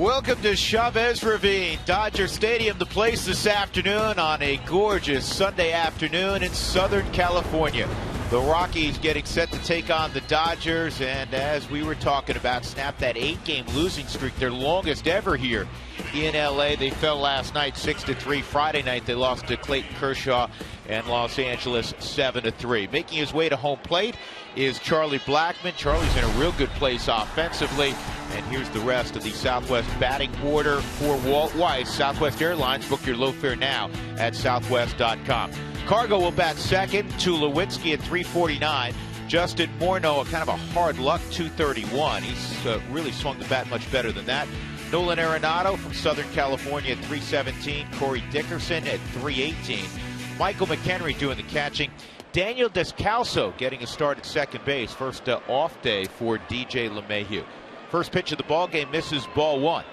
Welcome to Chavez Ravine, Dodger Stadium, the place this afternoon on a gorgeous Sunday afternoon in Southern California. The Rockies getting set to take on the Dodgers, and as we were talking about, snap that 8-game losing streak, their longest ever here in LA. They fell last night 6-3. Friday night they lost to Clayton Kershaw and Los Angeles 7-3. Making his way to home plate is Charlie Blackmon. Charlie's in a real good place offensively. And here's the rest of the Southwest batting order for Walt Weiss. Southwest Airlines, book your low fare now at southwest.com. Cargo will bat second. Tulowitzki at 349. Justin Morneau, kind of a hard luck 231. He's really swung the bat much better than that. Nolan Arenado from Southern California at 317. Corey Dickerson at 318. Michael McHenry doing the catching. Daniel Descalso getting a start at second base. First off day for DJ LeMahieu. First pitch of the ball game misses, ball one.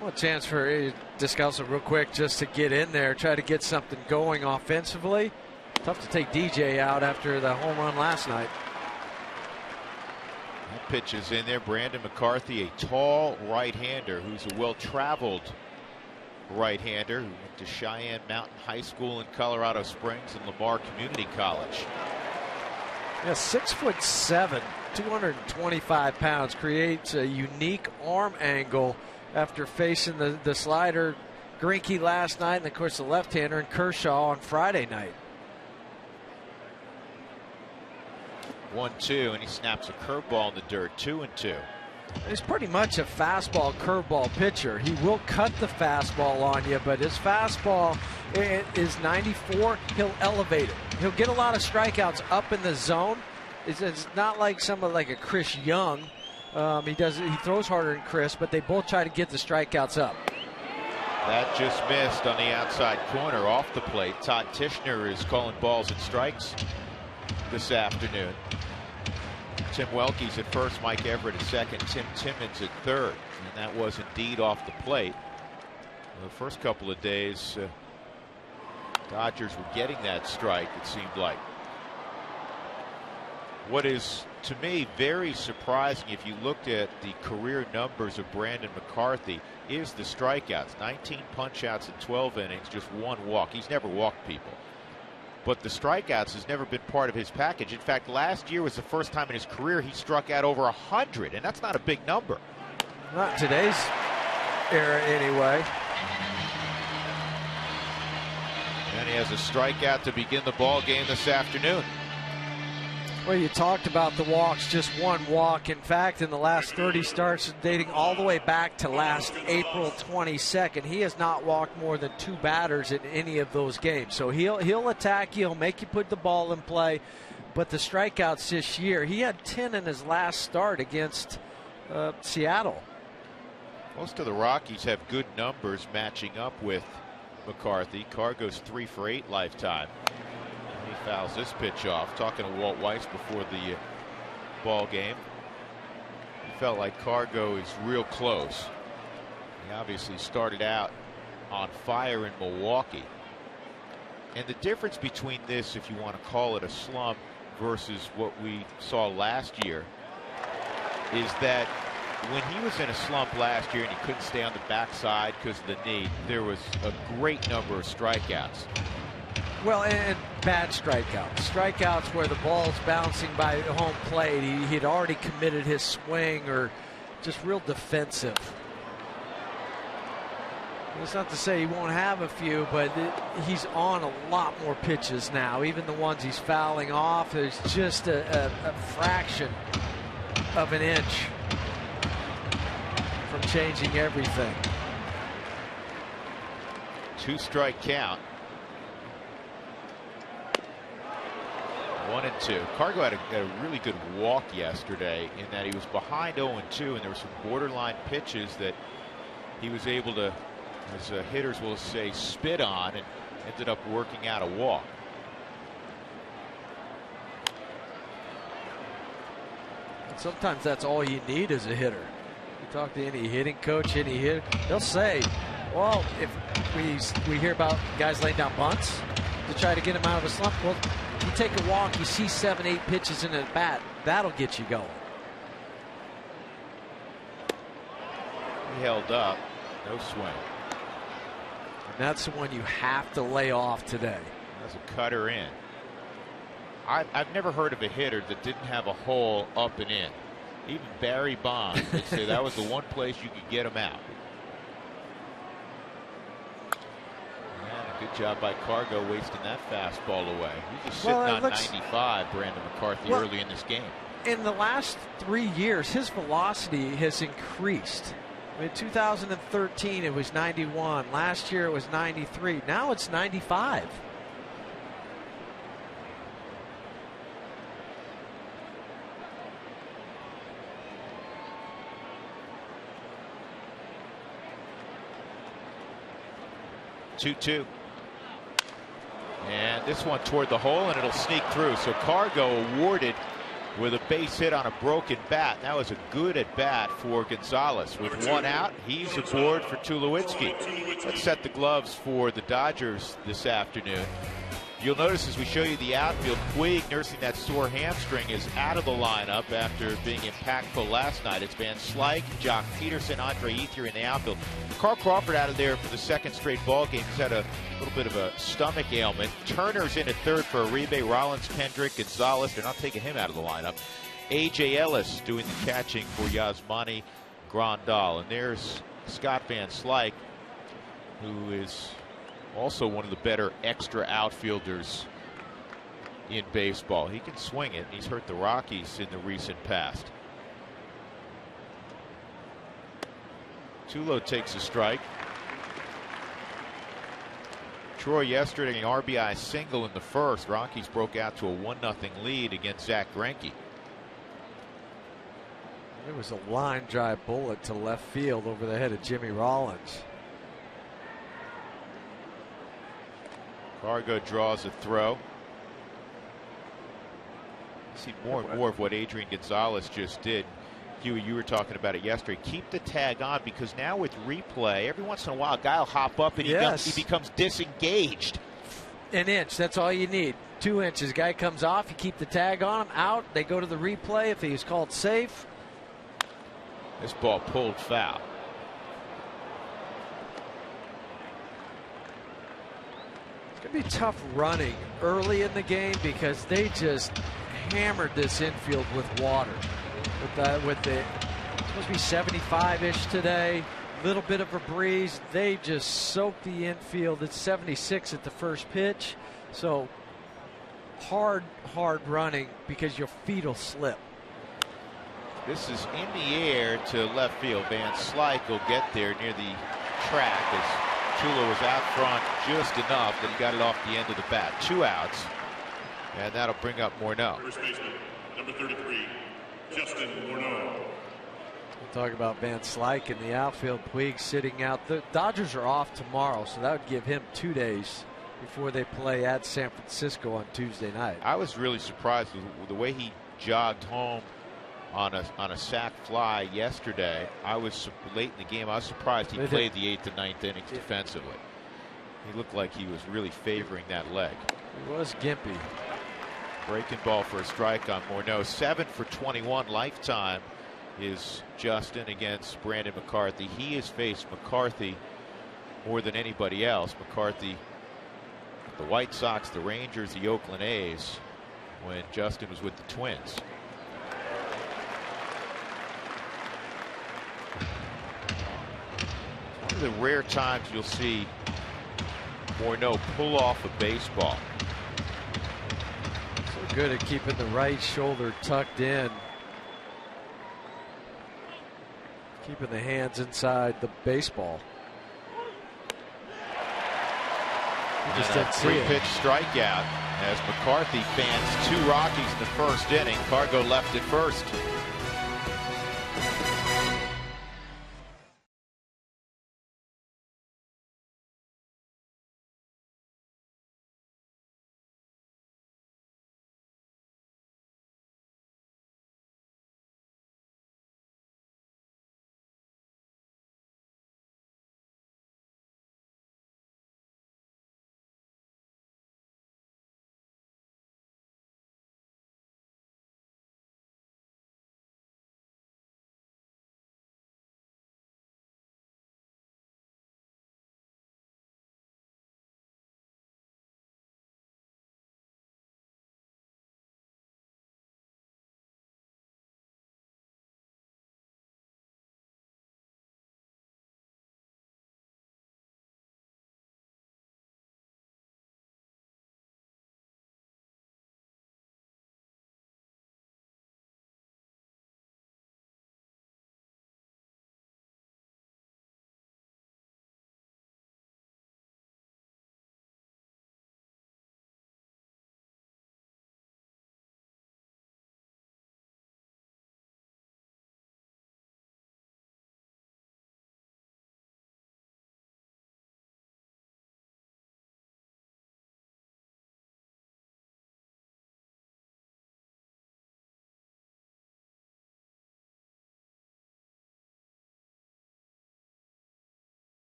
Well, a chance for Descalso real quick just to get in there, try to get something going offensively. Tough to take DJ out after the home run last night. That pitch is in there. Brandon McCarthy, a tall right-hander who's a well-traveled right-hander who went to Cheyenne Mountain High School in Colorado Springs and Lamar Community College. Yeah, 6'7", 225 pounds, creates a unique arm angle after facing the slider Greinke last night, and of course the left-hander and Kershaw on Friday night. 1-2, and he snaps a curveball in the dirt. 2-2. He's pretty much a fastball curveball pitcher. He will cut the fastball on you, but his fastball is 94. He'll elevate it. He'll get a lot of strikeouts up in the zone. It's not like someone like a Chris Young. He throws harder than Chris, but they both try to get the strikeouts up. That just missed on the outside corner off the plate. Todd Tishner is calling balls and strikes this afternoon. Tim Welke's at first, Mike Everett at second, Tim Timmons at third, and that was indeed off the plate. The first couple of days, Dodgers were getting that strike, it seemed like. What is, to me, very surprising if you looked at the career numbers of Brandon McCarthy is the strikeouts. 19 punch-outs in 12 innings, just one walk. He's never walked people. But the strikeouts has never been part of his package. In fact, last year was the first time in his career he struck out over 100, and that's not a big number. Not today's era, anyway. And he has a strikeout to begin the ball game this afternoon. Well, you talked about the walks, just one walk. In fact, in the last 30 starts, dating all the way back to last April 22nd, he has not walked more than 2 batters in any of those games. So he'll attack you, he'll make you put the ball in play. But the strikeouts this year, he had 10 in his last start against Seattle. Most of the Rockies have good numbers matching up with McCarthy. Carr goes 3 for 8 lifetime. He fouls this pitch off. Talking to Walt Weiss before the ball game, he felt like Cargo is real close. He obviously started out on fire in Milwaukee, and the difference between this, if you want to call it a slump, versus what we saw last year, is that when he was in a slump last year and he couldn't stay on the backside because of the knee, there was a great number of strikeouts. Well, and bad strikeouts. Strikeouts where the ball's bouncing by home plate. He had already committed his swing, or just real defensive. It's not to say he won't have a few, but he's on a lot more pitches now. Even the ones he's fouling off, there's just a fraction of an inch from changing everything. 2-strike count. 1-2. Cargo had a really good walk yesterday in that he was behind 0-2, and there were some borderline pitches that he was able to, as hitters will say, spit on, and ended up working out a walk. Sometimes that's all you need as a hitter. You talk to any hitting coach, any hitter, they'll say, well, if we hear about guys laying down bunts to try to get him out of a slump, well, you take a walk, you see 7-8 pitches in a bat, that'll get you going. He held up. No swing. And that's the one you have to lay off today. That's a cutter in. I've never heard of a hitter that didn't have a hole up and in. Even Barry Bonds would say that was the one place you could get him out. And a good job by Cargo wasting that fastball away. He was just sitting on 95, Brandon McCarthy, early in this game. In the last 3 years, his velocity has increased. In 2013, it was 91. Last year, it was 93. Now it's 95. Two. And this one toward the hole, and it'll sneak through. So Cargo awarded with a base hit on a broken bat. That was a good at bat for Gonzalez. With one out, he's aboard for Tulowitzki. Let's set the gloves for the Dodgers this afternoon. You'll notice as we show you the outfield, Puig, nursing that sore hamstring, is out of the lineup after being impactful last night. It's Van Slyke, Jock Peterson, Andre Ethier in the outfield. Carl Crawford out of there for the second straight ball game. He's had a little bit of a stomach ailment. Turner's in at third for Uribe, Rollins, Kendrick, Gonzalez. They're not taking him out of the lineup. A.J. Ellis doing the catching for Yasmani Grandal. And there's Scott Van Slyke, who is also one of the better extra outfielders in baseball. He can swing it. He's hurt the Rockies in the recent past. Tulo takes a strike. Troy yesterday, an RBI single in the first. Rockies broke out to a 1-0 lead against Zach Greinke. It was a line drive bullet to left field over the head of Jimmy Rollins. Cargo draws a throw. See more and more of what Adrian Gonzalez just did. Huey, you were talking about it yesterday. Keep the tag on, because now with replay, every once in a while, a guy will hop up and he becomes disengaged. An inch, that's all you need. 2 inches. Guy comes off, you keep the tag on him, out. They go to the replay if he's called safe. This ball pulled foul. It's going to be tough running early in the game because they just hammered this infield with water. It's supposed to be 75-ish today. Little bit of a breeze. They just soaked the infield. It's 76 at the first pitch. So hard running because your feet will slip. This is in the air to left field. Van Slyke will get there near the track as Tulo was out front just enough that he got it off the end of the bat. 2 outs, and that'll bring up Morneau. First baseman, number 33, Justin Morneau. We'll talk about Van Slyke in the outfield. Puig sitting out. The Dodgers are off tomorrow, so that would give him 2 days before they play at San Francisco on Tuesday night. I was really surprised with the way he jogged home on a sac fly yesterday. I was late in the game. I was surprised he played the 8th and 9th innings defensively. He looked like he was really favoring that leg. He was gimpy. Breaking ball for a strike on Morneau. 7 for 21 lifetime is Justin against Brandon McCarthy. He has faced McCarthy more than anybody else. McCarthy, the White Sox, the Rangers, the Oakland A's, when Justin was with the Twins. One of the rare times you'll see Morneau pull off a baseball. So good at keeping the right shoulder tucked in. Keeping the hands inside the baseball. He just didn't see it. 3-pitch strikeout as McCarthy fans 2 Rockies in the first inning. Cargo left at first.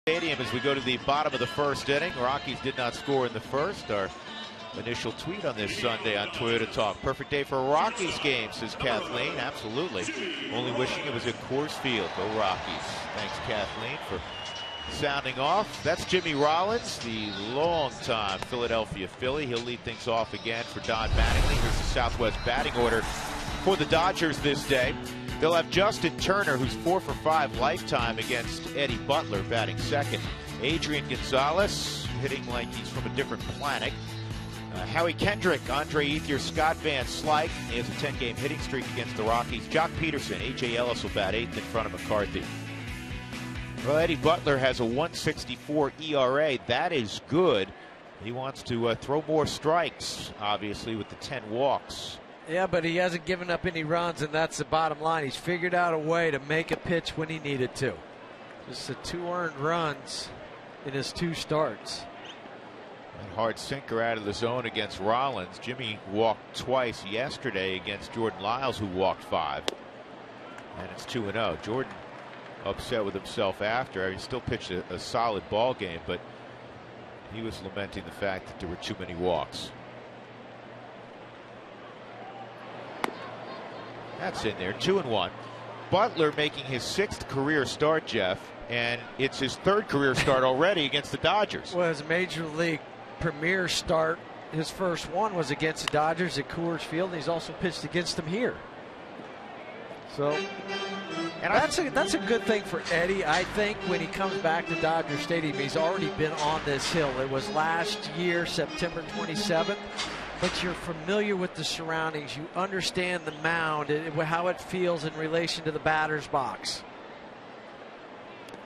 Stadium as we go to the bottom of the first inning. Rockies did not score in the first. Our initial tweet on this Sunday on Toyota Talk. Perfect day for a Rockies game, says Kathleen. Absolutely. Only wishing it was at Coors Field. Go Rockies. Thanks, Kathleen, for sounding off. That's Jimmy Rollins, the longtime Philadelphia Philly. He'll lead things off again for Don Mattingly. Here's the Southwest batting order for the Dodgers this day. They'll have Justin Turner, who's 4 for 5 lifetime against Eddie Butler, batting second. Adrian Gonzalez, hitting like he's from a different planet. Howie Kendrick, Andre Ethier, Scott Van Slyke. He has a 10-game hitting streak against the Rockies. Jock Peterson, A.J. Ellis will bat 8th in front of McCarthy. Well, Eddie Butler has a 1.64 ERA. That is good. He wants to throw more strikes, obviously, with the 10 walks. Yeah, but he hasn't given up any runs, and that's the bottom line. He's figured out a way to make a pitch when he needed to. Just the 2 earned runs in his 2 starts. And hard sinker out of the zone against Rollins. Jimmy walked twice yesterday against Jordan Lyles, who walked 5. And it's 2-0. Jordan upset with himself after. He still pitched a solid ball game, but he was lamenting the fact that there were too many walks. That's in there. 2-1. Butler making his 6th career start, Jeff, and it's his 3rd career start already against the Dodgers. Well, his major league premier start, his first one was against the Dodgers at Coors Field, and he's also pitched against them here. So, and that's a good thing for Eddie. I think when he comes back to Dodger Stadium, he's already been on this hill. It was last year, September 27th. But you're familiar with the surroundings. You understand the mound, how it feels in relation to the batter's box.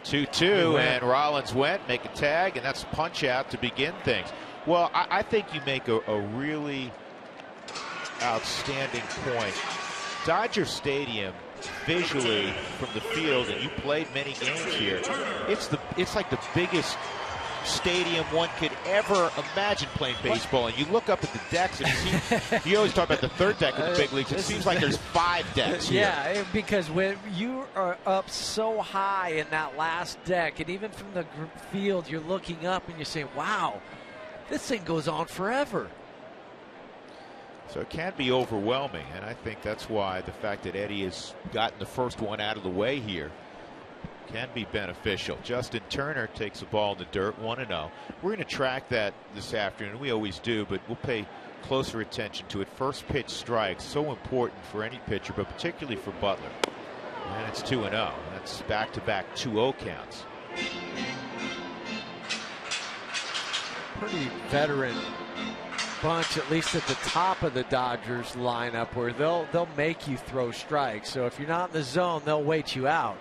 2-2, and Rollins went, make a tag, and that's punch out to begin things. Well, I think you make a really outstanding point. Dodger Stadium, visually from the field, and you played many games here, it's like the biggest stadium one could ever imagine playing baseball. And you look up at the decks, and it seems, you always talk about the 3rd deck of the big leagues. It seems like there's 5 decks here. Yeah, because when you are up so high in that last deck, and even from the field, you're looking up and you're saying, wow, this thing goes on forever. So it can be overwhelming, and I think that's why the fact that Eddie has gotten the first one out of the way here can be beneficial. Justin Turner takes the ball in the dirt, 1-0. We're going to track that this afternoon. We always do, but we'll pay closer attention to it. First pitch strikes, so important for any pitcher, but particularly for Butler. And it's 2-0. That's back-to-back 2-0 counts. Pretty veteran bunch, at least at the top of the Dodgers lineup, where they'll make you throw strikes. So if you're not in the zone, they'll wait you out.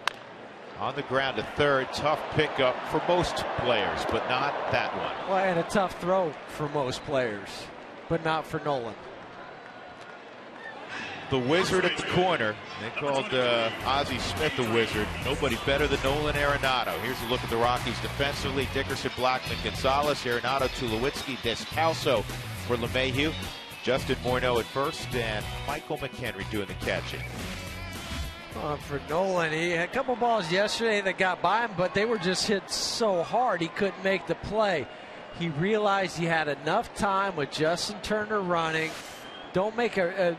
On the ground to 3rd, tough pickup for most players, but not that one. Well, and a tough throw for most players, but not for Nolan. The Wizard at the corner. They called Ozzie Smith the Wizard. Nobody better than Nolan Arenado. Here's a look at the Rockies defensively. Dickerson, Blackman, Gonzalez, Arenado, Tulowitzki, Descalso for LeMahieu. Justin Morneau at first, and Michael McHenry doing the catching. For Nolan, he had a couple balls yesterday that got by him, but they were just hit so hard he couldn't make the play. He realized he had enough time with Justin Turner running. Don't make a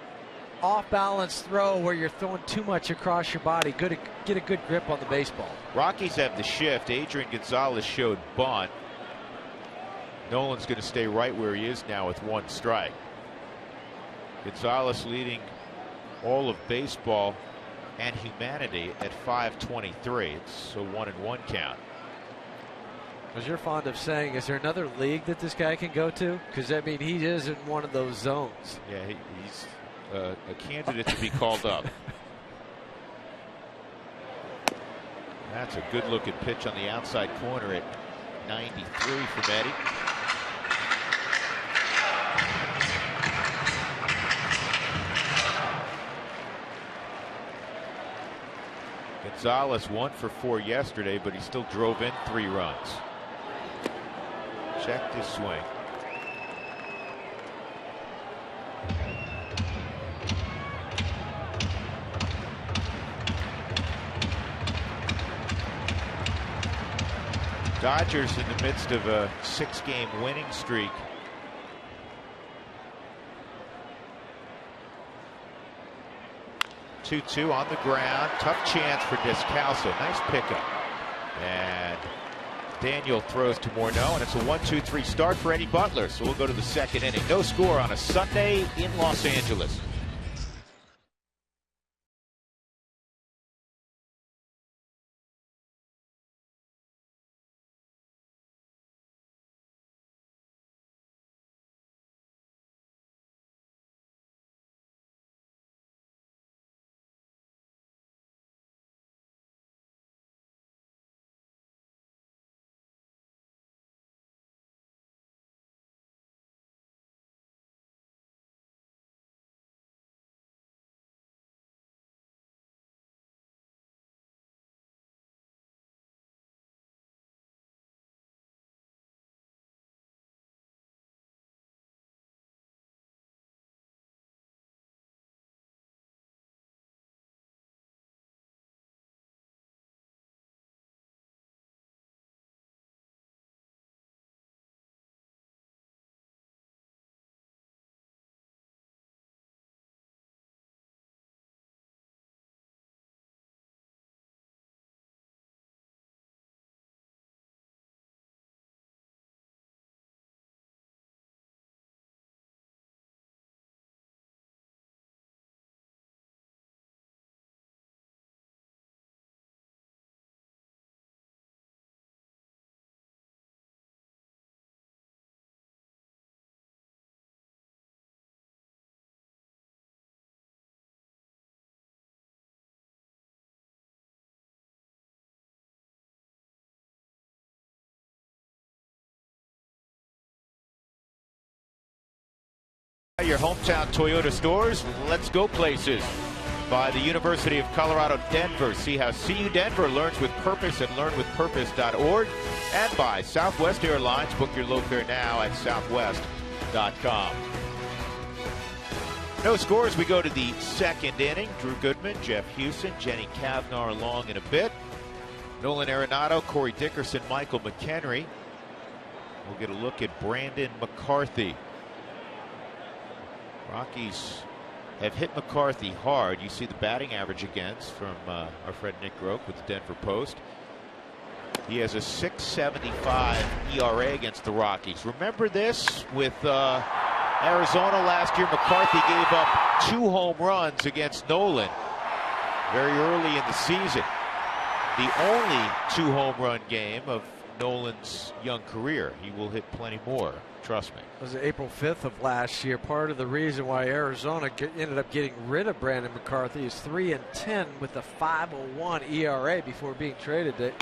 off-balance throw where you're throwing too much across your body. Get a good grip on the baseball. Rockies have the shift. Adrian Gonzalez showed bunt. Nolan's going to stay right where he is now with 1 strike. Gonzalez leading all of baseball and humanity at 523. It's a 1-1 count. As you're fond of saying, is there another league that this guy can go to? Because, I mean, he is in one of those zones. Yeah, he's a candidate to be called up. That's a good looking pitch on the outside corner at 93 from Eddie. Gonzalez 1 for 4 yesterday, but he still drove in 3 runs. Checked his swing. Dodgers in the midst of a 6-game winning streak. Two on the ground. Tough chance for Descalso. Nice pickup. And Daniel throws to Morneau, and it's a 1-2-3 start for Eddie Butler. So we'll go to the second inning. No score on a Sunday in Los Angeles. Your hometown Toyota stores. Let's go places. By the University of Colorado, Denver. See how CU Denver learns with purpose at learnwithpurpose.org. And by Southwest Airlines. Book your low fare now at southwest.com. No scores. We go to the second inning. Drew Goodman, Jeff Hewson, Jenny Kavnar along in a bit. Nolan Arenado, Corey Dickerson, Michael McHenry. We'll get a look at Brandon McCarthy. Rockies have hit McCarthy hard. You see the batting average against from our friend Nick Groke with the Denver Post. He has a 6.75 ERA against the Rockies. Remember this with Arizona last year? McCarthy gave up 2 home runs against Nolan very early in the season. The only 2 home run game of Nolan's young career. He will hit plenty more. Trust me. It was April 5th of last year. Part of the reason why Arizona ended up getting rid of Brandon McCarthy is 3-10 with a 5.01 ERA before being traded to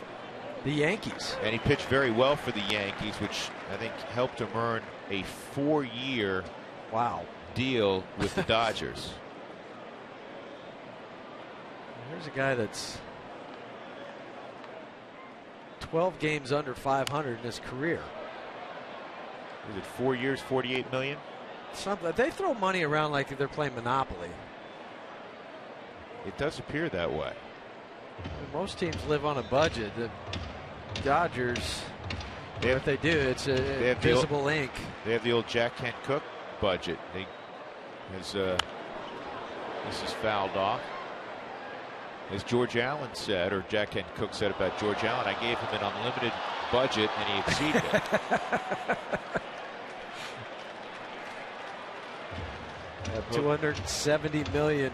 the Yankees. And he pitched very well for the Yankees, which I think helped him earn a 4-year deal with the Dodgers. Here's a guy that's 12 games under 500 in his career. Is it 4 years, $48 million? Something. They throw money around like they're playing Monopoly. It does appear that way. I mean, most teams live on a budget. The Dodgers, what they do, it's a visible ink. They have the old Jack Kent Cook budget. This is fouled off. As George Allen said, or Jack Kent Cook said about George Allen, I gave him an unlimited budget and he exceeded it. $270 million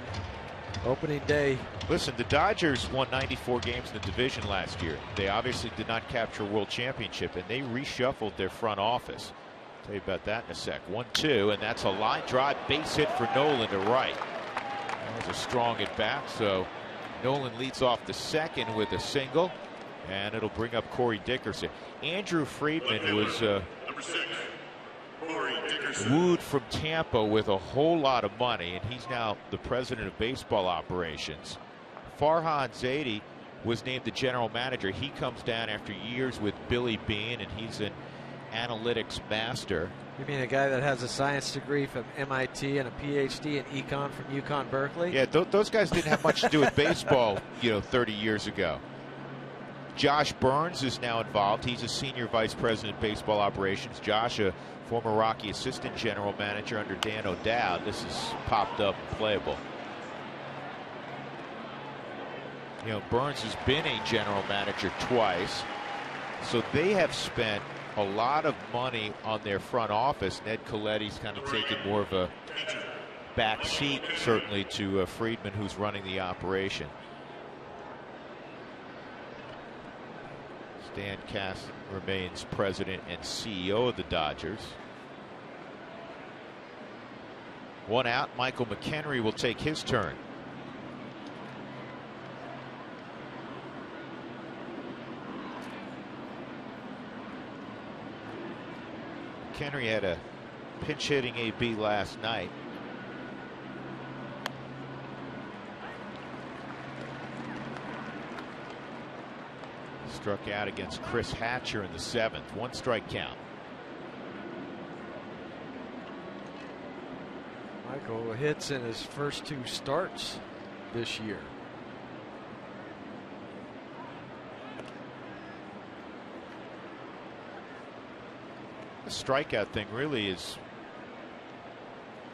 opening day. Listen, the Dodgers won 94 games in the division last year. They obviously did not capture a world championship, and they reshuffled their front office. I'll tell you about that in a sec. 1-2, and that's a line drive base hit for Nolan to right. That was a strong at bat, so Nolan leads off the second with a single, and it'll bring up Corey Dickerson. Andrew Friedman was wooed from Tampa with a whole lot of money, and he's now the president of baseball operations. Farhan Zaidi was named the general manager. He comes down after years with Billy Beane, and he's an analytics master. You mean a guy that has a science degree from MIT and a PhD in econ from UConn Berkeley? Yeah, those guys didn't have much to do with baseball, 30 years ago. Josh Burns is now involved. He's a senior vice president of baseball operations. Josh, a former Rocky assistant general manager under Dan O'Dowd. This is popped up and playable. You know, Burns has been a general manager twice, so they have spent a lot of money on their front office. Ned Colletti's kind of taken more of a back seat, certainly, to Friedman, who's running the operation. Stan Kasten remains president and CEO of the Dodgers. One out. Michael McHenry will take his turn. McHenry had a pinch hitting AB last night. Struck out against Chris Hatcher in the 7th. 1 strike count. Michael hits in his first 2 starts this year. The strikeout thing really is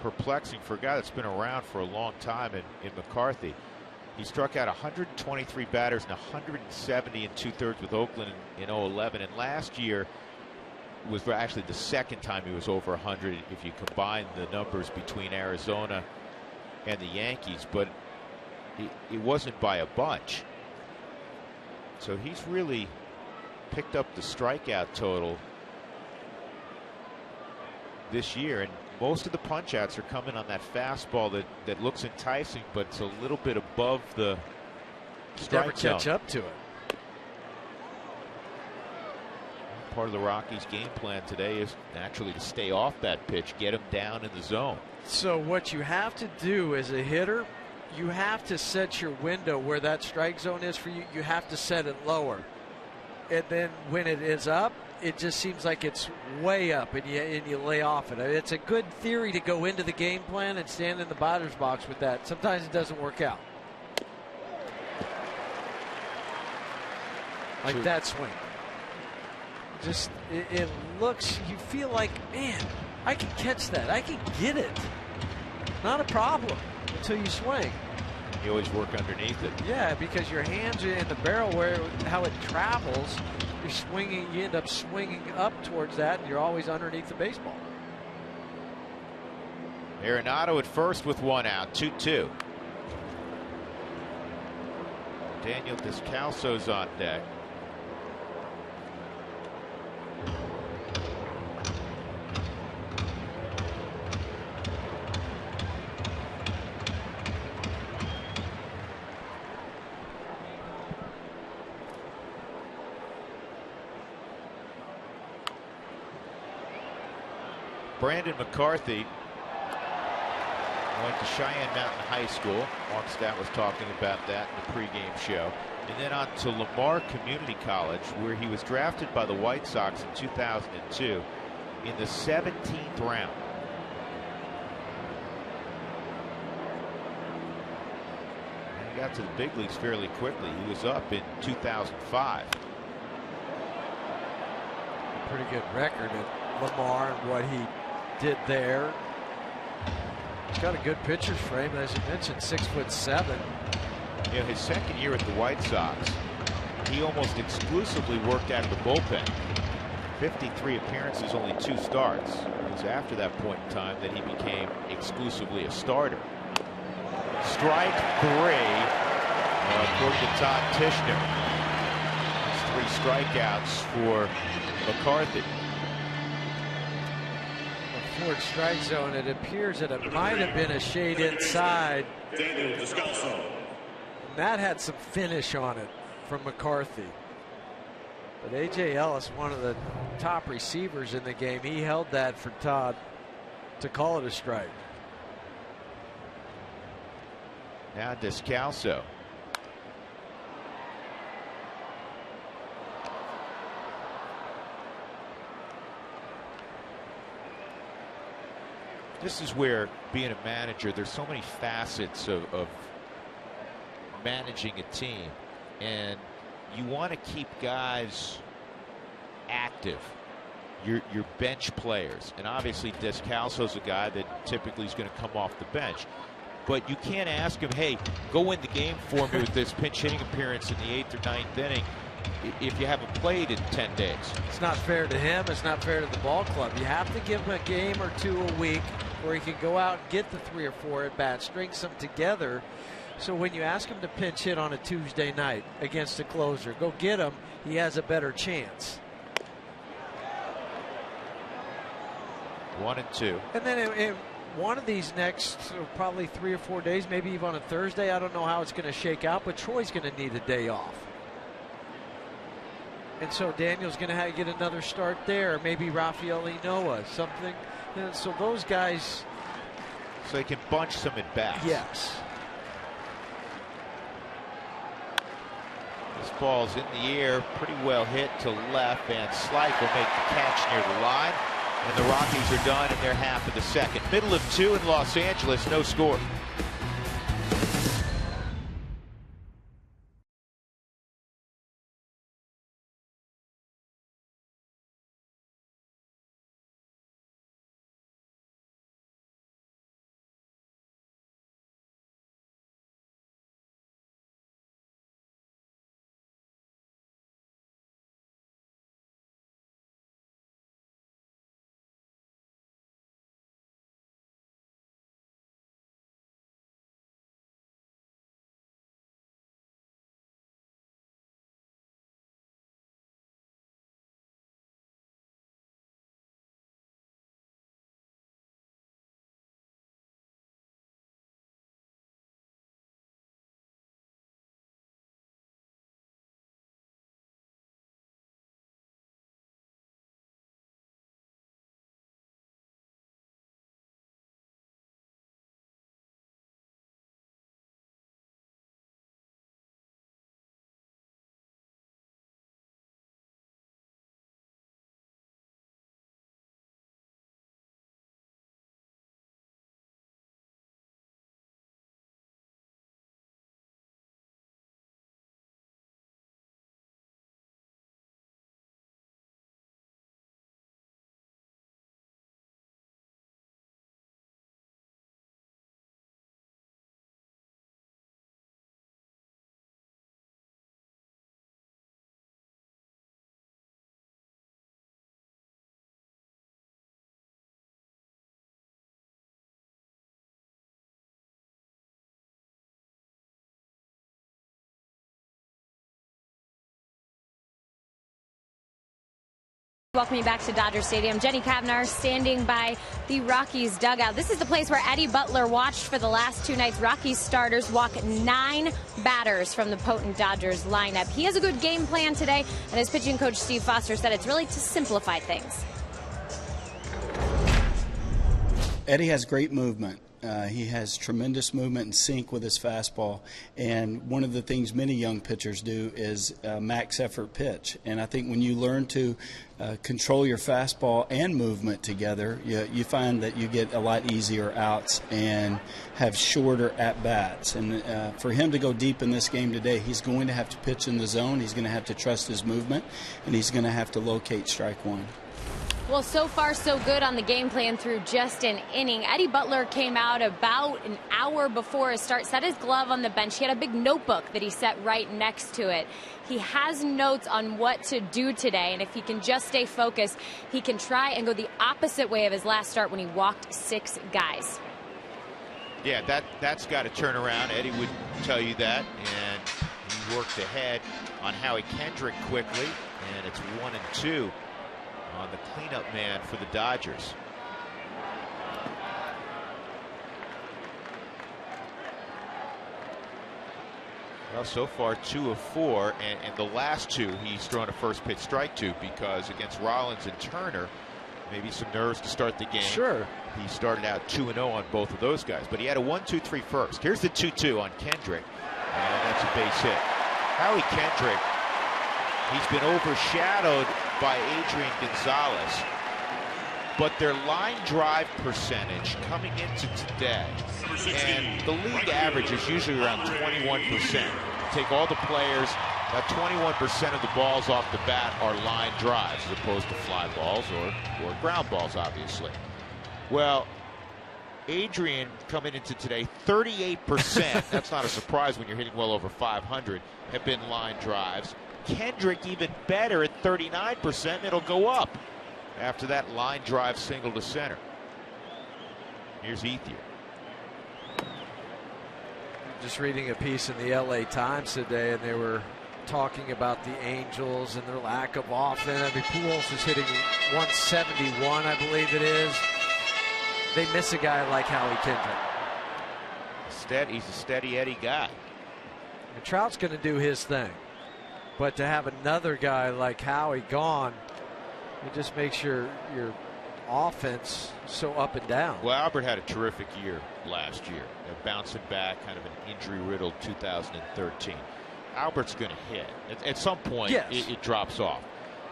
perplexing for a guy that's been around for a long time in McCarthy. He struck out 123 batters and 170 2/3 with Oakland in 2011, and last year was actually the second time he was over 100 if you combine the numbers between Arizona and the Yankees, but it wasn't by a bunch. So he's really picked up the strikeout total this year, and most of the punch outs are coming on that fastball that looks enticing, but it's a little bit above the strike zone. Never catch up to it. Part of the Rockies' game plan today is naturally to stay off that pitch, get him down in the zone. So what you have to do as a hitter, you have to set your window where that strike zone is for you. You have to set it lower, and then when it is up, it just seems like it's way up, and you lay off it. It's a good theory to go into the game plan and stand in the batter's box with that. Sometimes it doesn't work out. Like that swing. Just it looks, you feel like, man, I can catch that. I can get it. Not a problem until you swing. You always work underneath it. Yeah, because your hands are in the barrel where how it travels. You're swinging, you end up swinging up towards that, and you're always underneath the baseball. Arenado at first with 1 out, 2-2. Daniel Descalso's on deck. Brandon McCarthy went to Cheyenne Mountain High School. Markstadt was talking about that in the pregame show. And then on to Lamar Community College, where he was drafted by the White Sox in 2002 in the 17th round. And he got to the big leagues fairly quickly. He was up in 2005. A pretty good record at Lamar and what he did there. He's got a good pitcher's frame, as you mentioned, 6'7". You know, his second year at the White Sox, he almost exclusively worked out of the bullpen. 53 appearances, only 2 starts. It was after that point in time that he became exclusively a starter. Strike 3, according to Todd Tishner. That's 3 strikeouts for McCarthy. Towards strike zone, it appears that it might have been a shade inside. Daniel Descalso. That had some finish on it from McCarthy. But A.J. Ellis, one of the top receivers in the game, he held that for Todd to call it a strike. Now Descalso. This is where, being a manager, there's so many facets of managing a team, and you want to keep guys active, your bench players. And obviously Descalso's a guy that typically is going to come off the bench. But you can't ask him, hey, go win the game for me with this pinch hitting appearance in the 8th or 9th inning if you haven't played in 10 days. It's not fair to him. It's not fair to the ball club. You have to give him a game or two a week where he can go out and get the 3 or 4 at bats, string some together. So when you ask him to pinch hit on a Tuesday night against a closer, go get him, he has a better chance. 1-2. And then in one of these next probably 3 or 4 days, maybe even on a Thursday, I don't know how it's going to shake out, but Troy's going to need a day off. And so Daniel's going to get another start there, maybe Rafael Inoa, something. And so those guys. So they can bunch some at bats. Yes. This ball's in the air, pretty well hit to left. Van Slyke will make the catch near the line. And the Rockies are done in their half of the second. Middle of 2 in Los Angeles, no score. Welcome you back to Dodger Stadium. Jenny Kavnar standing by the Rockies dugout. This is the place where Eddie Butler watched for the last 2 nights. Rockies starters walk 9 batters from the potent Dodgers lineup. He has a good game plan today, and his pitching coach Steve Foster said it's really to simplify things. Eddie has great movement. He has tremendous movement and sync with his fastball. And one of the things many young pitchers do is max effort pitch. And I think when you learn to control your fastball and movement together, you find that you get a lot easier outs and have shorter at-bats. And for him to go deep in this game today, he's going to have to pitch in the zone. He's going to have to trust his movement, and he's going to have to locate strike one. Well, so far so good on the game plan through just an inning. Eddie Butler came out about an hour before his start, set his glove on the bench. He had a big notebook that he set right next to it. He has notes on what to do today, and if he can just stay focused, he can try and go the opposite way of his last start when he walked 6 guys. Yeah, that's got to turn around. Eddie would tell you that, and he worked ahead on Howie Kendrick quickly, and it's 1-2. On the cleanup man for the Dodgers. Well, so far 2 of 4, and the last 2 he's thrown a first pitch strike to, because against Rollins and Turner, maybe some nerves to start the game. Sure. He started out 2-0 on both of those guys, but he had a 1-2-3 first. Here's the 2-2 on Kendrick, and that's a base hit. Howie Kendrick, he's been overshadowed by Adrian Gonzalez, but their line drive percentage coming into today, and the league average is usually around 21%. take all the players, about 21% of the balls off the bat are line drives as opposed to fly balls or ground balls, obviously. Well, Adrian coming into today, 38%. That's not a surprise when you're hitting well over 500. Have been line drives. Kendrick even better at 39%. It'll go up after that line drive single to center. Here's Ethier. Just reading a piece in the LA Times today, and they were talking about the Angels and their lack of offense. I mean, Pujols is hitting 171, I believe it is. They miss a guy like Howie Kendrick. He's a steady Eddie guy. And Trout's going to do his thing. But to have another guy like Howie gone, it just makes your offense so up and down. Well, Albert had a terrific year last year. Bouncing back, kind of an injury-riddled 2013. Albert's going to hit. At some point, yes, it drops off.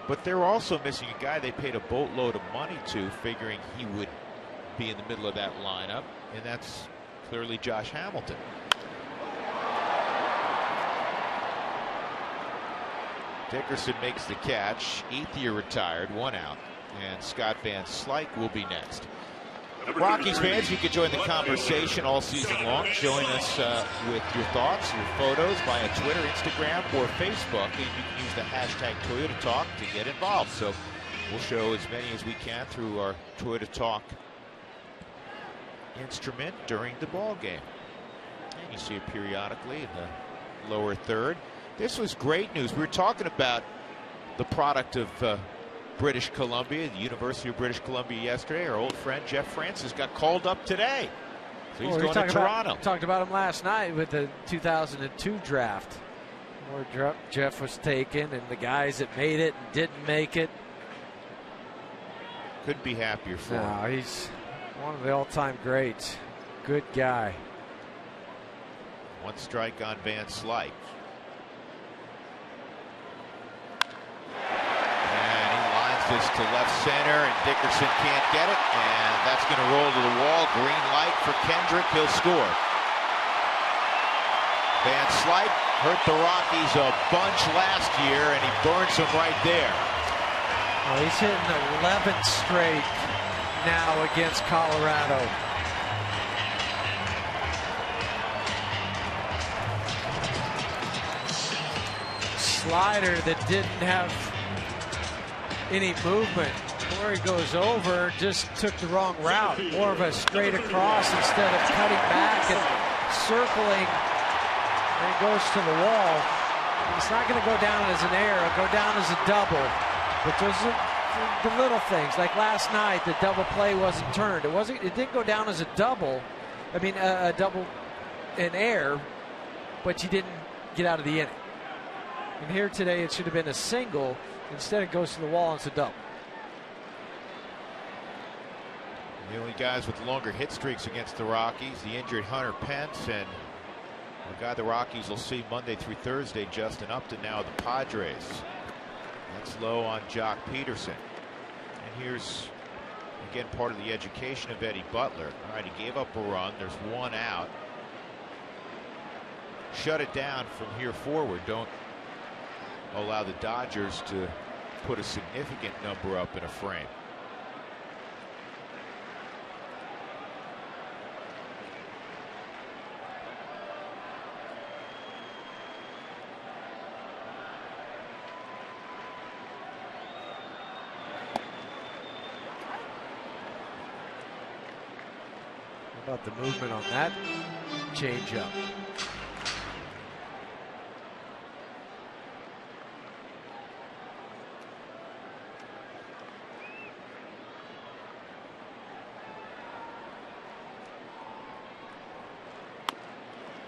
But they're also missing a guy they paid a boatload of money to, figuring he would be in the middle of that lineup, and that's clearly Josh Hamilton. Dickerson makes the catch. Ethier retired, 1 out, and Scott Van Slyke will be next. Rockies fans, you can join the conversation all season long. Join us with your thoughts, your photos via Twitter, Instagram, or Facebook, and you can use the hashtag Toyota Talk to get involved. So we'll show as many as we can through our Toyota Talk instrument during the ball game. And you see it periodically in the lower third. This was great news. We were talking about the product of British Columbia, the University of British Columbia yesterday. Our old friend Jeff Francis got called up today. So he's going to Toronto. Talked about him last night with the 2002 draft, where Jeff was taken, and the guys that made it and didn't make it. Couldn't be happier for him. No, he's one of the all-time greats. Good guy. 1 strike on Van Slyke. This to left center, and Dickerson can't get it, and that's going to roll to the wall. Green light for Kendrick. He'll score. Van Slyke hurt the Rockies a bunch last year, and he burns them right there. Well, he's hitting 11 straight now against Colorado. Slider that didn't have any movement. Before he goes over, just took the wrong route. More of a straight across instead of cutting back and circling. And it goes to the wall. It's not going to go down as an error. It'll go down as a double. But those are the little things. Like last night, the double play wasn't turned. It didn't go down as a double. I mean, a double in air, but you didn't get out of the inning. And here today, it should have been a single. Instead, it goes to the wall and it's a double. The only guys with longer hit streaks against the Rockies, the injured Hunter Pence, and the guy the Rockies will see Monday through Thursday, Justin Upton, now the Padres. That's low on Jock Peterson. And here's, again, part of the education of Eddie Butler. All right, he gave up a run. There's 1 out. Shut it down from here forward. Don't allow the Dodgers to put a significant number up in a frame. How about the movement on that changeup?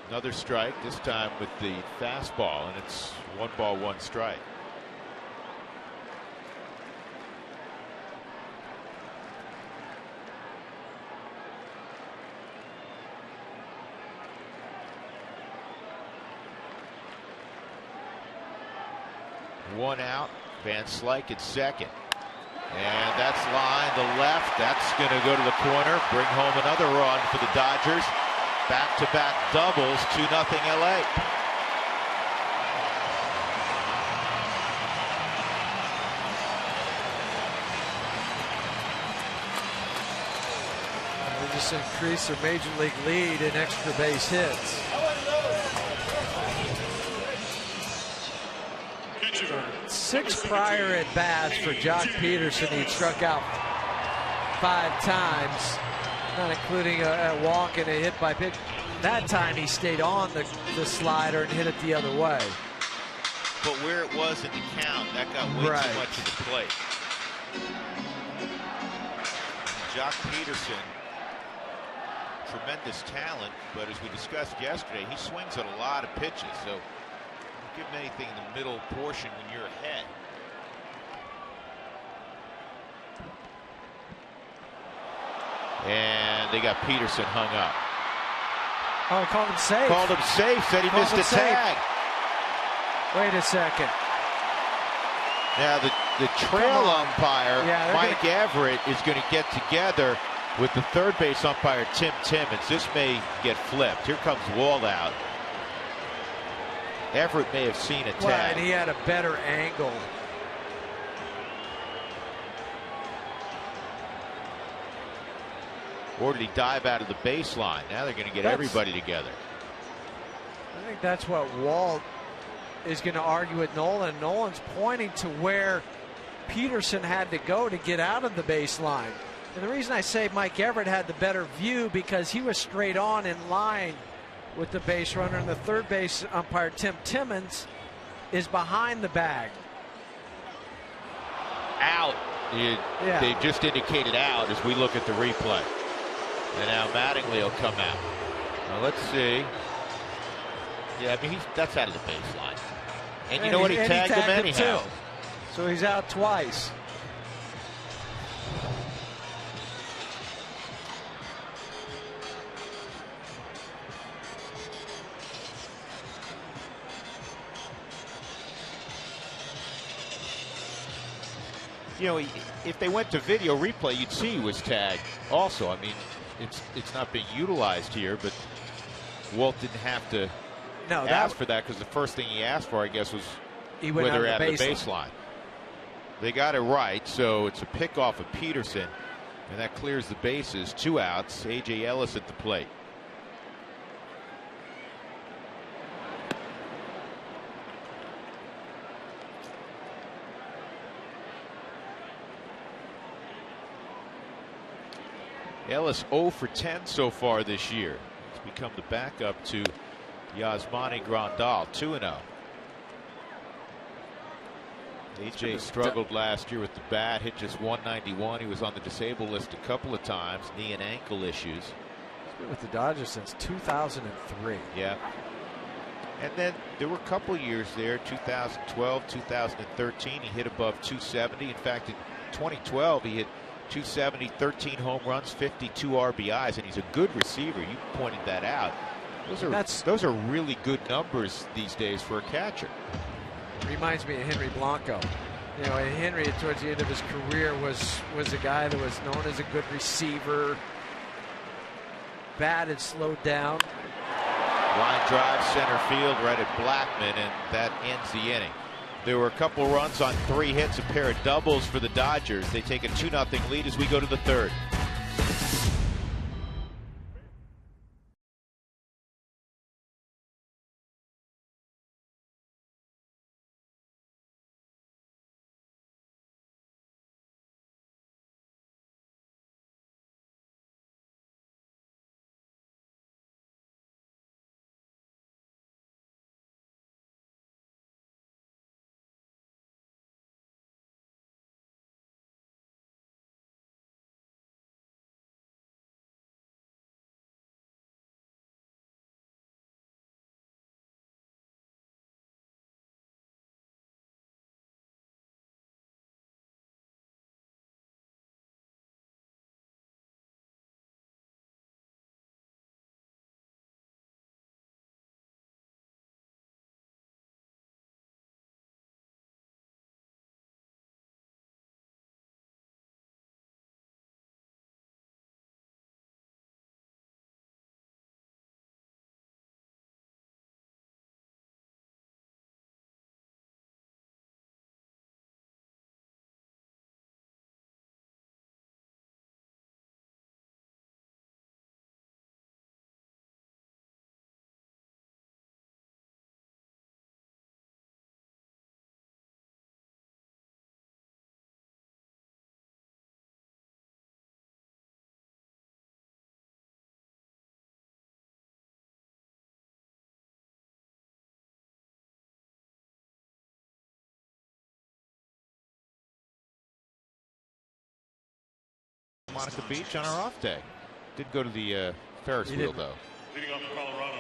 Another strike, this time with the fastball, and it's 1 ball, 1 strike. One out, Van Slyke at second. And that's line the left. That's going to go to the corner, bring home another run for the Dodgers. Back-to-back doubles, 2-0 LA. just increase their major league lead in extra base hits. Six prior at bats for Jock Peterson. He struck out 5 times, not including a walk and a hit by pitch. That time he stayed on the slider and hit it the other way. But where it was in the count, that got way too much of the plate. Jock Peterson, tremendous talent, but as we discussed yesterday, he swings at a lot of pitches, so don't give him anything in the middle portion when you're ahead. And they got Peterson hung up. Oh, called him safe. Called him safe, said he missed a tag. Wait a second. Now the trail umpire, Mike Everett, is going to get together with the third base umpire, Tim Timmons. This may get flipped. Here comes Wall out. Everett may have seen a tag. Well, and he had a better angle. Or did he dive out of the baseline? Now they're going to get everybody together. I think that's what Wall is going to argue with Nolan. Nolan's pointing to where Peterson had to go to get out of the baseline. And the reason I say Mike Everett had the better view because he was straight on in line with the base runner, and the third base umpire, Tim Timmons, is behind the bag. Out. They just indicated out as we look at the replay. And now Mattingly will come out. Now let's see. Yeah, I mean, that's out of the baseline. And you know what? He tagged him anyhow. So he's out twice. You know, if they went to video replay, you'd see he was tagged also. I mean, it's not being utilized here, but Walt didn't have to ask for that because the first thing he asked for, I guess, was whether they're at the baseline. They got it right, so it's a pickoff of Peterson, and that clears the bases. 2 outs. A.J. Ellis at the plate. Ellis 0 for 10 so far this year. He's become the backup to Yasmani Grandal, 2-0. AJ struggled last year with the bat, hit just 191. He was on the disabled list a couple of times, knee and ankle issues. He's been with the Dodgers since 2003. Yeah. And then there were a couple years there, 2012, 2013, he hit above 270. In fact, in 2012, he hit 270, 13 home runs, 52 RBIs, and he's a good receiver. You pointed that out. Those are really good numbers these days for a catcher. Reminds me of Henry Blanco. You know, Henry towards the end of his career was a guy that was known as a good receiver. Bat had slowed down. Line drive center field right at Blackman, and that ends the inning. There were a couple runs on 3 hits, a pair of doubles for the Dodgers. They take a 2-0 lead as we go to the third. Monica Beach on our off day. Didn't go to the Ferris wheel, though. Leading off for Colorado.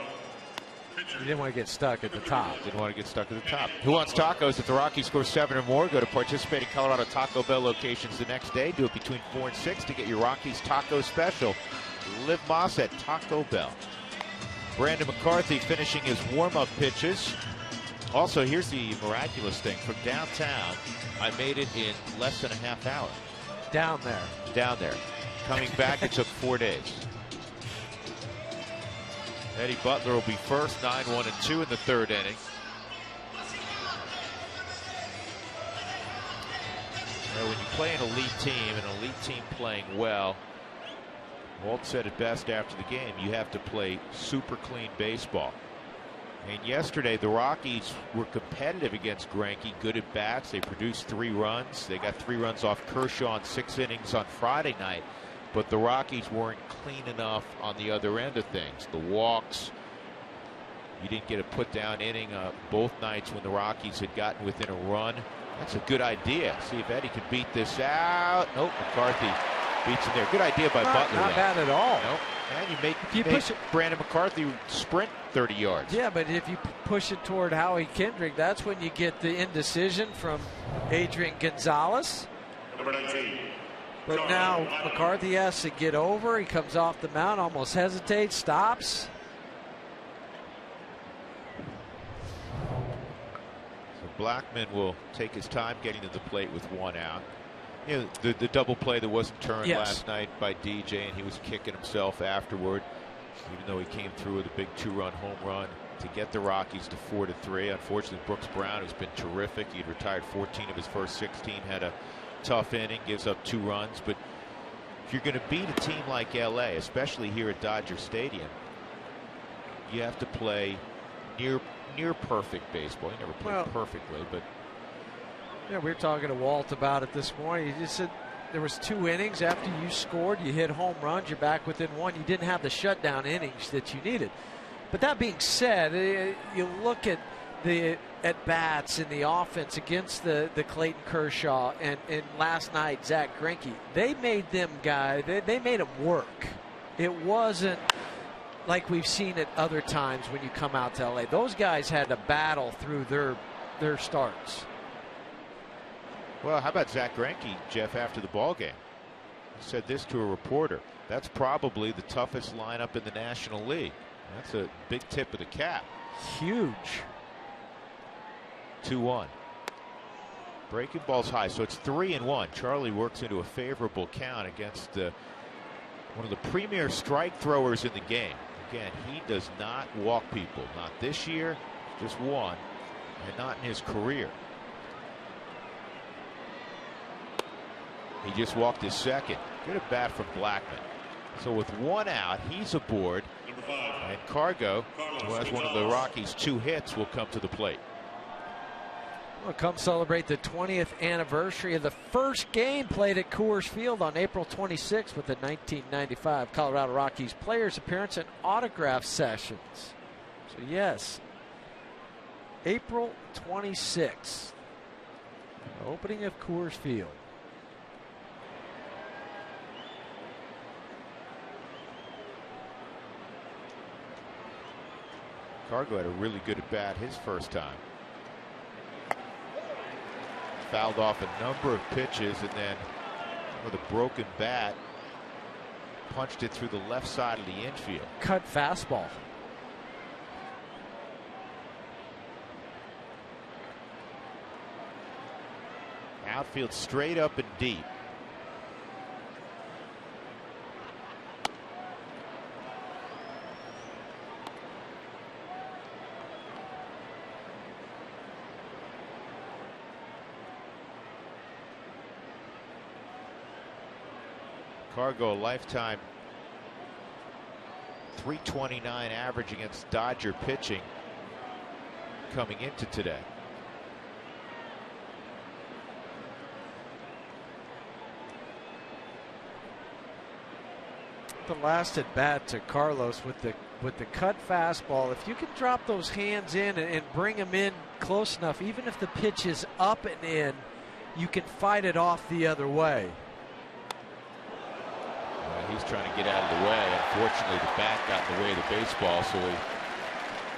You didn't want to get stuck at the top. Didn't want to get stuck at the top. Who wants tacos? If the Rockies score 7 or more, go to participating Colorado Taco Bell locations the next day. Do it between 4 and 6 to get your Rockies taco special. Liv Moss at Taco Bell. Brandon McCarthy finishing his warm-up pitches. Also, here's the miraculous thing. From downtown, I made it in less than a half hour. Down there. Down there. Coming back, it took 4 days. Eddie Butler will be first, 9-1-2 in the third inning. Now, when you play an elite team, an elite team playing well, Walt said it best after the game, you have to play super clean baseball. And yesterday, the Rockies were competitive against Greinke, good at bats. They produced 3 runs. They got 3 runs off Kershaw in 6 innings on Friday night. But the Rockies weren't clean enough on the other end of things. The walks, you didn't get a put-down inning both nights when the Rockies had gotten within a run. That's a good idea. See if Eddie can beat this out. Nope, McCarthy beats him there. Good idea by Butler. Not bad at all. Nope. And you make Brandon McCarthy sprint 30 yards. Yeah, but if you push it toward Howie Kendrick, that's when you get the indecision from Adrian Gonzalez. Number 19. But now McCarthy has to get over. He comes off the mound, almost hesitates, stops. So Blackman will take his time getting to the plate with 1 out. You know, the double play that wasn't turned last night by DJ, and he was kicking himself afterward, even though he came through with a big 2-run home run to get the Rockies to 4-3. Unfortunately, Brooks Brown, who's been terrific, he'd retired 14 of his first 16, had a tough inning, gives up 2 runs. But if you're going to beat a team like LA, especially here at Dodger Stadium, you have to play near perfect baseball. You never play perfectly, but yeah, we were talking to Walt about it this morning. He just said there was 2 innings after you scored, you hit home runs, you're back within 1. You didn't have the shutdown innings that you needed. But that being said, you look at the at-bats in the offense against the Clayton Kershaw and last night Zach Greinke. They made them they made them work. It wasn't like we've seen at other times when you come out to LA. Those guys had to battle through their starts. Well, how about Zach Greinke, Jeff, after the ball game? He said this to a reporter. That's probably the toughest lineup in the National League. That's a big tip of the cap. Huge. 2-1. Breaking ball's high, so it's 3-1. Charlie works into a favorable count against one of the premier strike throwers in the game. Again, he does not walk people. Not this year, just 1, and not in his career. He just walked his second. Good at bat from Blackman. So with 1 out, he's aboard. And Cargo, who has one of the Rockies' 2 hits, will come to the plate. We'll come celebrate the 20th anniversary of the first game played at Coors Field on April 26th with the 1995 Colorado Rockies Players Appearance and Autograph Sessions. So yes, April 26th, opening of Coors Field. Cargo had a really good at bat his first time. Fouled off a number of pitches, and then with a broken bat, punched it through the left side of the infield. Cut fastball. Outfield straight up and deep. Cargo, a lifetime .329 average against Dodger pitching coming into today. The last at bat to Carlos with the cut fastball. If you can drop those hands in and bring them in close enough, even if the pitch is up and in, you can fight it off the other way. He's trying to get out of the way. Unfortunately, the bat got in the way of the baseball, so he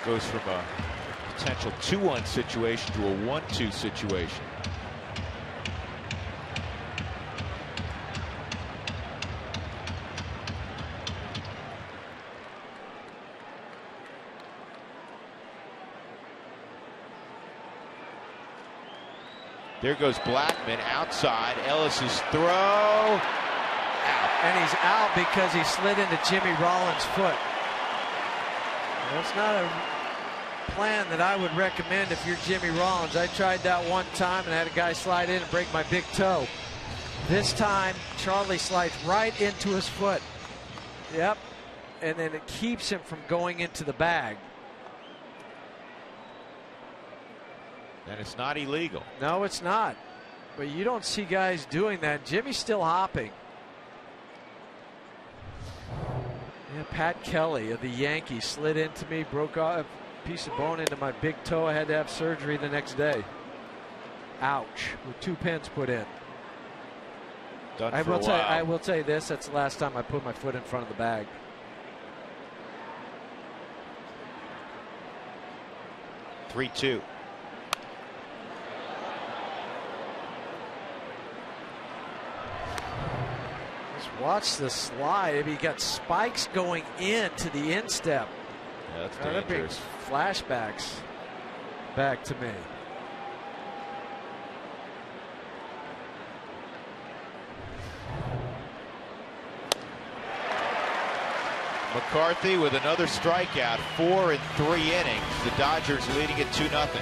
goes from a potential 2-1 situation to a 1-2 situation. There goes Blackman outside. Ellis's throw. Out. And he's out because he slid into Jimmy Rollins' foot. That's not a plan that I would recommend if you're Jimmy Rollins. I tried that one time and had a guy slide in and break my big toe. This time, Charlie slides right into his foot. Yep. And then it keeps him from going into the bag. And it's not illegal. No, it's not. But you don't see guys doing that. Jimmy's still hopping. Yeah, Pat Kelly of the Yankees slid into me, broke off a piece of bone into my big toe. I had to have surgery the next day. Ouch. With 2 pins put in. Done I for will a tell you, while. I will tell you this. That's the last time I put my foot in front of the bag. Three-two. Watch the slide. He got spikes going into the instep. Yeah, that's That brings dangerous. flashbacks back to me. McCarthy with another strikeout. 4 in 3 innings. The Dodgers leading it 2-0.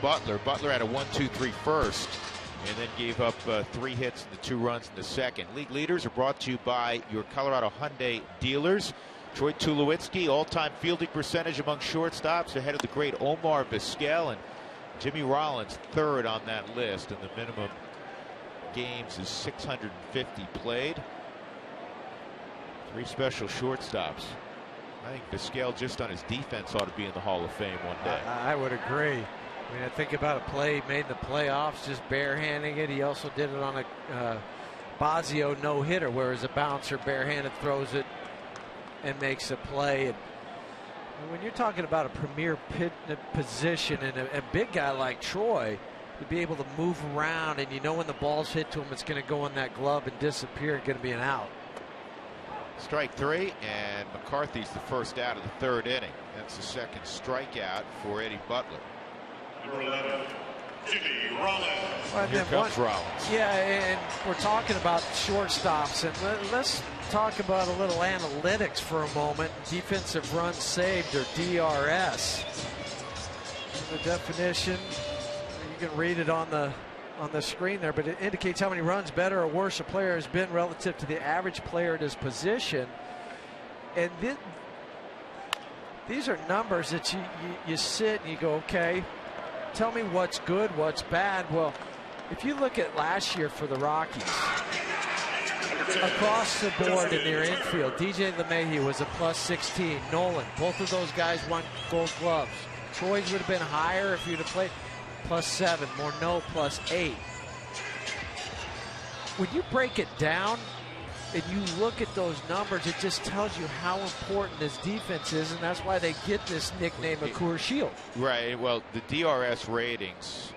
Butler. Butler had a 1-2-3 first and then gave up 3 hits and the 2 runs in the second. League leaders are brought to you by your Colorado Hyundai dealers. Troy Tulowitzki, all-time fielding percentage among shortstops, ahead of the great Omar Vizquel, and Jimmy Rollins third on that list. And the minimum games is 650 played. 3 special shortstops. I think Vizquel just on his defense ought to be in the Hall of Fame one day. I would agree. I mean, I think about a play he made in the playoffs, just barehanding it. He also did it on a Bosio no-hitter, where as a bouncer barehanded throws it and makes a play. And when you're talking about a premier position and a big guy like Troy, to be able to move around and you know when the ball's hit to him, it's going to go in that glove and disappear and going to be an out. Strike 3, and McCarthy's the first out of the 3rd inning. That's the second strikeout for Eddie Butler. Number 11, Jimmy Rollins. Well, Here comes Rollins. Yeah, and we're talking about shortstops, and let's talk about a little analytics for a moment. Defensive runs saved, or DRS. The definition, you can read it on the screen there, but it indicates how many runs better or worse a player has been relative to the average player at his position. And these are numbers that you sit and you go, okay, tell me what's good, what's bad. Well, if you look at last year for the Rockies, across the board in their infield, DJ LeMahieu was a +16. Nolan, both of those guys won Gold Gloves. Troy's would have been higher if you'd have played +7. Morneau +8. When you break it down and you look at those numbers, it just tells you how important this defense is, and that's why they get this nickname of Coors Shield. Right. Well, the DRS ratings,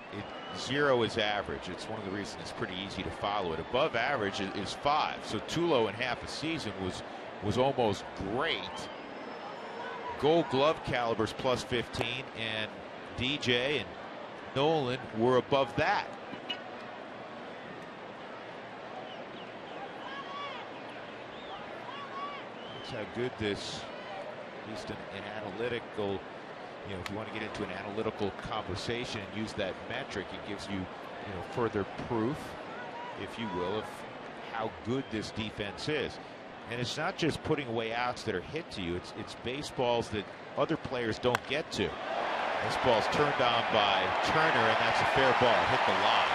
0 is average. It's one of the reasons it's pretty easy to follow it. Above average is 5. So Tulo in half a season was almost great. Gold Glove calibers +15, and DJ and Nolan were above that. That's how good this, at least an analytical, if you want to get into an analytical conversation and use that metric, it gives you, further proof, if you will, of how good this defense is. And it's not just putting away outs that are hit to you. It's baseballs that other players don't get to. This ball's turned on by Turner, and that's a fair ball. Hit the line.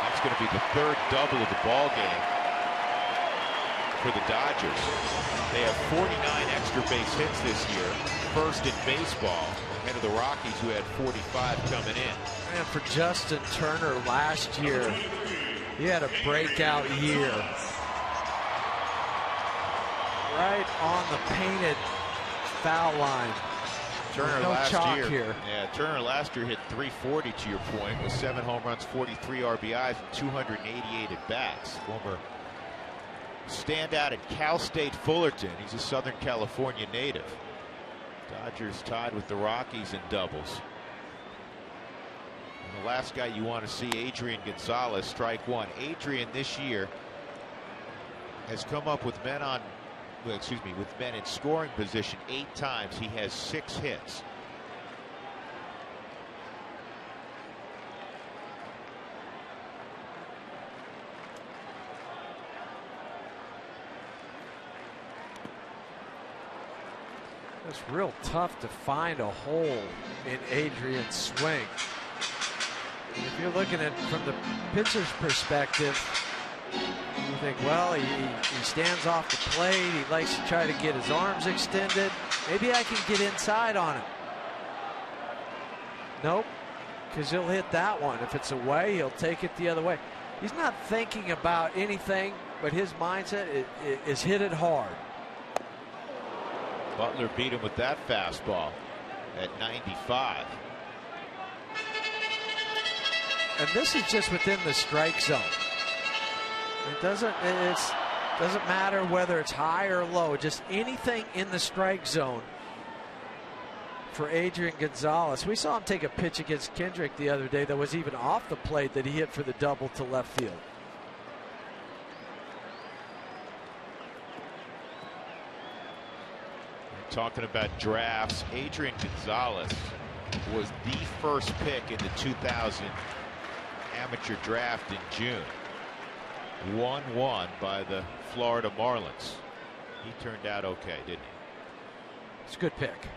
That's going to be the third double of the ball game for the Dodgers. They have 49 extra base hits this year, first in baseball, ahead of the Rockies, who had 45 coming in. And for Justin Turner last year, he had a breakout year. Right on the painted foul line. Turner no last chalk year, here. Yeah, Turner last year hit .340 to your point, with 7 home runs, 43 RBIs, and 288 at bats. Former standout at Cal State Fullerton. He's a Southern California native. Dodgers tied with the Rockies in doubles. And the last guy you want to see, Adrian Gonzalez, strike one. Adrian this year has come up with men on, with men in scoring position 8 times. He has 6 hits. It's real tough to find a hole in Adrian's swing. If you're looking at it from the pitcher's perspective, you think, well, he stands off the plate. He likes to try to get his arms extended. Maybe I can get inside on him. Nope, because he'll hit that one. If it's away, he'll take it the other way. He's not thinking about anything, but his mindset is hit it hard. Butler beat him with that fastball at 95. And this is just within the strike zone. It doesn't matter whether it's high or low, just anything in the strike zone for Adrian Gonzalez. We saw him take a pitch against Kendrick the other day that was even off the plate that he hit for the double to left field. Talking about drafts, Adrian Gonzalez was the first pick in the 2000 amateur draft in June. 1-1 by the Florida Marlins. He turned out okay, didn't he? It's a good pick.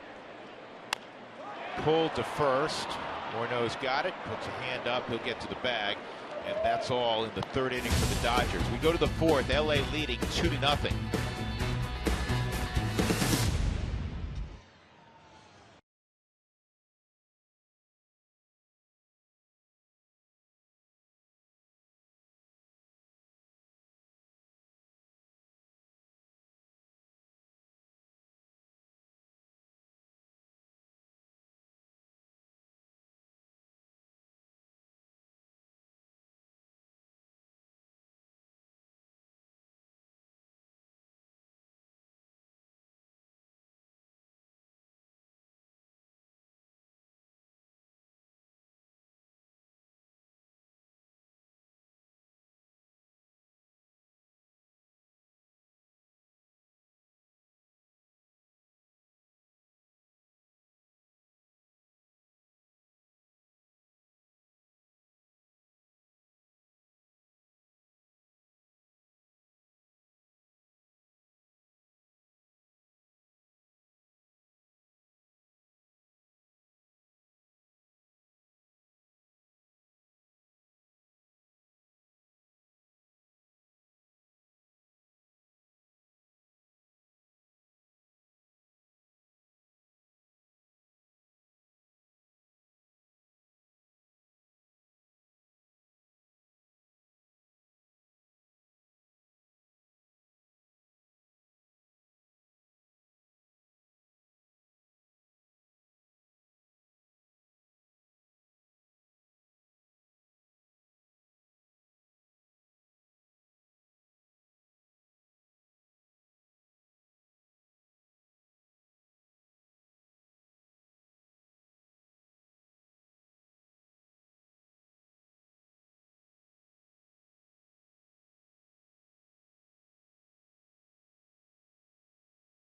Pulled to first. Morneau's got it. Puts a hand up. He'll get to the bag. And that's all in the 3rd inning for the Dodgers. We go to the 4th. LA leading 2-0.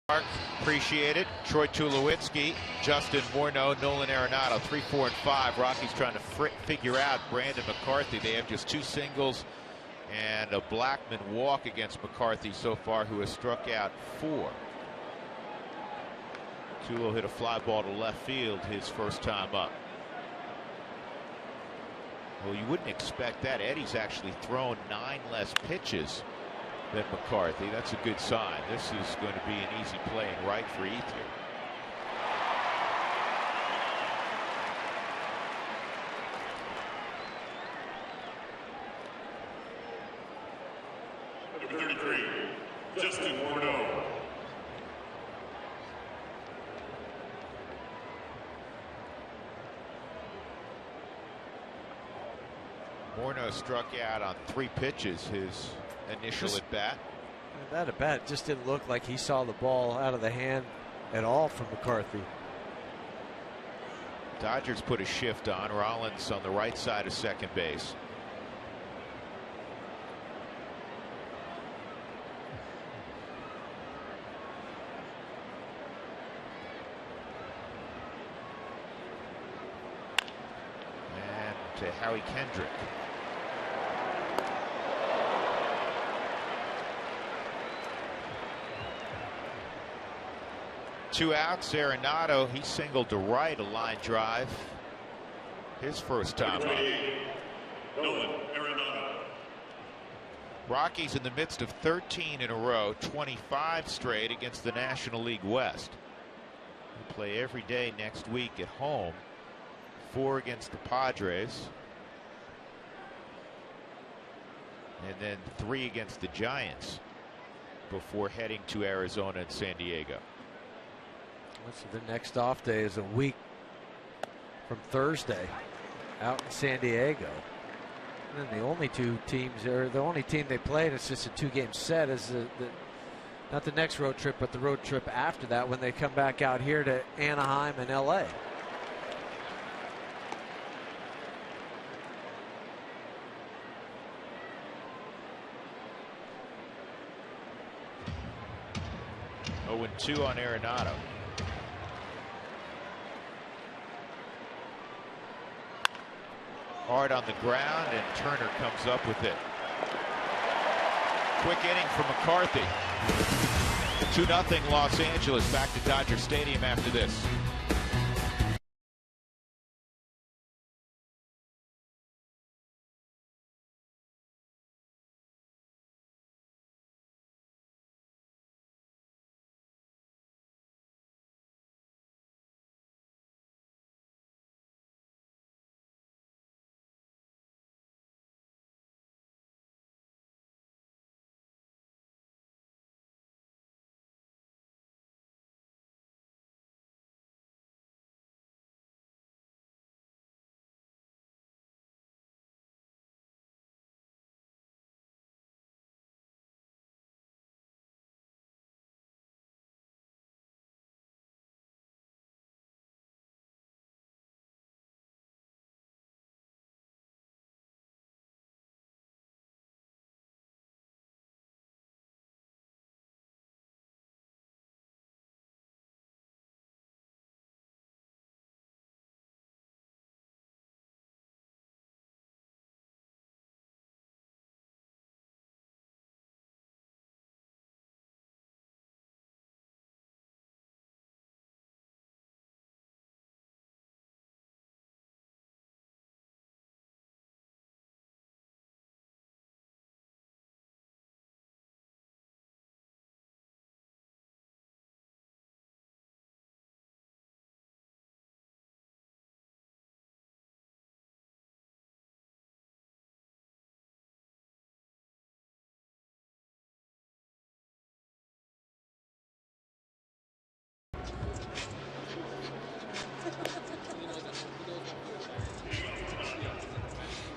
Appreciate it. Troy Tulowitzki, Justin Morneau, Nolan Arenado, 3, 4, and 5. Rockies trying to figure out Brandon McCarthy. They have just 2 singles and a Blackman walk against McCarthy so far, who has struck out 4. Tulo hit a fly ball to left field his first time up. Well, you wouldn't expect that. Eddie's actually thrown 9 less pitches than McCarthy. That's a good sign. This is going to be an easy play and right for Ethier. Number 33, Justin Morneau. Morneau struck out on 3 pitches his initial at bat. That at bat just didn't look like he saw the ball out of the hand at all from McCarthy. Dodgers put a shift on. Rollins on the right side of second base. And to Howie Kendrick. 2 outs. Arenado, he singled to right, a line drive. His first time up. Nolan Arenado. Rockies in the midst of 13 in a row, 25 straight against the National League West. They play every day next week at home. 4 against the Padres. And then 3 against the Giants before heading to Arizona and San Diego. So the next off day is a week from Thursday out in San Diego. And then the only 2 teams, or the only team they played, it's just a 2-game set, is not the next road trip, but the road trip after that when they come back out here to Anaheim and LA. Oh, 2 on Arenado. Hard on the ground, and Turner comes up with it. Quick inning from McCarthy. 2-0 Los Angeles. Back to Dodger Stadium after this.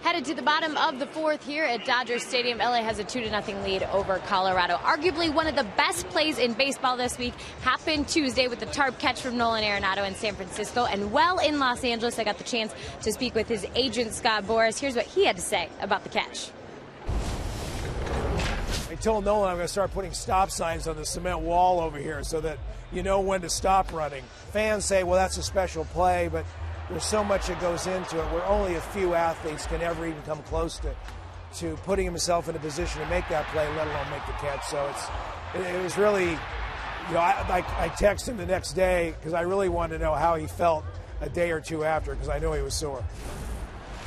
Headed to the bottom of the 4th here at Dodger Stadium. LA has a 2-0 lead over Colorado. Arguably one of the best plays in baseball this week happened Tuesday with the tarp catch from Nolan Arenado in San Francisco. And well in Los Angeles, I got the chance to speak with his agent, Scott Boras. Here's what he had to say about the catch. told Nolan I'm going to start putting stop signs on the cement wall over here so that you know when to stop running. Fans say, well, that's a special play, but there's so much that goes into it where only a few athletes can ever even come close to putting himself in a position to make that play, let alone make the catch. So it was really, you know, I texted him the next day because I really wanted to know how he felt a day or two after because I knew he was sore.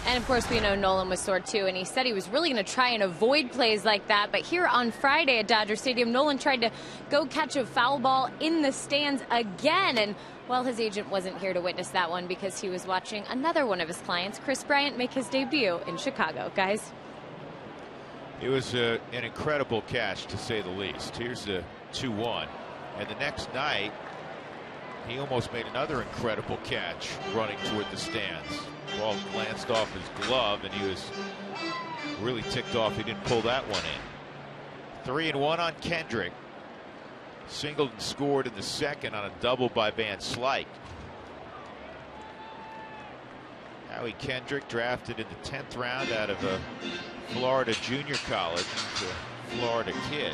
And of course, we know Nolan was sore too, and he said he was really going to try and avoid plays like that. But here on Friday at Dodger Stadium, Nolan tried to go catch a foul ball in the stands again. And, well, his agent wasn't here to witness that one because he was watching another one of his clients, Chris Bryant, make his debut in Chicago. Guys? It was an incredible catch, to say the least. Here's the 2-1. And the next night, he almost made another incredible catch running toward the stands. Ball glanced off his glove, and he was really ticked off he didn't pull that one in. 3-1 on Kendrick. Singled and scored in the second on a double by Van Slyke. Howie Kendrick, drafted in the 10th round out of a Florida junior college. He's a Florida kid.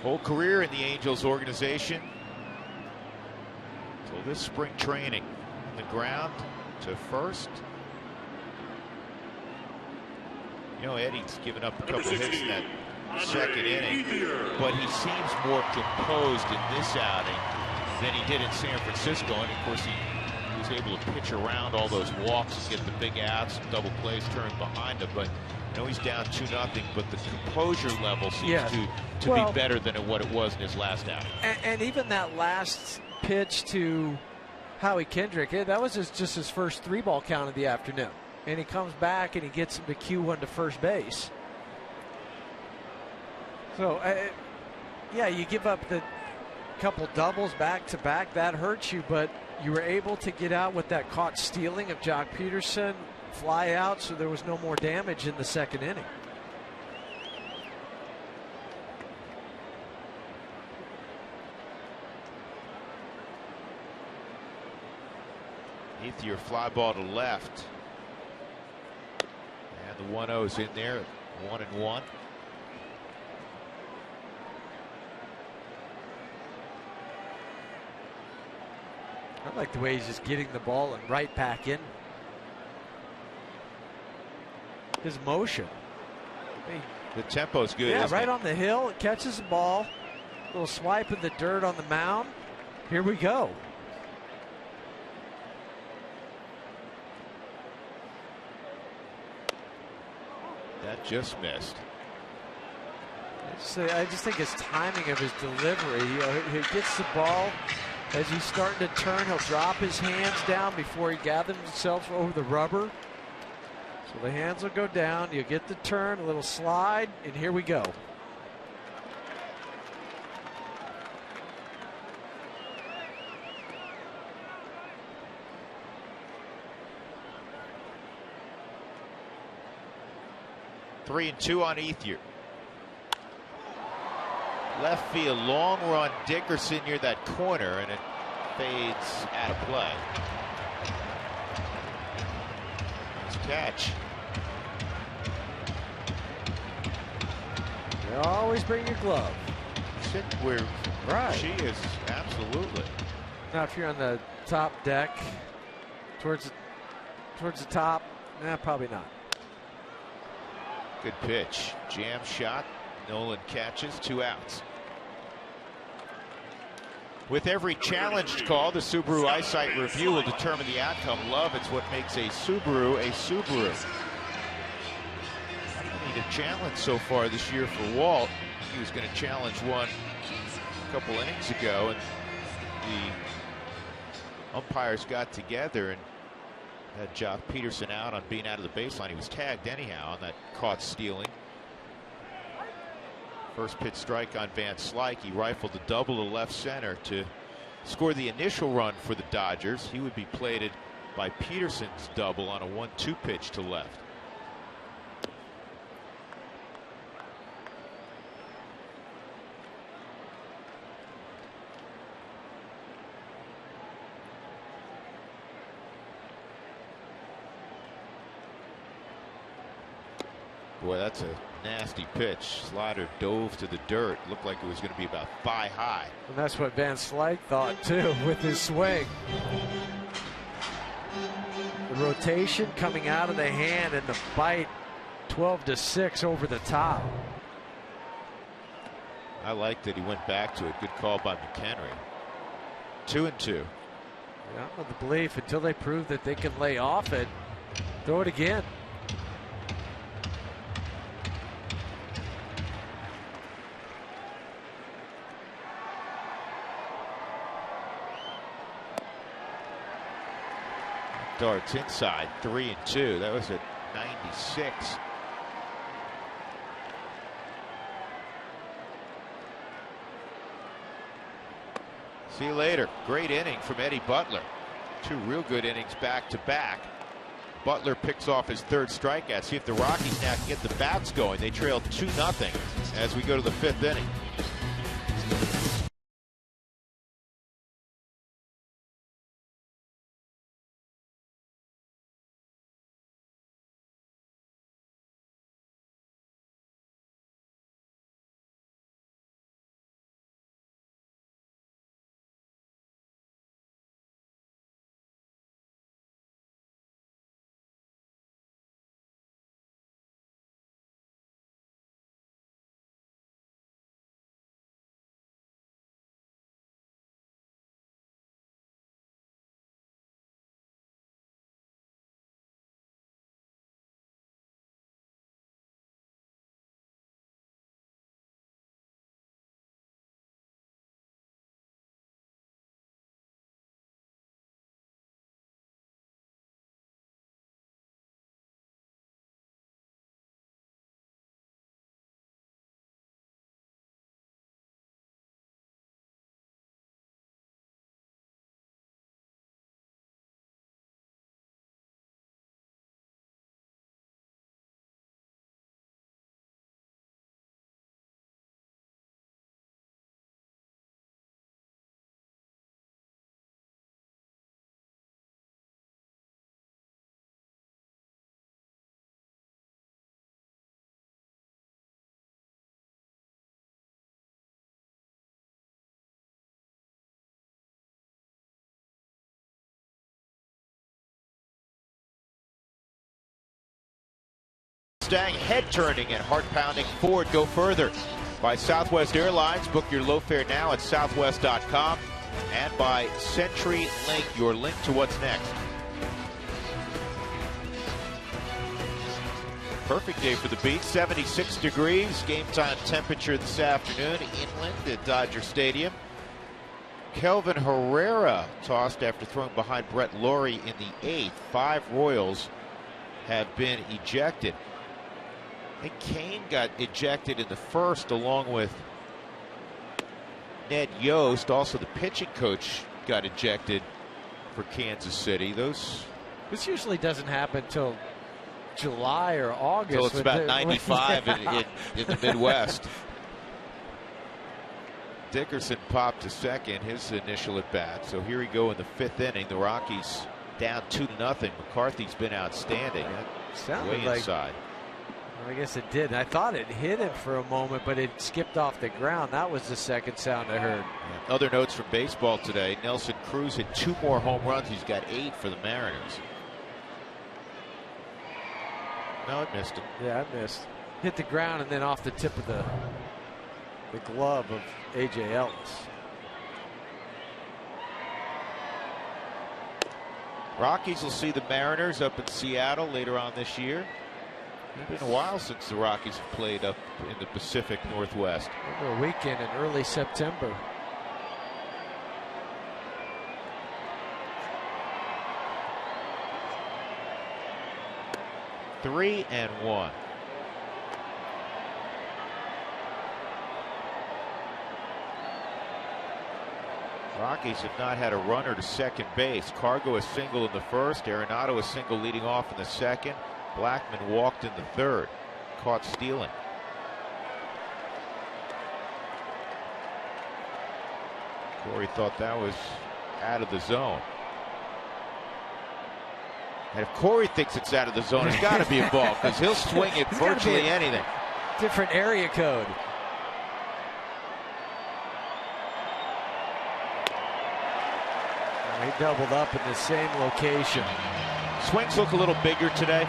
Whole career in the Angels organization. So this spring training, the ground to first. You know, Eddie's given up a couple hits in that second inning, but he seems more composed in this outing than he did in San Francisco. And of course, he was able to pitch around all those walks and get the big outs, double plays turned behind him. But you know, he's down 2-0, but the composure level seems to be better than what it was in his last outing. And even that last pitch to Howie Kendrick, that was just his first 3-ball count of the afternoon. And he comes back and he gets him to Q1 to first base. So, yeah, you give up the couple doubles back to back, that hurts you, but you were able to get out with that caught stealing of Jock Peterson, fly out, so there was no more damage in the second inning. Ethier fly ball to left. And the 1-0's in there, 1-1. I like the way he's just getting the ball and right back in. His motion. The tempo's good. Yeah, right it? on the hill. It catches the ball. Little swipe in the dirt on the mound. Here we go. That just missed. I just think his timing of his delivery. He gets the ball. As he's starting to turn, he'll drop his hands down before he gathers himself over the rubber. So the hands will go down. You get the turn, a little slide, and here we go. Three and two on Ethier. Left field, long run, Dickerson near that corner, and it fades out of play. Nice catch. You always bring your glove. Sit where right. She is, absolutely. Now, if you're on the top deck, towards the top, probably not. Good pitch, jam shot. Nolan catches, 2 outs. With every challenge call, the Subaru Eyesight Review will determine the outcome. Love, it's what makes a Subaru a Subaru. I need a challenge so far this year for Walt. He was going to challenge one a couple innings ago, and the umpires got together and had Jock Peterson out on being out of the baseline. He was tagged anyhow on that caught stealing. First pitch strike on Van Slyke. He rifled a double to left center to score the initial run for the Dodgers. He would be plated by Peterson's double on a 1-2 pitch to left. Boy, that's a nasty pitch. Slider dove to the dirt. Looked like it was going to be about thigh high. And that's what Van Slyke thought too with his swing. The rotation coming out of the hand and the bite 12-6 over the top. I like that he went back to it. Good call by McHenry. 2-2. Yeah, with the belief until they prove that they can lay off it, throw it again. Darts inside, 3-2. That was at 96. See you later. Great inning from Eddie Butler. 2 real good innings back to back. Butler picks off his 3rd strikeout. See if the Rockies now can get the bats going. They trail 2-0 as we go to the 5th inning. Mustang head turning and heart pounding Ford go further by Southwest Airlines. Book your low fare now at southwest.com and by CenturyLink, your link to what's next. Perfect day for the Beats, 76 degrees. Game time temperature this afternoon inland at Dodger Stadium. Kelvin Herrera tossed after throwing behind Brett Laurie in the 8th. 5 Royals have been ejected. I think Kane got ejected in the 1st along with Ned Yost. Also the pitching coach got ejected for Kansas City. This usually doesn't happen till July or August. So it's about 95 in the Midwest. Dickerson popped to second, his initial at bat. So here we go in the 5th inning. The Rockies down 2-0. McCarthy's been outstanding. Sounded way inside. I guess it did. I thought it hit him for a moment, but it skipped off the ground. That was the second sound I heard. Yeah. Other notes from baseball today. Nelson Cruz hit 2 more home runs. He's got 8 for the Mariners. No, it missed him. Yeah, it missed. Hit the ground and then off the tip of the glove of A.J. Ellis. Rockies will see the Mariners up in Seattle later on this year. It's been a while since the Rockies have played up in the Pacific Northwest. Over a weekend in early September. Three and 1. Rockies have not had a runner to second base. Cargo a single in the 1st. Arenado a single leading off in the 2nd. Blackman walked in the 3rd. Caught stealing. Corey thought that was out of the zone. And if Corey thinks it's out of the zone, it's got to be a ball because he'll swing it virtually anything. Different area code. He doubled up in the same location. Swings look a little bigger today.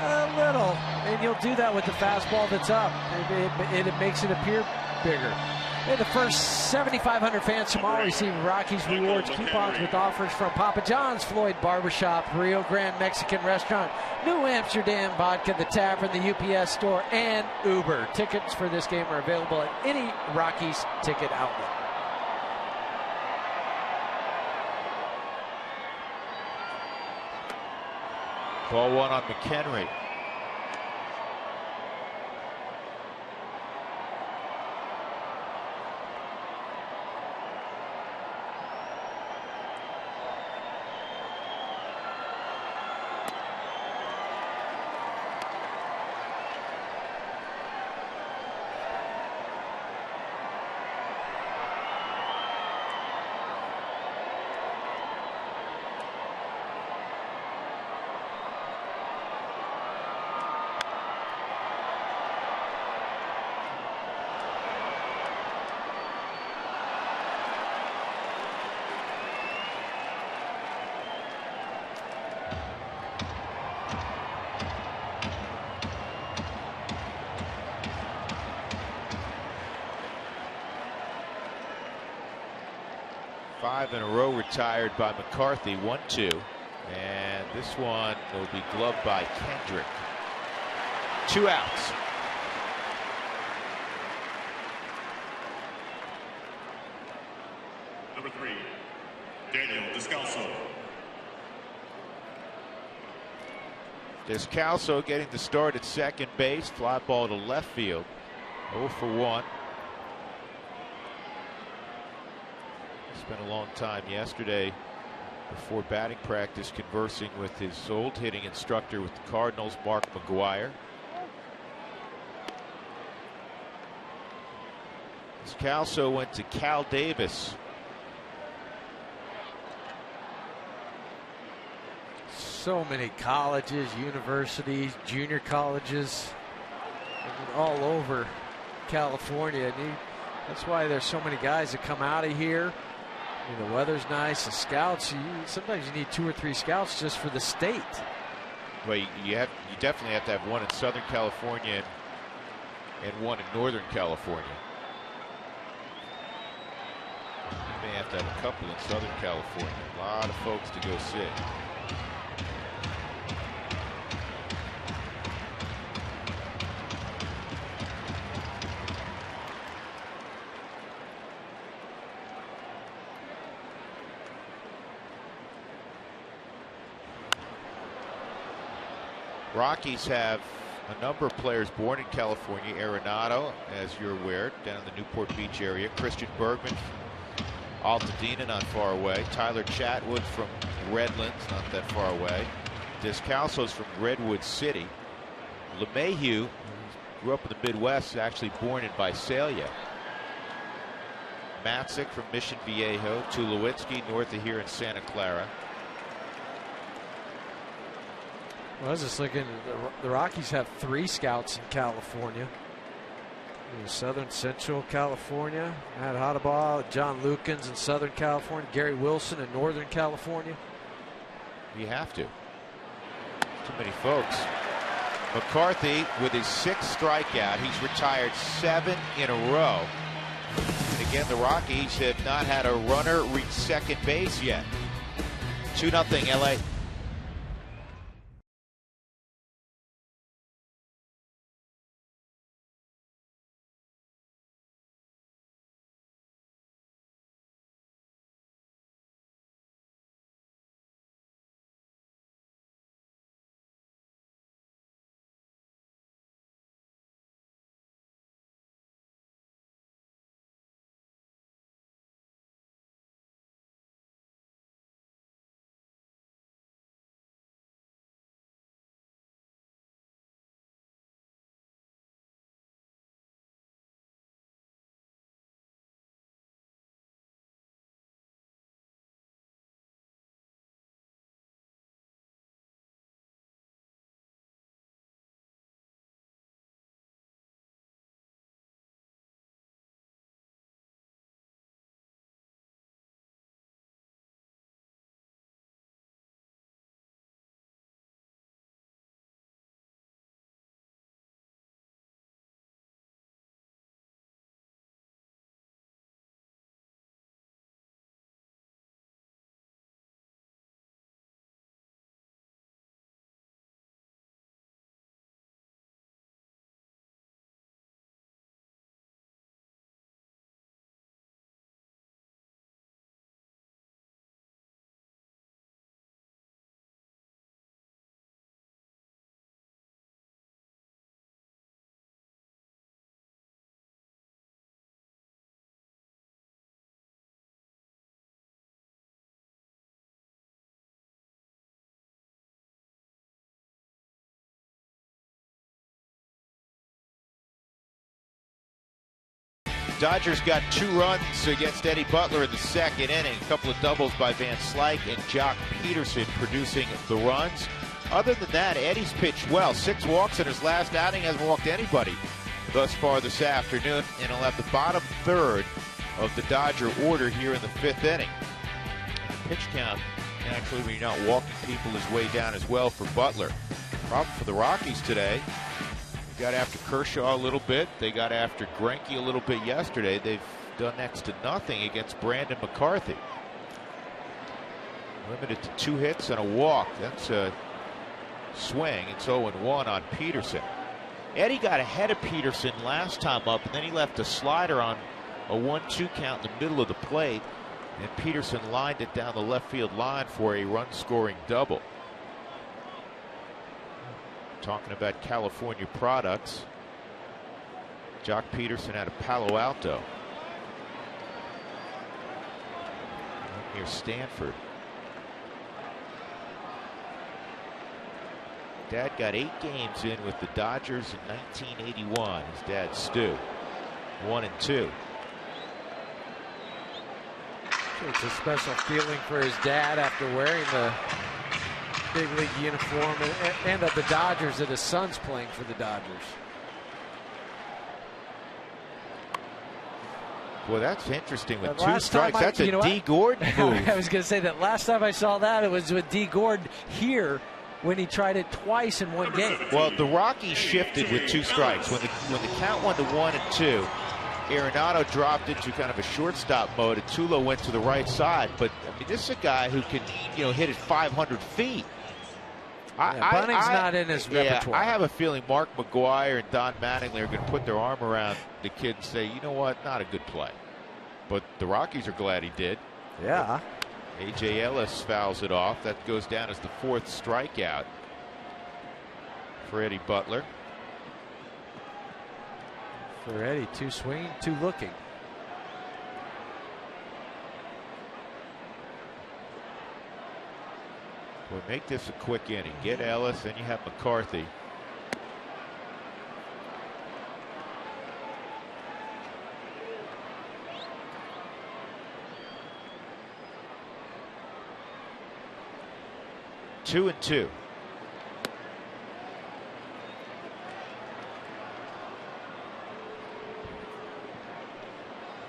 A little, and you'll do that with the fastball that's up. It makes it appear bigger. Hey, the first 7,500 fans tomorrow receive Rockies rewards coupons with offers from Papa John's, Floyd Barbershop, Rio Grande Mexican Restaurant, New Amsterdam Vodka, the Tavern, the UPS Store, and Uber. Tickets for this game are available at any Rockies ticket outlet. Ball one on McHenry. Five in a row retired by McCarthy. 1-2. And this one will be gloved by Kendrick. 2 outs. Number 3, Daniel Descalso. Descalso getting the start at second base. Fly ball to left field. 0 for 1. Spent a long time yesterday before batting practice conversing with his old hitting instructor with the Cardinals, Mark McGuire. Descalso went to Cal Davis. So many colleges, universities, junior colleges, all over California. And that's why there's so many guys that come out of here. I mean, the weather's nice. The scouts, sometimes you need 2 or 3 scouts just for the state. Well, you definitely have to have one in Southern California and one in Northern California. You may have to have a couple in Southern California. A lot of folks to go see. Rockies have a number of players born in California. Arenado, as you're aware, down in the Newport Beach area. Christian Bergman, Altadena, not far away. Tyler Chatwood from Redlands, not that far away. Descalso's from Redwood City. LeMahieu, who grew up in the Midwest, actually born in Visalia. Matzik from Mission Viejo. Tulowitzki north of here in Santa Clara. Well, I was just looking, the Rockies have 3 scouts in California. In Southern Central California, Matt Hadabaugh, John Lukens in Southern California, Gary Wilson in Northern California. You have to. Too many folks. McCarthy with his 6th strikeout. He's retired 7 in a row. And again, the Rockies have not had a runner reach second base yet. 2-0 LA. Dodgers got 2 runs against Eddie Butler in the second inning. A couple of doubles by Van Slyke and Jock Peterson producing the runs. Other than that, Eddie's pitched well. 6 walks in his last outing. Hasn't walked anybody thus far this afternoon. And he'll have the bottom third of the Dodger order here in the 5th inning. The pitch count, actually, when you're not walking people, is way down as well for Butler. Problem for the Rockies today. They got after Kershaw a little bit. They got after Greinke a little bit yesterday. They've done next to nothing against Brandon McCarthy. Limited to 2 hits and a walk. That's a swing. It's 0-1 on Peterson. Eddie got ahead of Peterson last time up, and then he left a slider on a 1-2 count in the middle of the plate, and Peterson lined it down the left field line for a run-scoring double. Talking about California products, Jock Peterson out of Palo Alto, near Stanford. Dad got 8 games in with the Dodgers in 1981. His dad, Stu, 1-2. It's a special feeling for his dad after wearing the big league uniform and of the Dodgers that his son's playing for the Dodgers. Boy, that's interesting with 2 strikes. That's a D. Gordon move. I was going to say that last time I saw that, it was with D. Gordon here when he tried it twice in one game. Well, the Rockies shifted with 2 strikes. When the count went to 1-2, Arenado dropped into kind of a shortstop mode, and Tulo went to the right side. But I mean, this is a guy who can, hit it 500 feet. Bunning's not in his repertoire. I have a feeling Mark McGwire and Don Mattingly are going to put their arm around the kid and say, you know what, not a good play. But the Rockies are glad he did. Yeah. A.J. Ellis fouls it off. That goes down as the 4th strikeout for Eddie Butler. For Eddie, 2 swinging, 2 looking. Well, make this a quick inning. Get Ellis, then you have McCarthy. Two and 2.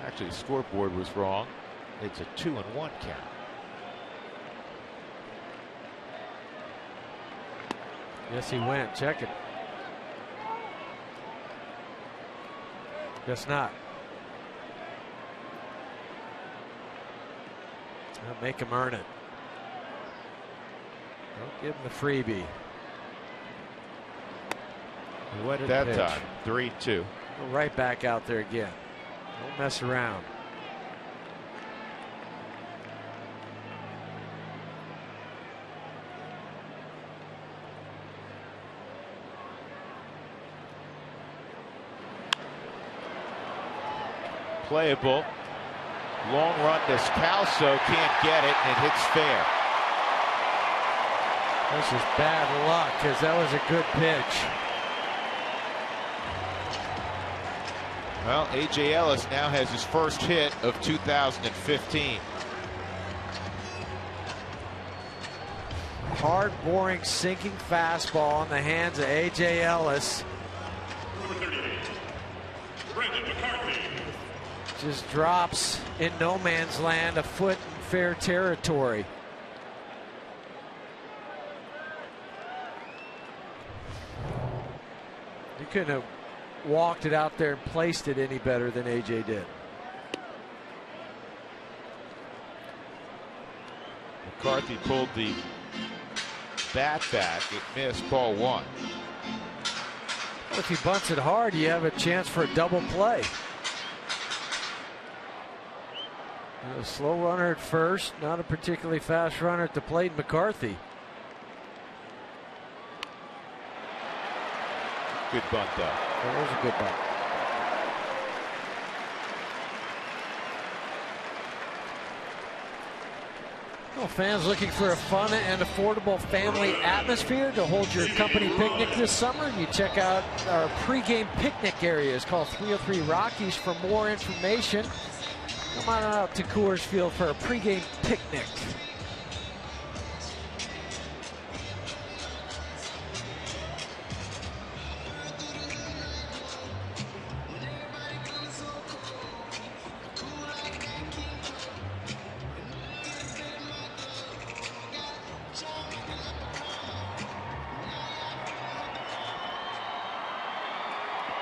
Actually, the scoreboard was wrong. It's a 2-1 count. Yes, he went. Check it. Guess not. I'll make him earn it. Don't give him the freebie. He went that time. 3-2. Go right back out there again. Don't mess around. Playable. Long run to Calso, can't get it, and it hits fair. This is bad luck because that was a good pitch. Well, A.J. Ellis now has his first hit of 2015. Hard, boring, sinking fastball in the hands of A.J. Ellis. Number 38, Brandon McCarthy. Just drops in no man's land, a foot in fair territory. You couldn't have walked it out there and placed it any better than AJ did. McCarthy pulled the bat back. It missed, ball 1. If he bunts it hard, you have a chance for a double play. A slow runner at first, not a particularly fast runner at the plate, McCarthy. Good bunt, though. That was a good bunt. Well, fans looking for a fun and affordable family atmosphere to hold your company picnic this summer, you check out our pregame picnic areas. Call 303 Rockies for more information. Come on out to Coors Field for a pregame picnic.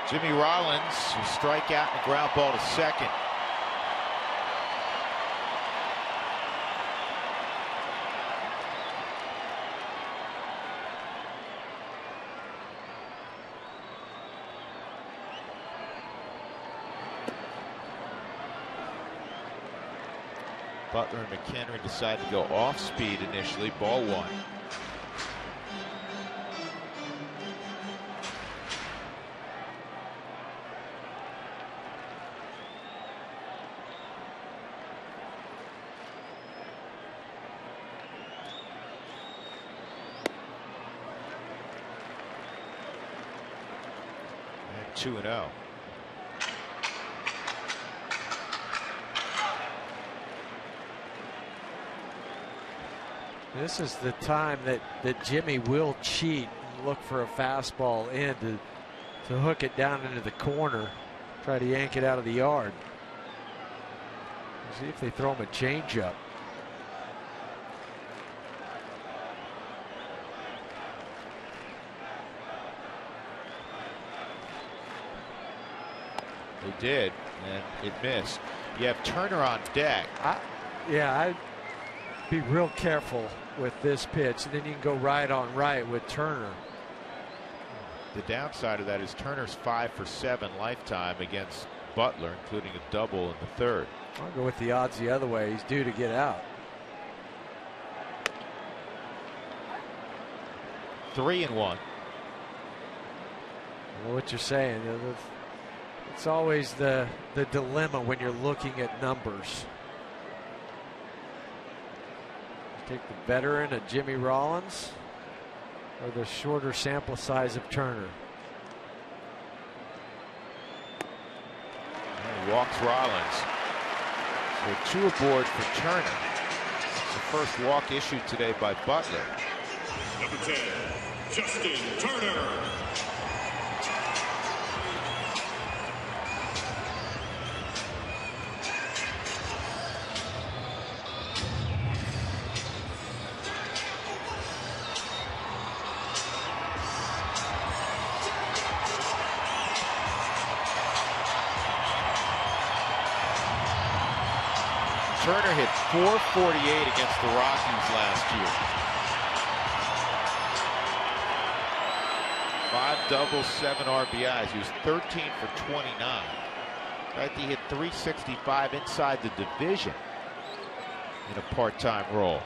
Jimmy Rollins, who strike out and a ground ball to second. Butler and McHenry decided to go off speed initially. Ball one. And 2-0. This is the time that Jimmy will cheat and look for a fastball in to hook it down into the corner, try to yank it out of the yard. See if they throw him a changeup. They did, and it missed. You have Turner on deck. I'd be real careful with this pitch, and then you can go right on right with Turner. The downside of that is Turner's 5 for 7 lifetime against Butler, including a double in the third. I'll go with the odds the other way. He's due to get out. 3-1. I know what you're saying. It's always the dilemma when you're looking at numbers. Take the veteran of Jimmy Rollins or the shorter sample size of Turner. And he walks Rollins. So 2 aboard for Turner. It's the first walk issued today by Butler. Number 10, Justin Turner. Turner hit .448 against the Rockies last year. 5 doubles, 7 RBIs. He was 13 for 29. Right, he hit .365 inside the division in a part-time role.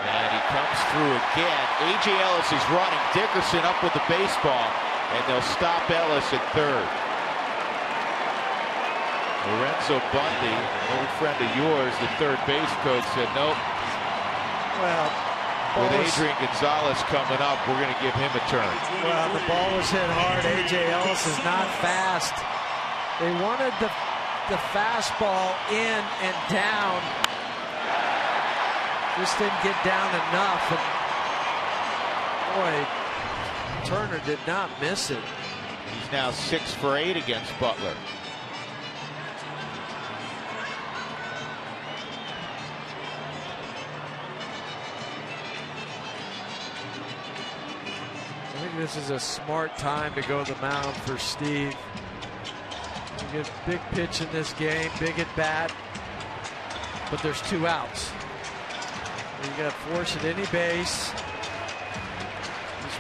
And he comes through again. A.J. Ellis is running. Dickerson up with the baseball. And they'll stop Ellis at third. Lorenzo Bundy, an old friend of yours, the third base coach, said nope. Well, with Adrian Gonzalez coming up, we're going to give him a turn. Well, the ball was hit hard. A.J. Ellis is not fast. They wanted the fastball in and down. Just didn't get down enough. And boy, Turner did not miss it. He's now 6 for 8 against Butler. I think this is a smart time to go to the mound for Steve. You get a big pitch in this game, big at bat, but there's 2 outs. You got to force at any base.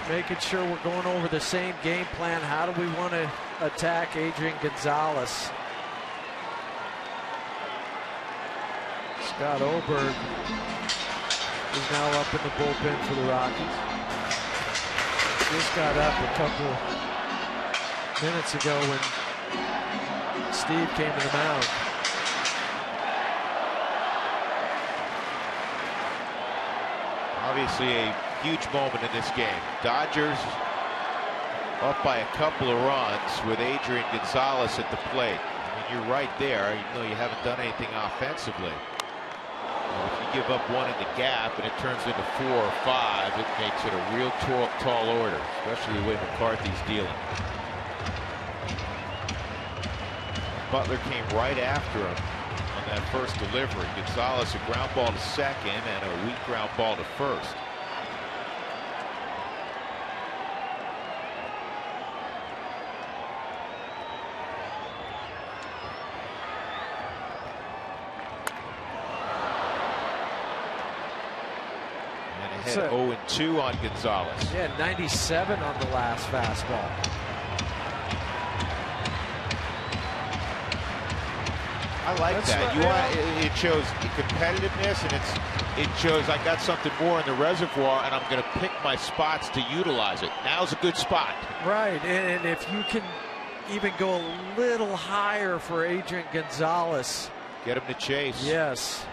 Making sure we're going over the same game plan. How do we want to attack Adrian Gonzalez? Scott Oberg is now up in the bullpen for the Rockies. Just got up a couple minutes ago when Steve came to the mound. Obviously a huge moment in this game. Dodgers up by a couple of runs with Adrian Gonzalez at the plate. I mean, you're right there, even though you haven't done anything offensively. If you give up one in the gap and it turns into 4 or 5, it makes it a real tall order, especially the way McCarthy's dealing. Butler came right after him on that first delivery. Gonzalez a ground ball to second and a weak ground ball to first. Had 0-2 on Gonzalez. Yeah, 97 on the last fastball. I like that. It shows competitiveness, and it shows I got something more in the reservoir, and I'm going to pick my spots to utilize it. Now's a good spot. Right, and if you can even go a little higher for Adrian Gonzalez, get him to chase. Yes.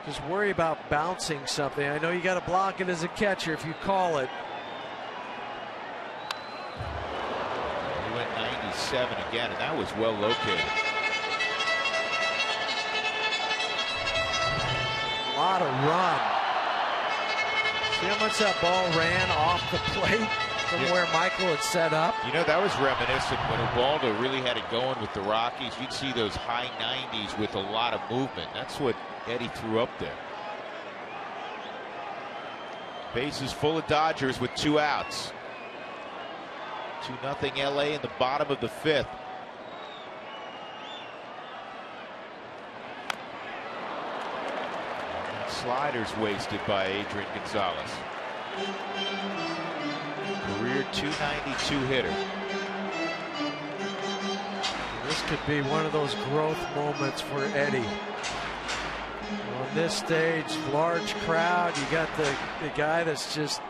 Just worry about bouncing something. I know you got to block it as a catcher if you call it. He went 97 again, and that was well located. A lot of run. See how much that ball ran off the plate from where Michael had set up? You know, that was reminiscent when Ubaldo really had it going with the Rockies. You'd see those high 90s with a lot of movement. That's what Eddie threw up there. Bases full of Dodgers with 2 outs. 2-0 LA in the bottom of the 5th. Sliders wasted by Adrian Gonzalez. Career .292 hitter. This could be one of those growth moments for Eddie. On this stage, large crowd, you got the guy that's just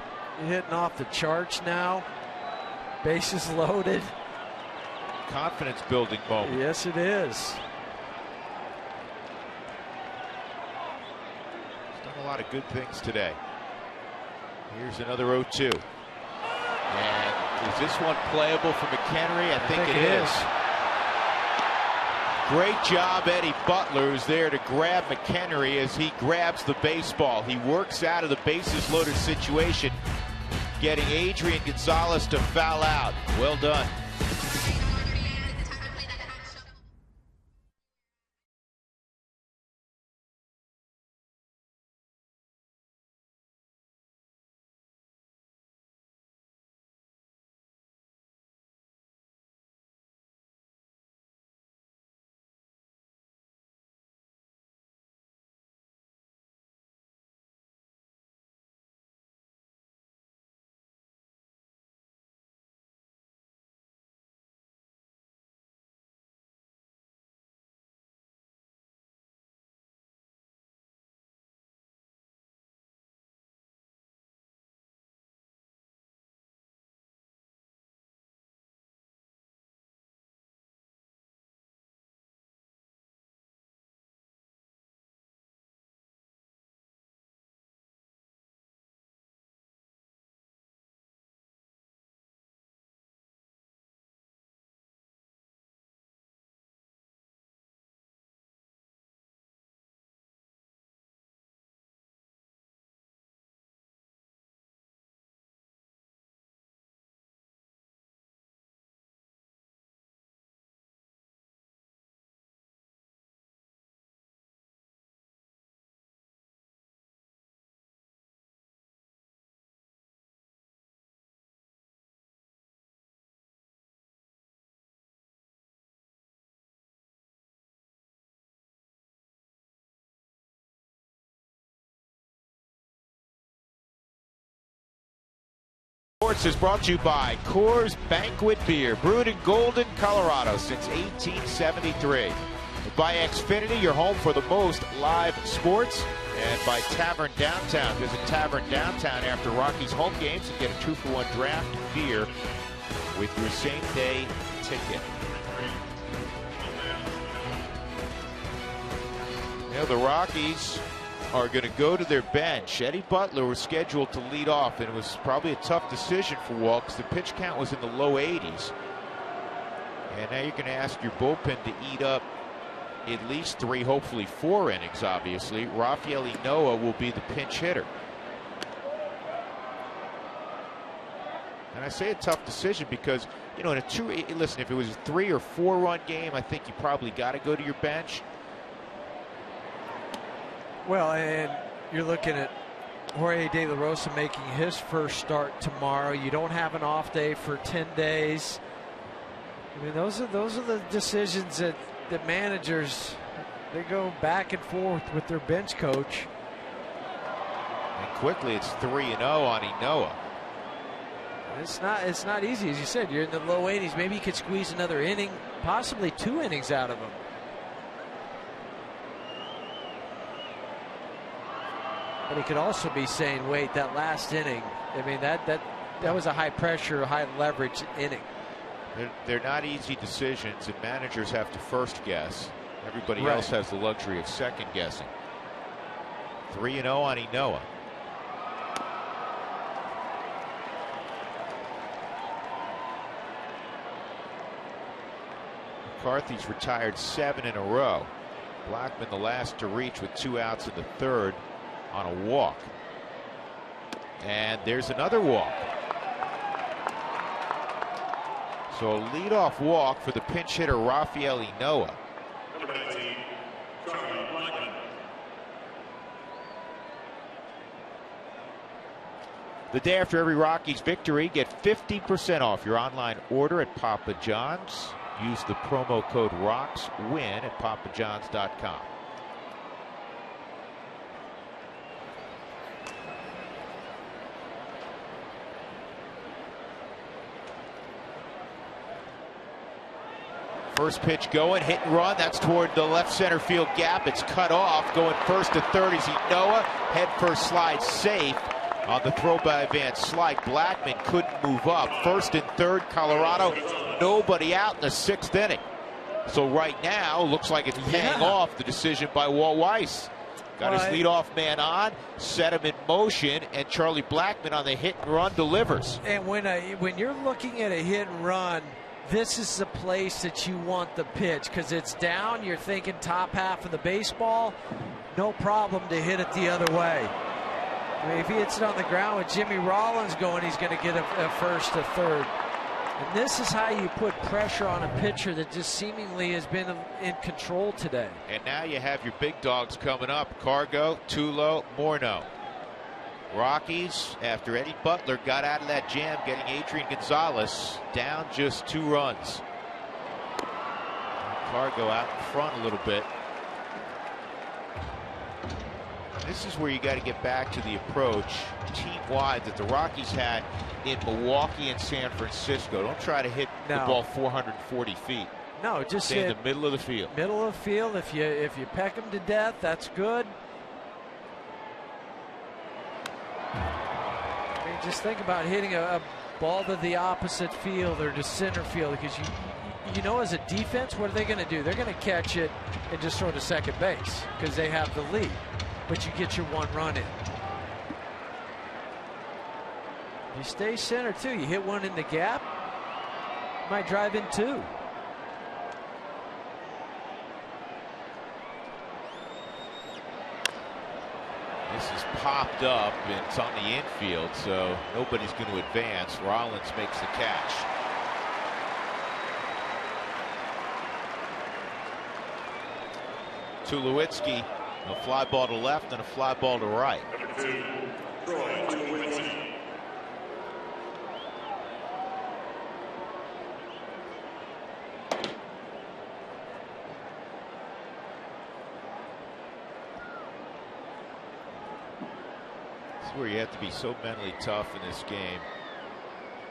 hitting off the charts now. Bases loaded. Confidence building moment. Yes, it is. He's done a lot of good things today. Here's another 0-2. And is this one playable for McHenry? I think it is. Great job, Eddie Butler, who's there to grab McHenry as he grabs the baseball. He works out of the bases loaded situation, getting Adrian Gonzalez to foul out. Well done. Sports is brought to you by Coors Banquet Beer, brewed in Golden, Colorado since 1873. By Xfinity, your home for the most live sports. And by Tavern Downtown. Visit Tavern Downtown after Rockies home games and get a 2-for-1 draft beer with your same-day ticket. You know, the Rockies are going to go to their bench. Eddie Butler was scheduled to lead off, and it was probably a tough decision for Walt because the pitch count was in the low 80s. And now you're going to ask your bullpen to eat up at least 3, hopefully 4 innings, obviously. Rafael Ynoa will be the pinch hitter. And I say a tough decision because, you know, listen, if it was a 3 or 4 run game, I think you probably got to go to your bench. Well, and you're looking at Jorge De La Rosa making his first start tomorrow. You don't have an off day for 10 days. I mean, those are the decisions that managers, they go back and forth with their bench coach. And quickly, it's 3-0 on Ynoa. It's not easy, as you said. You're in the low 80s. Maybe you could squeeze another inning, possibly 2 innings out of him. But he could also be saying, wait, that last inning, I mean, that was a high pressure, high leverage inning. They're not easy decisions, and managers have to first guess. Everybody else has the luxury of second guessing. 3-0 on Ynoa. McCarthy's retired 7 in a row. Blackman the last to reach with 2 outs in the 3rd on a walk. And there's another walk. So a leadoff walk for the pinch hitter Rafael Ynoa. Number 19, Charlie Blackman. The day after every Rockies victory, get 50% off your online order at Papa John's. Use the promo code ROCKSWIN at papajohns.com. First pitch going, hit and run. That's toward the left center field gap. It's cut off. Going first to third is Ynoa. Head first slide safe on the throw by Van Slyke. Blackman couldn't move up. First and third, Colorado. Nobody out in the 6th inning. So right now, looks like it's paying off the decision by Walt Weiss. Got his leadoff man on, set him in motion, and Charlie Blackman on the hit and run delivers. And when you're looking at a hit and run, this is the place that you want the pitch because it's down. You're thinking top half of the baseball, no problem to hit it the other way. I mean, if he hits it on the ground with Jimmy Rollins going, he's going to get a first to third. And this is how you put pressure on a pitcher that just seemingly has been in control today. And now you have your big dogs coming up. Cargo, Tulo, Morneau. Rockies, after Eddie Butler got out of that jam, getting Adrian Gonzalez down just 2 runs. Cargo out in front a little bit. This is where you got to get back to the approach team-wide that the Rockies had in Milwaukee and San Francisco. Don't try to hit the ball 440 feet. No, just stay in the middle of the field. Middle of the field. If you peck them to death, that's good. I mean, just think about hitting a ball to the opposite field or to center field, because you know, as a defense, what are they going to do? They're going to catch it and just throw to second base because they have the lead. But you get your 1 run in. You stay center too. You hit one in the gap, you might drive in 2. This is popped up and it's on the infield, so nobody's going to advance. Rollins makes the catch. Tulowitzki, a fly ball to left and a fly ball to right. Number 2, Troy Tulowitzki. This is where you have to be so mentally tough in this game.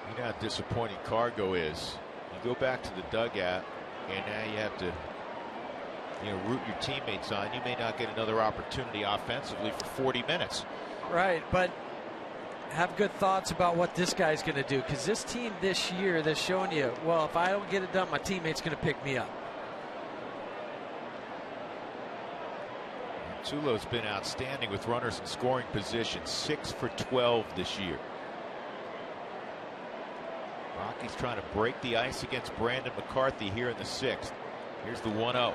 You know how disappointing Cargo is. You go back to the dugout, and now you have to, root your teammates on. You may not get another opportunity offensively for 40 minutes. Right, but have good thoughts about what this guy's going to do, because this team this year, they're showing you, well, if I don't get it done, my teammate's going to pick me up. Tulo's been outstanding with runners in scoring position, 6 for 12 this year. Rockies trying to break the ice against Brandon McCarthy here in the 6th. Here's the 1-0.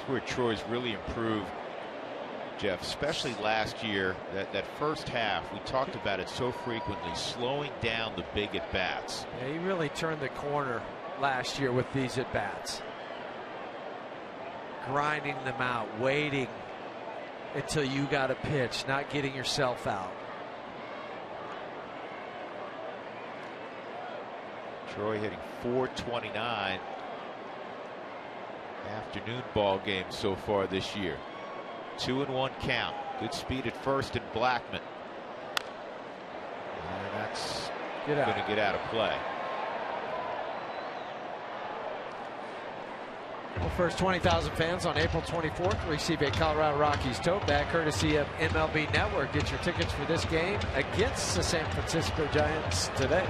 Where Troy's really improved, Jeff, especially last year. That first half, we talked about it so frequently, slowing down the big at bats. Yeah, he really turned the corner last year with these at bats, grinding them out, waiting until you got a pitch, not getting yourself out. Troy hitting .429. Afternoon ball game so far this year. 2-1 count. Good speed at first, and Blackman. And that's going to get out of play. Well, first 20,000 fans on April 24th receive a Colorado Rockies tote bag courtesy of MLB Network. Get your tickets for this game against the San Francisco Giants today.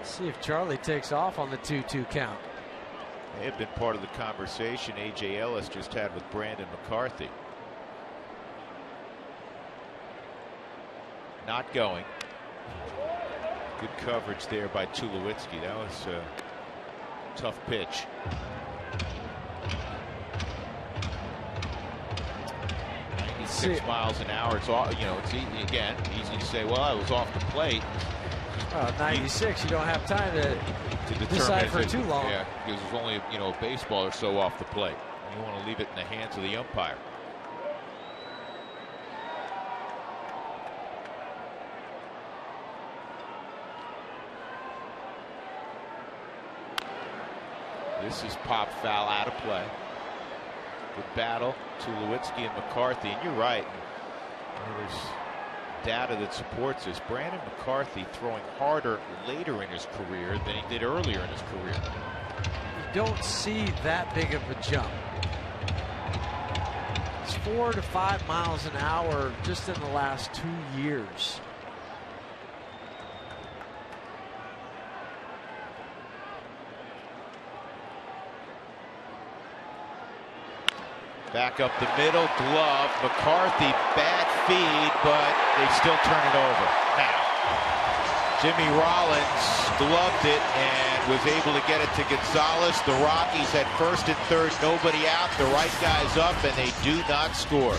See if Charlie takes off on the 2-2 count. They have been part of the conversation A.J. Ellis just had with Brandon McCarthy. Not going. Good coverage there by Tulowitzki. That was a tough pitch. Six miles an hour. It's all, you know, it's easy to say, well, I was off the plate. 96, you don't have time to decide for too long. Yeah, because there's only, a baseball or so off the plate. You want to leave it in the hands of the umpire. This is pop foul, out of play. Good battle to Tulowitzki and McCarthy, and you're right. There's data that supports this. Brandon McCarthy throwing harder later in his career than he did earlier in his career. You don't see that big of a jump. It's 4 to 5 miles an hour just in the last 2 years. Back up the middle, glove, McCarthy, bad feed, but they still turn it over. Now, Jimmy Rollins gloved it and was able to get it to Gonzalez. The Rockies at first and third, nobody out. The right guy's up, and they do not score.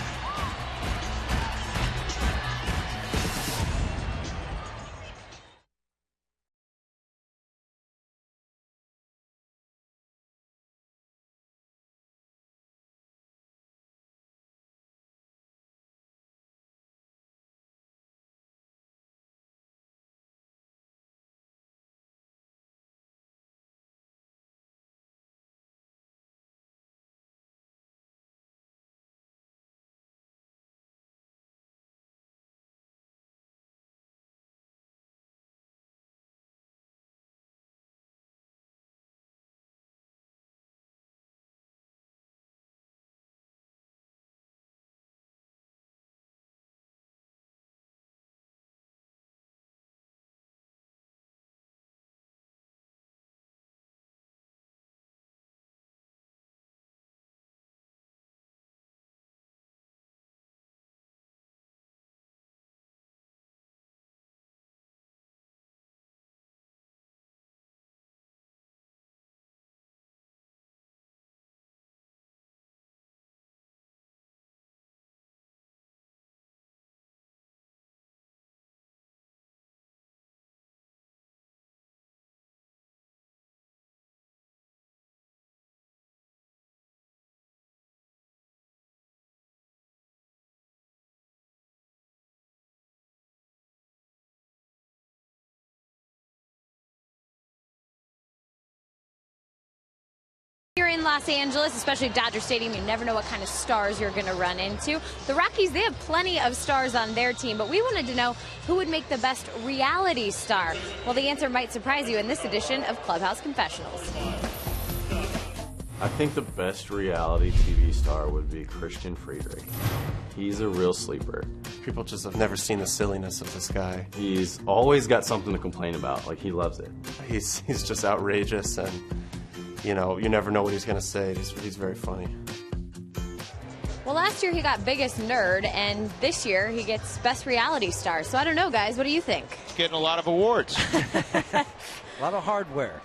in Los Angeles, especially Dodger Stadium, you never know what kind of stars you're going to run into. The Rockies, they have plenty of stars on their team, but we wanted to know who would make the best reality star. Well, the answer might surprise you in this edition of Clubhouse Confessionals. I think the best reality TV star would be Christian Friedrich. He's a real sleeper. People just have never seen the silliness of this guy. He's always got something to complain about. Like, he loves it. He's just outrageous, and you never know what he's going to say. He's very funny. Well, last year he got biggest nerd, and this year he gets best reality star. So I don't know, guys. What do you think? He's getting a lot of awards. A lot of hardware.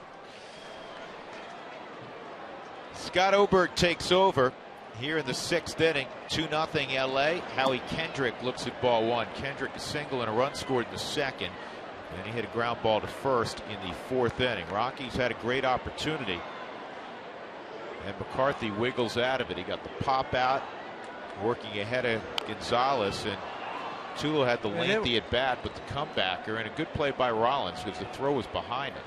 Scott Oberg takes over here in the 6th inning. 2-0 LA. Howie Kendrick looks at ball one. Kendrick a single and a run scored in the 2nd. And he hit a ground ball to first in the 4th inning. Rockies had a great opportunity. And McCarthy wiggles out of it. He got the pop out, working ahead of Gonzalez. And Tulo had the lengthy at bat, but the comebacker, and a good play by Rollins because the throw was behind him.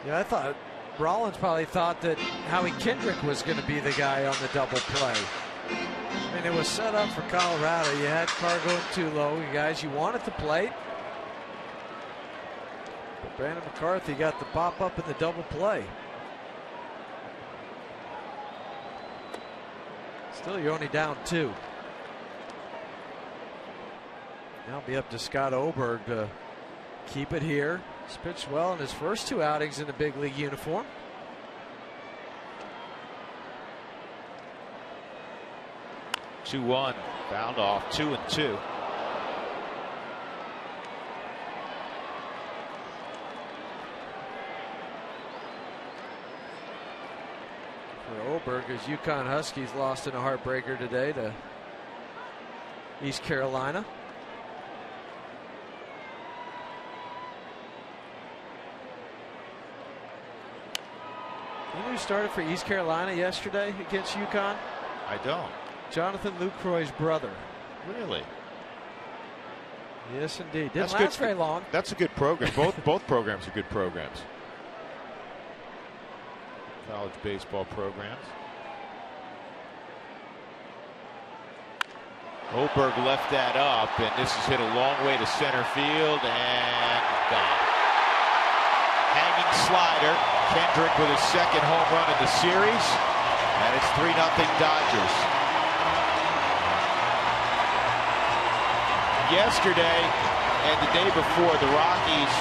Yeah, I thought Rollins probably thought that Howie Kendrick was going to be the guy on the double play. I mean, it was set up for Colorado. You had Cargo and Tulo, you guys, you wanted to plate. But Brandon McCarthy got the pop up in the double play. Still, you're only down 2. Now it'll be up to Scott Oberg to keep it here. He's pitched well in his first 2 outings in the big league uniform. Two-one, fouled off. 2-2. For Oberg, as UConn Huskies lost in a heartbreaker today to East Carolina. You know who started for East Carolina yesterday against UConn? I don't. Jonathan Lucroy's brother. Really? Yes, indeed. Didn't last very long. That's a good program. Both programs are good programs. College baseball programs. Oberg left that up, and this is hit a long way to center field and gone. Hanging slider. Kendrick with his 2nd home run in the series, and it's 3-0 Dodgers. Yesterday and the day before, the Rockies,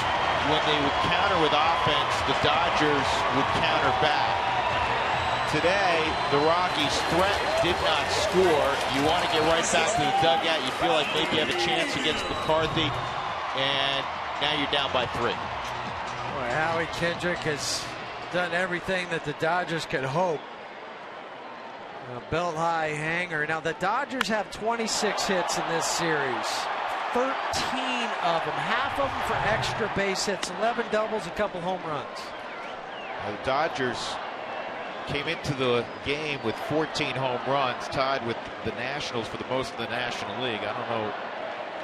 when they would counter with offense, the Dodgers would counter back. Today, the Rockies threatened, did not score. You want to get right back to the dugout. You feel like maybe you have a chance against McCarthy, and now you're down by 3. Boy, Howie Kendrick has done everything that the Dodgers could hope. A belt high hanger. Now the Dodgers have 26 hits in this series. 13 of them, half of them for extra base hits, 11 doubles, a couple home runs. The Dodgers came into the game with 14 home runs, tied with the Nationals for the most in the National League. I don't know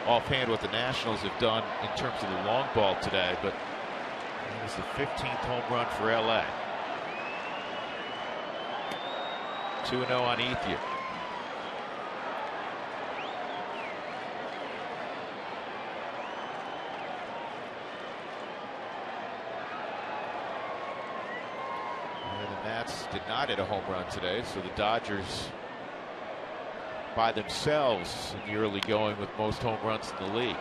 offhand what the Nationals have done in terms of the long ball today, but it was the 15th home run for LA. 2-0 on Ethier. The Nats did not hit a home run today, so the Dodgers by themselves in the early going with most home runs in the league.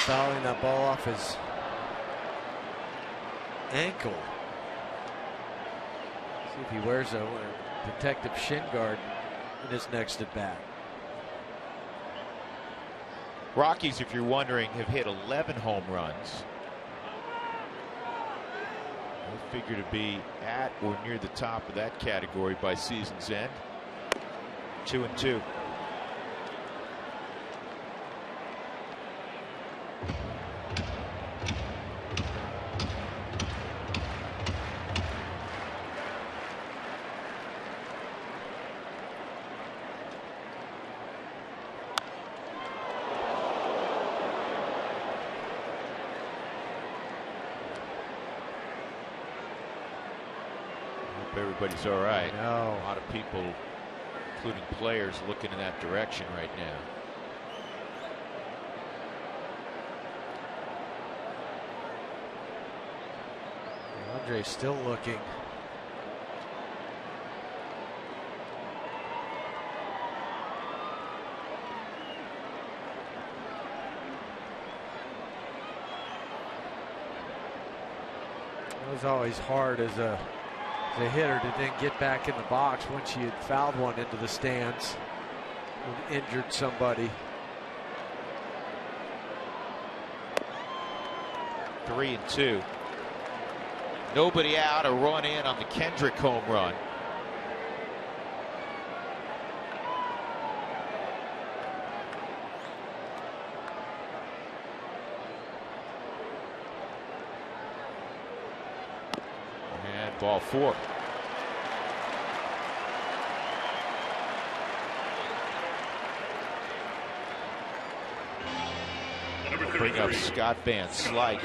Fouling that ball off his ankle. See if he wears a protective shin guard in his next at bat. Rockies, if you're wondering, have hit 11 home runs. They figure to be at or near the top of that category by season's end. 2-2. everybody's all right. No. A lot of people, including players, looking in that direction right now. Andre's still looking. It was always hard as a hitter to then get back in the box once you had fouled one into the stands and injured somebody. 3-2. Nobody out, a run in on the Kendrick home run. And ball 4. Bring up Scott Van Slyke.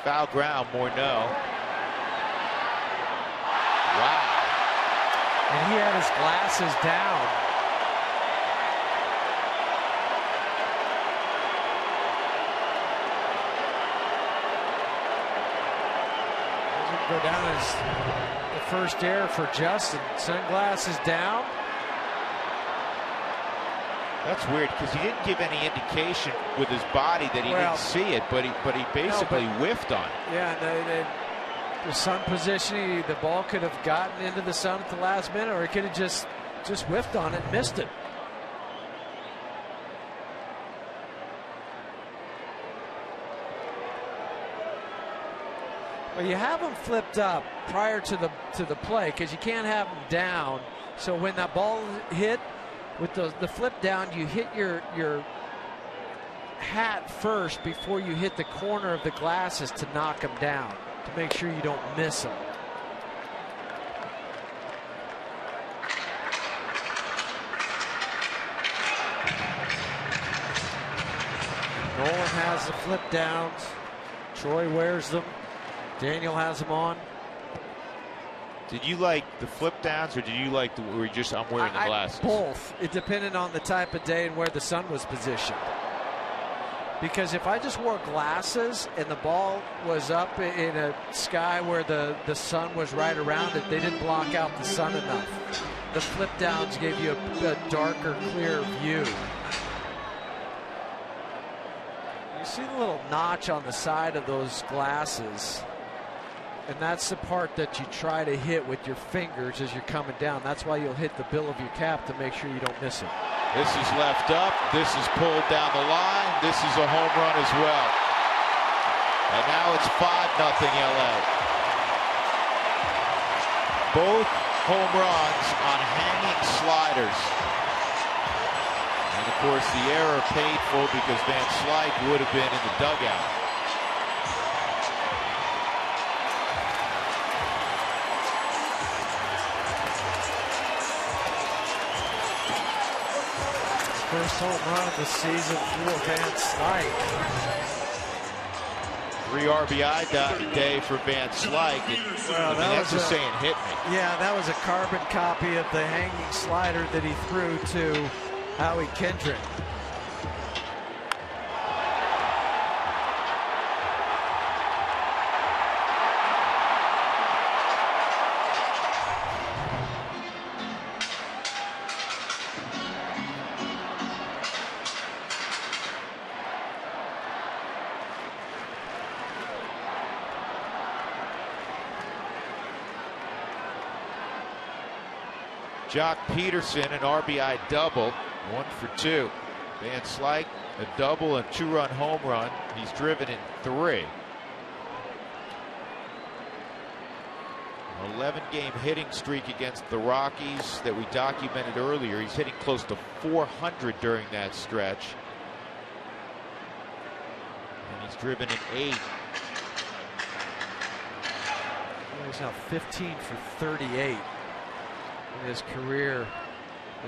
Foul ground, Morneau. Wow. And he had his glasses down. Doesn't go down as the first error for Justin. Sunglasses down. That's weird because he didn't give any indication with his body that he didn't see it, but he basically whiffed on it. Yeah, the sun positioning, the ball could have gotten into the sun at the last minute, or he could have just whiffed on it and missed it. Well, you have them flipped up prior to the play because you can't have them down. So when that ball hit with the flip down, you hit your hat first before you hit the corner of the glasses to knock them down, to make sure you don't miss them. Nolan has the flip downs. Troy wears them. Daniel has them on. Did you like the flip downs, or did you like the where just I'm wearing the glasses? Both. It depended on the type of day and where the sun was positioned. Because if I just wore glasses and the ball was up in a sky where the sun was right around it, they didn't block out the sun enough. The flip downs gave you a darker, clearer view. You see the little notch on the side of those glasses, and that's the part that you try to hit with your fingers as you're coming down. That's why you'll hit the bill of your cap to make sure you don't miss it. This is left up. This is pulled down the line. This is a home run as well. And now it's 5-0 LA. Both home runs on hanging sliders. And of course the error paid for because Van Slyke would have been in the dugout. First home run of the season for Van Slyke. 3 RBI day for Van Slyke. That's just saying hit me. Yeah, that was a carbon copy of the hanging slider that he threw to Howie Kendrick. Jock Peterson, an RBI double, 1 for 2. Van Slyke, a double and 2-run home run. He's driven in 3. 11-game hitting streak against the Rockies that we documented earlier. He's hitting close to 400 during that stretch. And he's driven in 8. He's now 15 for 38 in his career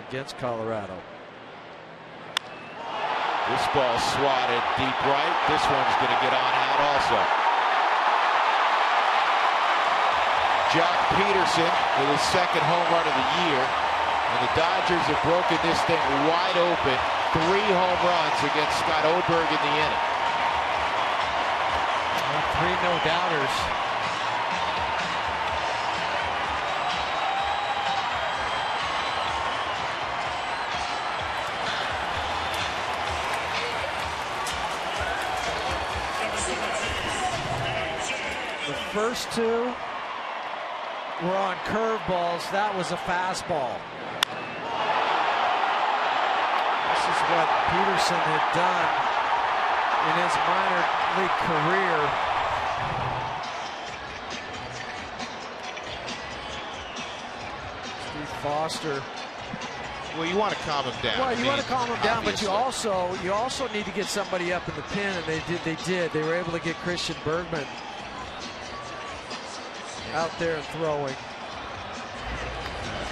against Colorado. This ball swatted deep right. This one's going to get on out also. Jock Peterson with his second home run of the year. And the Dodgers have broken this thing wide open. 3 home runs against Scott Oberg in the inning. 3 no-doubters. The first 2 were on curveballs. That was a fastball. This is what Peterson had done in his minor league career. Steve Foster. Well, you want to calm him down. Well, you want to calm him down, but you also need to get somebody up in the pen, and they did. They were able to get Christian Bergman out there and throwing.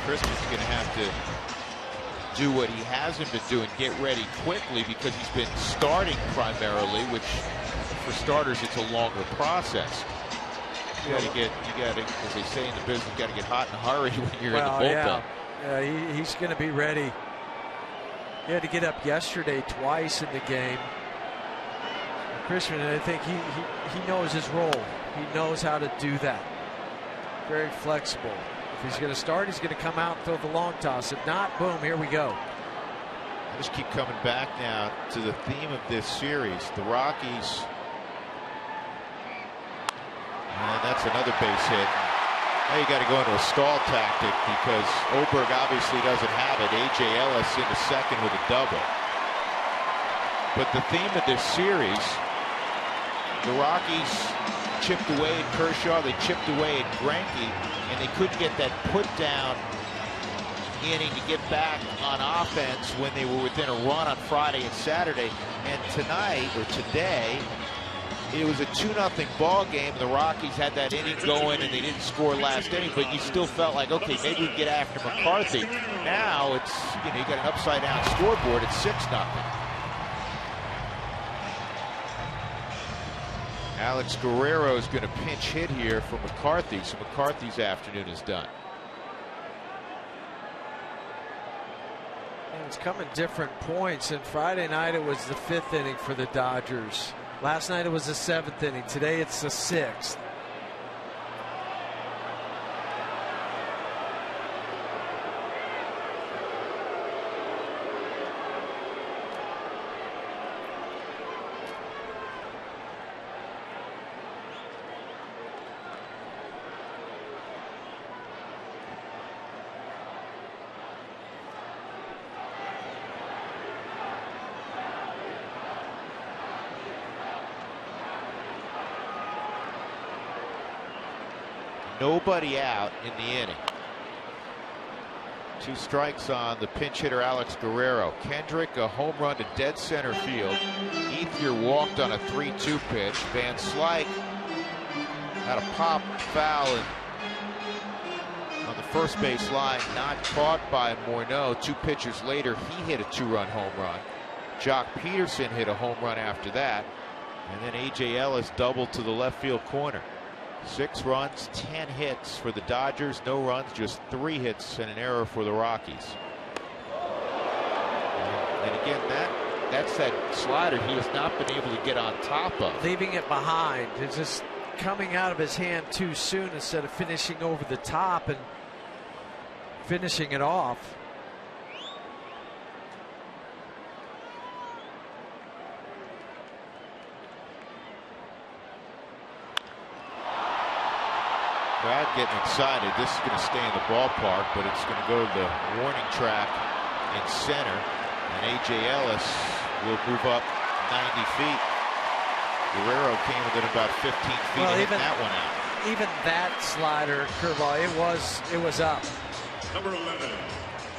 Christian's going to have to do what he hasn't been doing, get ready quickly, because he's been starting primarily, which for starters it's a longer process. You got to, as they say in the business, you got to get hot in a hurry when you're in the bullpen. Yeah, he's going to be ready. He had to get up yesterday twice in the game. Christian, I think he knows his role. He knows how to do that. Very flexible. If he's going to start, he's going to come out and throw the long toss. If not, boom, here we go. I just keep coming back now to the theme of this series. The Rockies. And that's another base hit. Now you got to go into a stall tactic because Oberg obviously doesn't have it. A.J. Ellis into second with a double. But the theme of this series, the Rockies chipped away at Kershaw, they chipped away at Greinke, and they couldn't get that put down inning to get back on offense when they were within a run on Friday and Saturday. And tonight, or today, it was a 2-0 ball game. The Rockies had that inning going and they didn't score last inning, but you still felt like, okay, maybe we can get after McCarthy. Now it's, you got an upside down scoreboard at 6-0. Alex Guerrero is going to pinch hit here for McCarthy, so McCarthy's afternoon is done. And it's come at different points. And Friday night it was the 5th inning for the Dodgers. Last night it was the 7th inning. Today it's the 6th. Nobody out in the inning. 2 strikes on the pinch hitter Alex Guerrero. Kendrick a home run to dead center field. Ethier walked on a 3-2 pitch. Van Slyke had a pop foul on the first base line, not caught by Morneau. 2 pitchers later, he hit a 2-run home run. Jock Peterson hit a home run after that, and then A.J. Ellis doubled to the left field corner. 6 runs, 10 hits for the Dodgers. No runs, just 3 hits and an error for the Rockies. And again, that's that slider he has not been able to get on top of. Leaving it behind. It's just coming out of his hand too soon instead of finishing over the top and finishing it off. Brad getting excited. This is going to stay in the ballpark, but it's going to go to the warning track in center. And A.J. Ellis will move up 90 feet. Guerrero came within about 15 feet of hitting that one out. even that slider curveball, it was up. Number 11,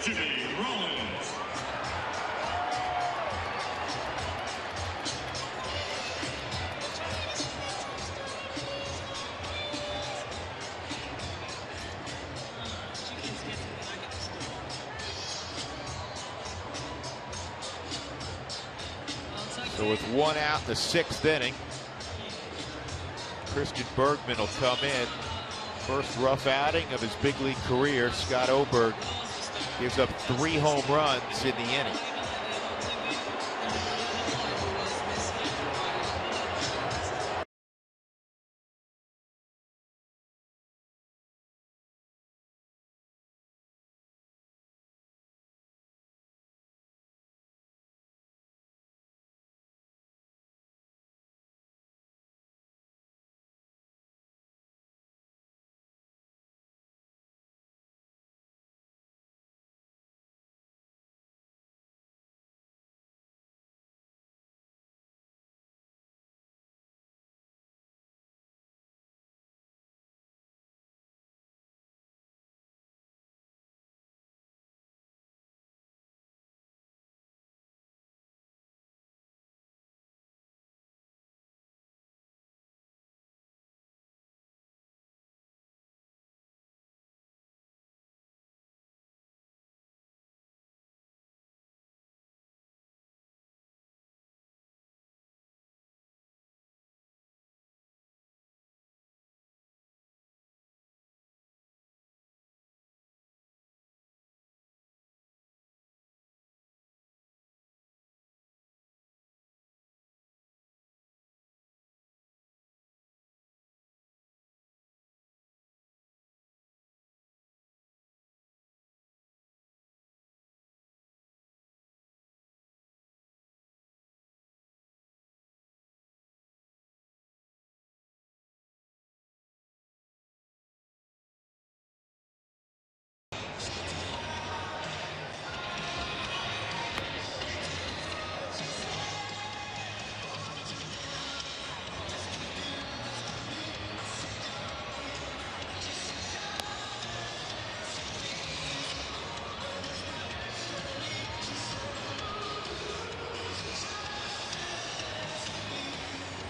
Jimmy Rollins. So with one out in the 6th inning, Christian Bergman will come in. First rough outing of his big league career. Scott Oberg gives up 3 home runs in the inning.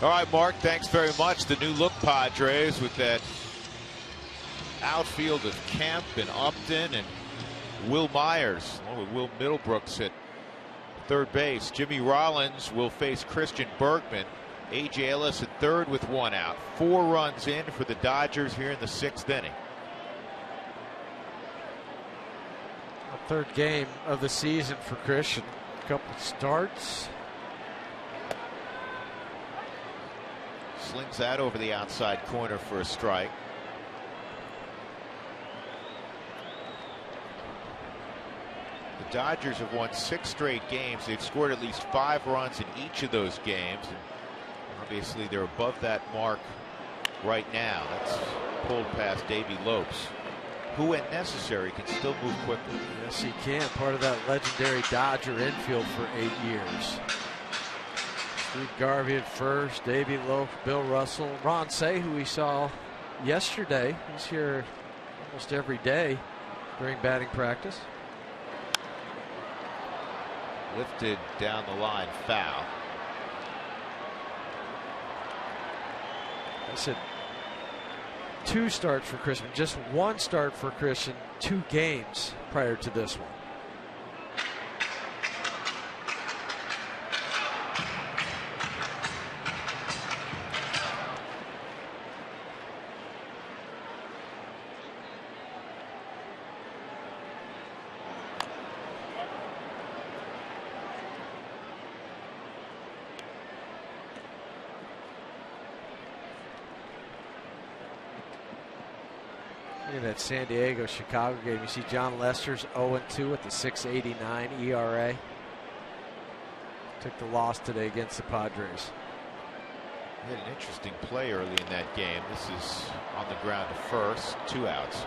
All right, Mark, thanks very much. The new look Padres with that outfield of Kemp and Upton and Will Myers, along with Will Middlebrooks at third base. Jimmy Rollins will face Christian Bergman. A.J. Ellis at third with 1 out. 4 runs in for the Dodgers here in the 6th inning. A 3rd game of the season for Christian. A couple starts. Slings that over the outside corner for a strike. The Dodgers have won 6 straight games. They've scored at least 5 runs in each of those games. And obviously, they're above that mark right now. That's pulled past Davey Lopes, who, when necessary, can still move quickly. Yes, he can. Part of that legendary Dodger infield for 8 years. Steve Garvey at first, Davey Lopes, Bill Russell, Ron Say, who we saw yesterday. He's here almost every day during batting practice. Lifted down the line, foul. I said 2 starts for Christian, just 1 start for Christian, 2 games prior to this one. In that San Diego Chicago game, you see John Lester's 0-2 with the 6.89 ERA. Took the loss today against the Padres. He had an interesting play early in that game. This is on the ground to first, 2 outs.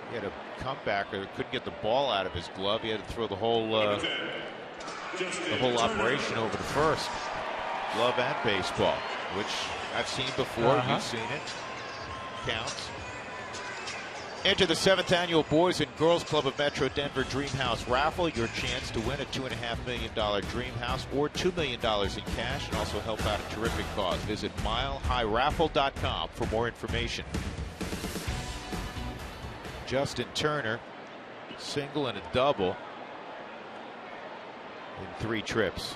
He had a comebacker, couldn't get the ball out of his glove. He had to throw the whole operation over to first. Glove and baseball. which I've seen before. You've seen it. Counts. Enter the 7th annual Boys and Girls Club of Metro Denver Dreamhouse Raffle. Your chance to win a $2.5 million dream house or $2 million in cash, and also help out a terrific cause. Visit milehighraffle.com for more information. Justin Turner, single and a double in 3 trips.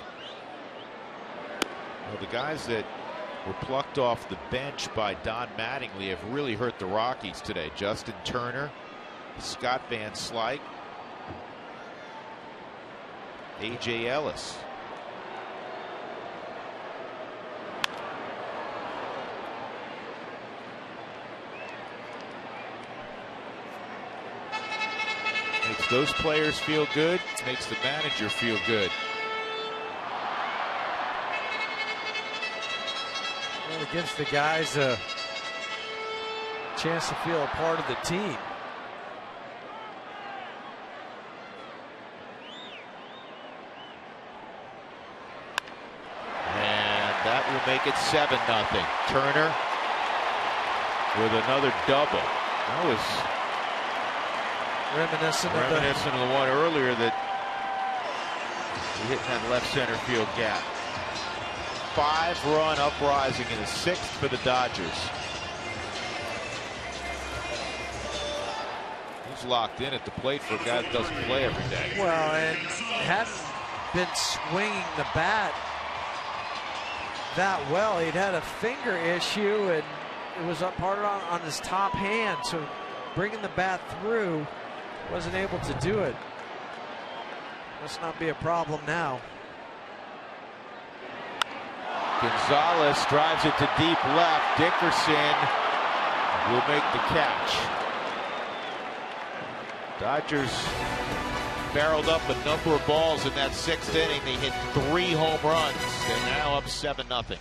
Well, the guys that were plucked off the bench by Don Mattingly have really hurt the Rockies today. Justin Turner, Scott Van Slyke, A.J. Ellis. Makes those players feel good, makes the manager feel good. Well, it gives the guys a chance to feel a part of the team. And that will make it 7-0. Turner with another double. That was reminiscent of the one earlier that he hit in that left center field gap. 5-run uprising in the 6th for the Dodgers. He's locked in at the plate for a guy that doesn't play every day. Well, and hadn't been swinging the bat that well. He'd had a finger issue, and it was up hard on his top hand, so bringing the bat through, wasn't able to do it. Must not be a problem now. Gonzalez drives it to deep left. Dickerson will make the catch. Dodgers barreled up a number of balls in that 6th inning. They hit 3 home runs. They're now up 7-0.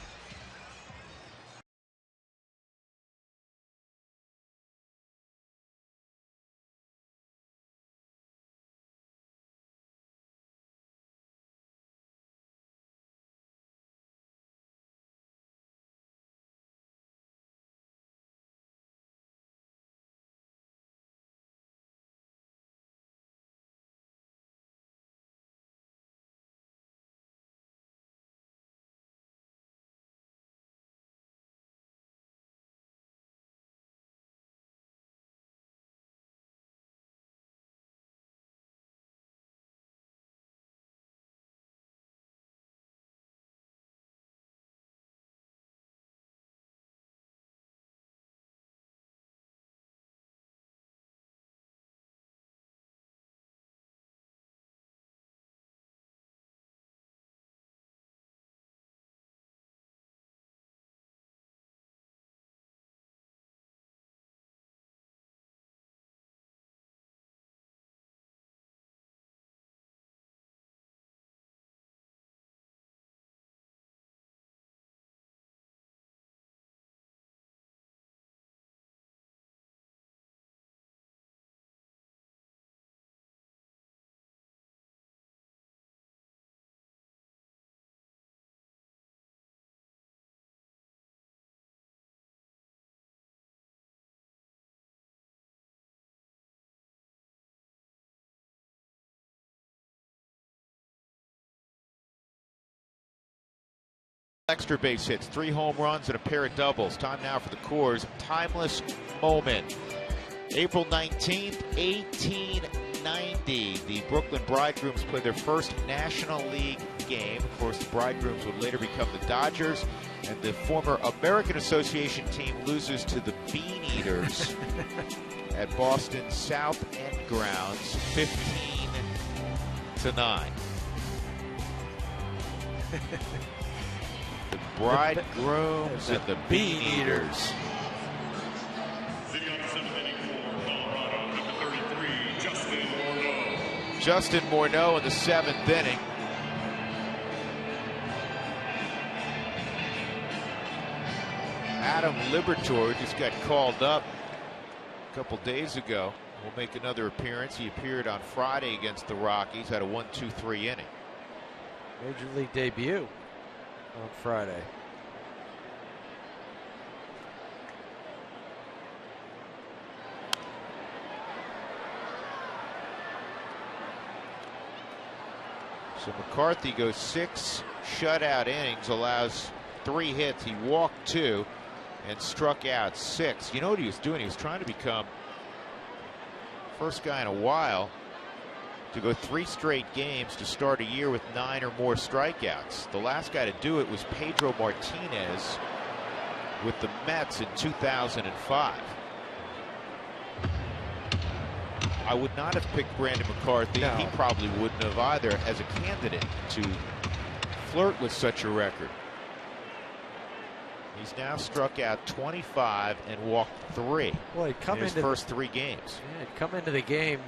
Extra base hits, 3 home runs and a pair of doubles. Time now for the Coors Timeless Moment. April 19th, 1890, the Brooklyn Bridegrooms played their first National League game. Of course, the Bridegrooms would later become the Dodgers, and the former American Association team loses to the Bean Eaters at Boston's South End grounds, 15-9. The Bridegrooms and the Bean Eaters. Justin Morneau in the 7th inning. Adam Liberatore just got called up a couple days ago. Will make another appearance. He appeared on Friday against the Rockies. Had a 1-2-3 inning. Major League debut on Friday. So McCarthy goes 6 shutout innings, allows 3 hits. He walked 2 and struck out 6. You know what he was doing? He was trying to become first guy in a while to go 3 straight games to start a year with 9 or more strikeouts. The last guy to do it was Pedro Martinez with the Mets in 2005. I would not have picked Brandon McCarthy. No. He probably wouldn't have either as a candidate to flirt with such a record. He's now struck out 25 and walked 3 in his first 3 games. Yeah, he'd come into the game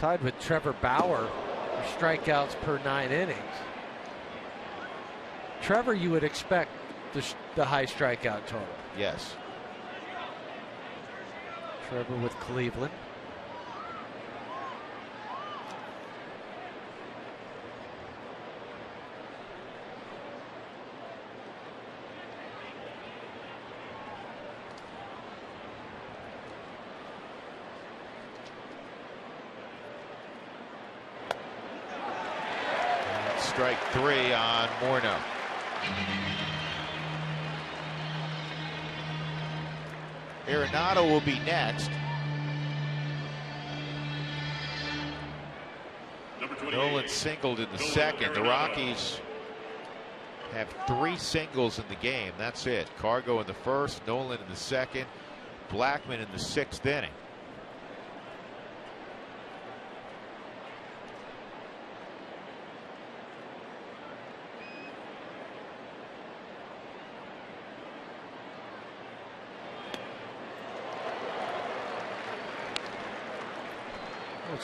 tied with Trevor Bauer for strikeouts per 9 innings. Trevor, you would expect the high strikeout total. Yes. Trevor with Cleveland. Strike 3 on Morneau. Arenado will be next. Nolan singled in the second. The Rockies have 3 singles in the game. That's it. Cargo in the first, Nolan in the second, Blackman in the 6th inning.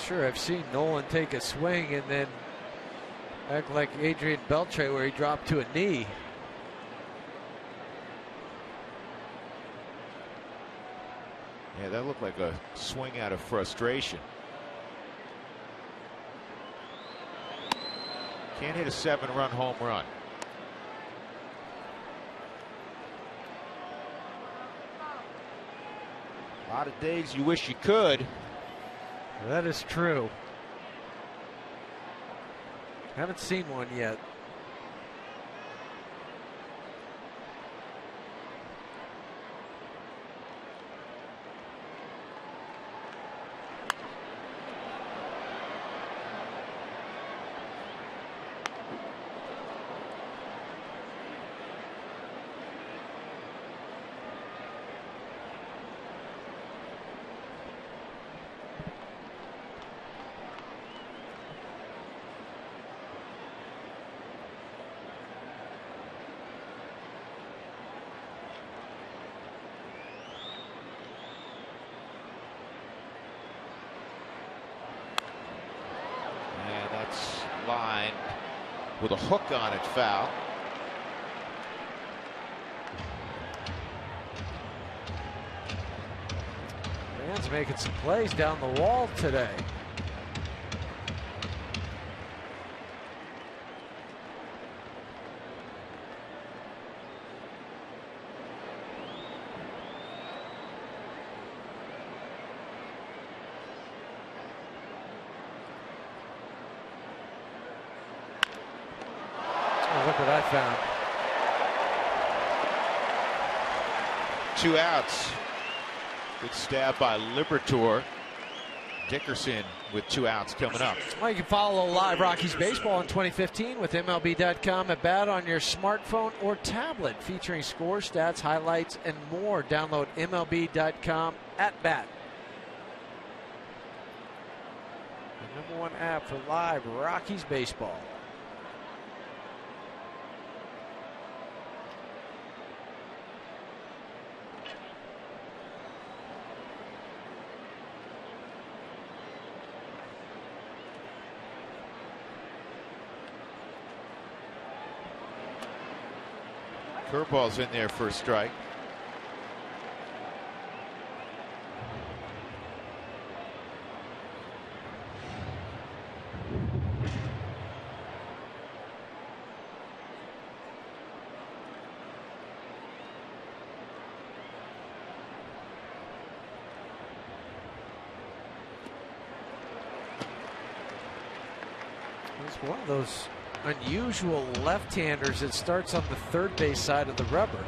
Sure, I've seen Nolan take a swing and then act like Adrian Beltre where he dropped to a knee. Yeah, that looked like a swing out of frustration. Can't hit a 7-run home run. A lot of days you wish you could. That is true. Haven't seen one yet. Line with a hook on it, foul. Man's making some plays down the wall today. Look what I found. 2 outs. Good stab by Liberatore. Dickerson with 2 outs coming up. Well, you can follow live Rockies baseball in 2015 with MLB.com at bat on your smartphone or tablet, featuring scores, stats, highlights, and more. Download MLB.com at bat. The #1 app for live Rockies baseball. Curveball's in there for a strike. It's one of those unusual left-handers that starts on the third base side of the rubber.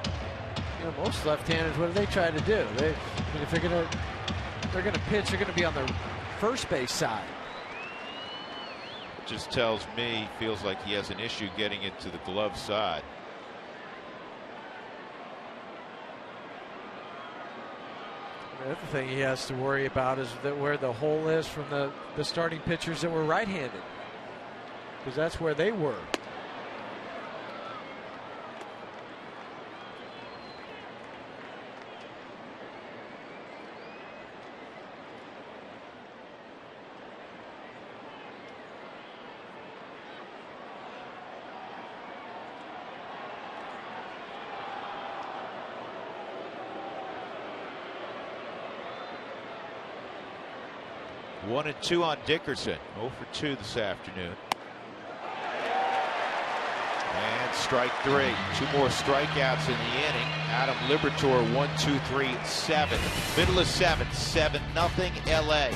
You know, most left-handers, what do they try to do? If they're gonna pitch, they're gonna be on the first base side. It just tells me, feels like he has an issue getting it to the glove side. The other thing he has to worry about is where the hole is from the starting pitchers that were right-handed, because that's where they were. One and two on Dickerson. 0 for 2 this afternoon. And strike 3. 2 more strikeouts in the inning. Adam Liberatore 1, 2, 3, 7. Middle of 7. 7-0 LA.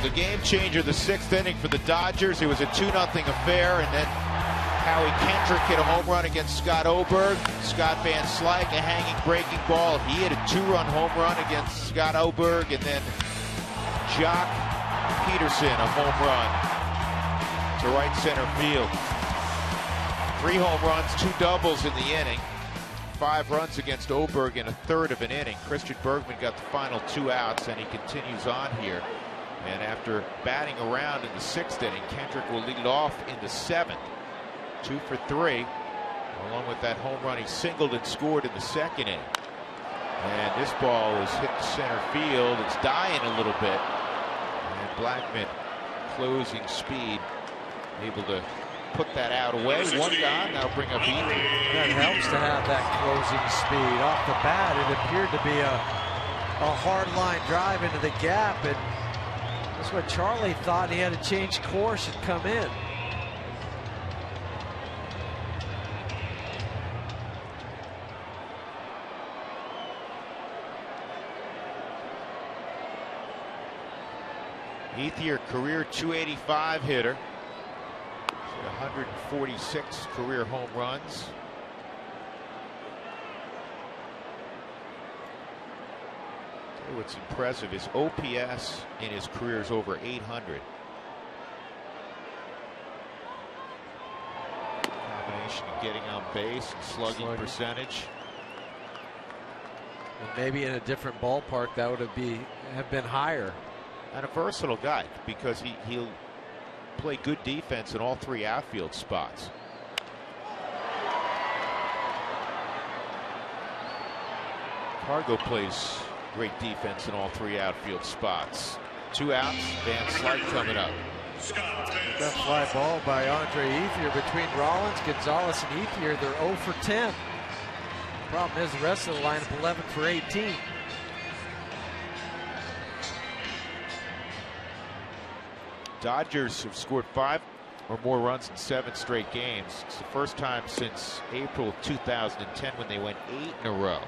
The game changer, the 6th inning for the Dodgers. It was a 2-0 affair, and then Howie Kendrick hit a home run against Scott Oberg. Scott Van Slyke, a hanging breaking ball. He hit a 2-run home run against Scott Oberg, and then Jock Peterson, a home run to right center field. 3 home runs, 2 doubles in the inning. 5 runs against Oberg in a third of an inning. Christian Bergman got the final 2 outs, and he continues on here. And after batting around in the 6th inning, Kendrick will lead off in the 7th. 2 for 3, along with that home run he singled and scored in the 2nd inning. And this ball is hit to center field. It's dying a little bit. And Blackman, closing speed, able to put that out away. 1 gone. That'll bring up Ethan. That helps to have that closing speed. Off the bat, it appeared to be a hard line drive into the gap, and that's what Charlie thought. He had to change course and come in. Ethier, career .285 hitter. 146 career home runs. What's impressive is OPS in his career is over 800. Combination of getting on base and slugging percentage. And maybe in a different ballpark that would have been higher. And a versatile guy, because he'll play good defense in all 3 outfield spots. Cargo plays great defense in all three outfield spots. 2 outs. Van Slyke coming up. That fly ball by Andre Ethier between Rollins, Gonzalez, and Ethier. They're 0 for 10. Problem is the rest of the lineup 11 for 18. Dodgers have scored 5 or more runs in 7 straight games. It's the first time since April of 2010 when they went 8 in a row.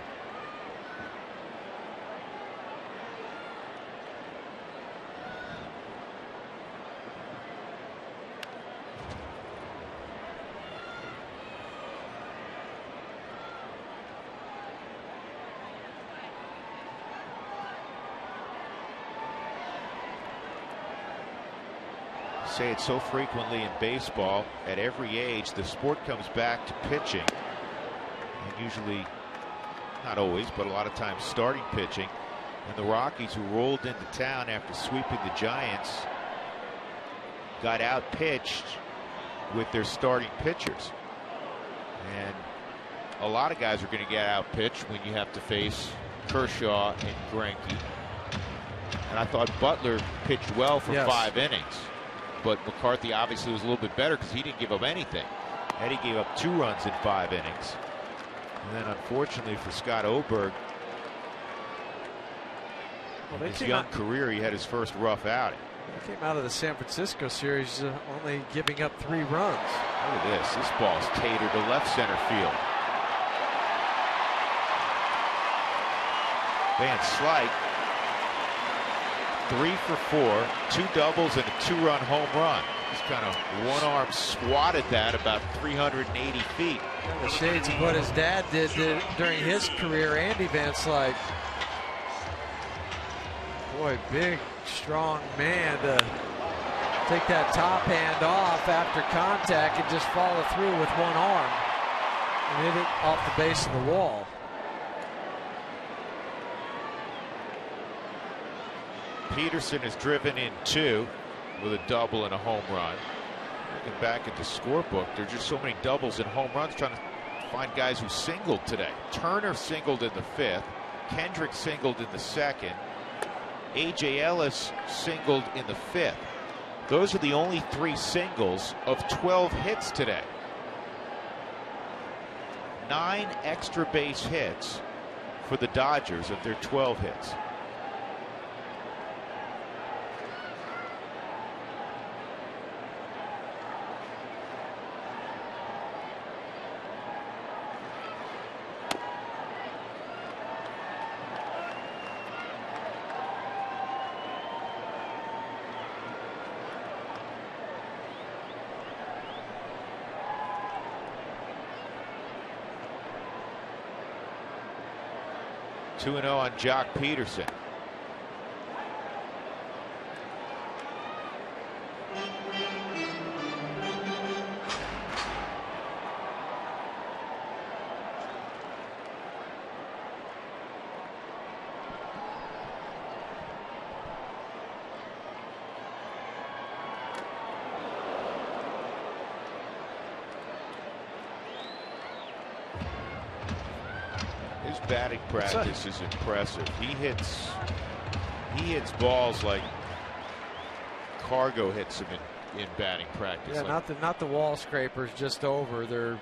Say it so frequently in baseball. At every age, the sport comes back to pitching, and usually, not always, but a lot of times, starting pitching. And the Rockies, who rolled into town after sweeping the Giants, got out pitched with their starting pitchers. And a lot of guys are going to get out pitched when you have to face Kershaw and Greinke. And I thought Butler pitched well for 5 innings. But McCarthy obviously was a little bit better because he didn't give up anything. Eddie gave up 2 runs in 5 innings. And then unfortunately for Scott Oberg, in his young career, he had his first rough outing. He came out of the San Francisco series only giving up 3 runs. Look at this. This ball's tatered to left center field. Van Slyke, 3 for 4, 2 doubles and a 2-run home run. Just kind of one-arm swatted that about 380 feet. The shades of what his dad did during his career, Andy Van Slyke. Boy, big, strong man to take that top hand off after contact and just follow through with one arm and hit it off the base of the wall. Peterson has driven in 2 with a double and a home run. Looking back at the scorebook, there are just so many doubles and home runs, trying to find guys who singled today. Turner singled in the 5th. Kendrick singled in the 2nd. A.J. Ellis singled in the 5th. Those are the only 3 singles of 12 hits today. 9 extra base hits for the Dodgers of their 12 hits. Two 2-0 on Jock Peterson. His batting practice is impressive. He hits balls like Cargo hits him in batting practice. Yeah, like, not the wall scrapers just over. They're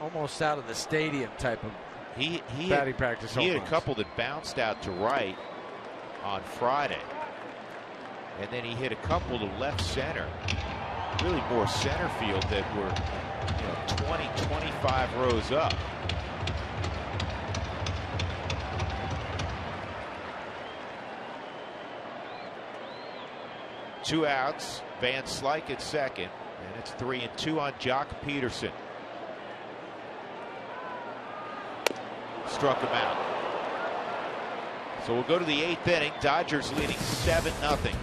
almost out of the stadium type of batting practice. He had a couple that bounced out to right on Friday, and then he hit a couple to left center, really more center field, that were 20, 25 rows up. Two outs, Van Slyke at second, and it's 3-2 on Jock Peterson. Struck him out. So we'll go to the 8th inning. Dodgers leading 7-0.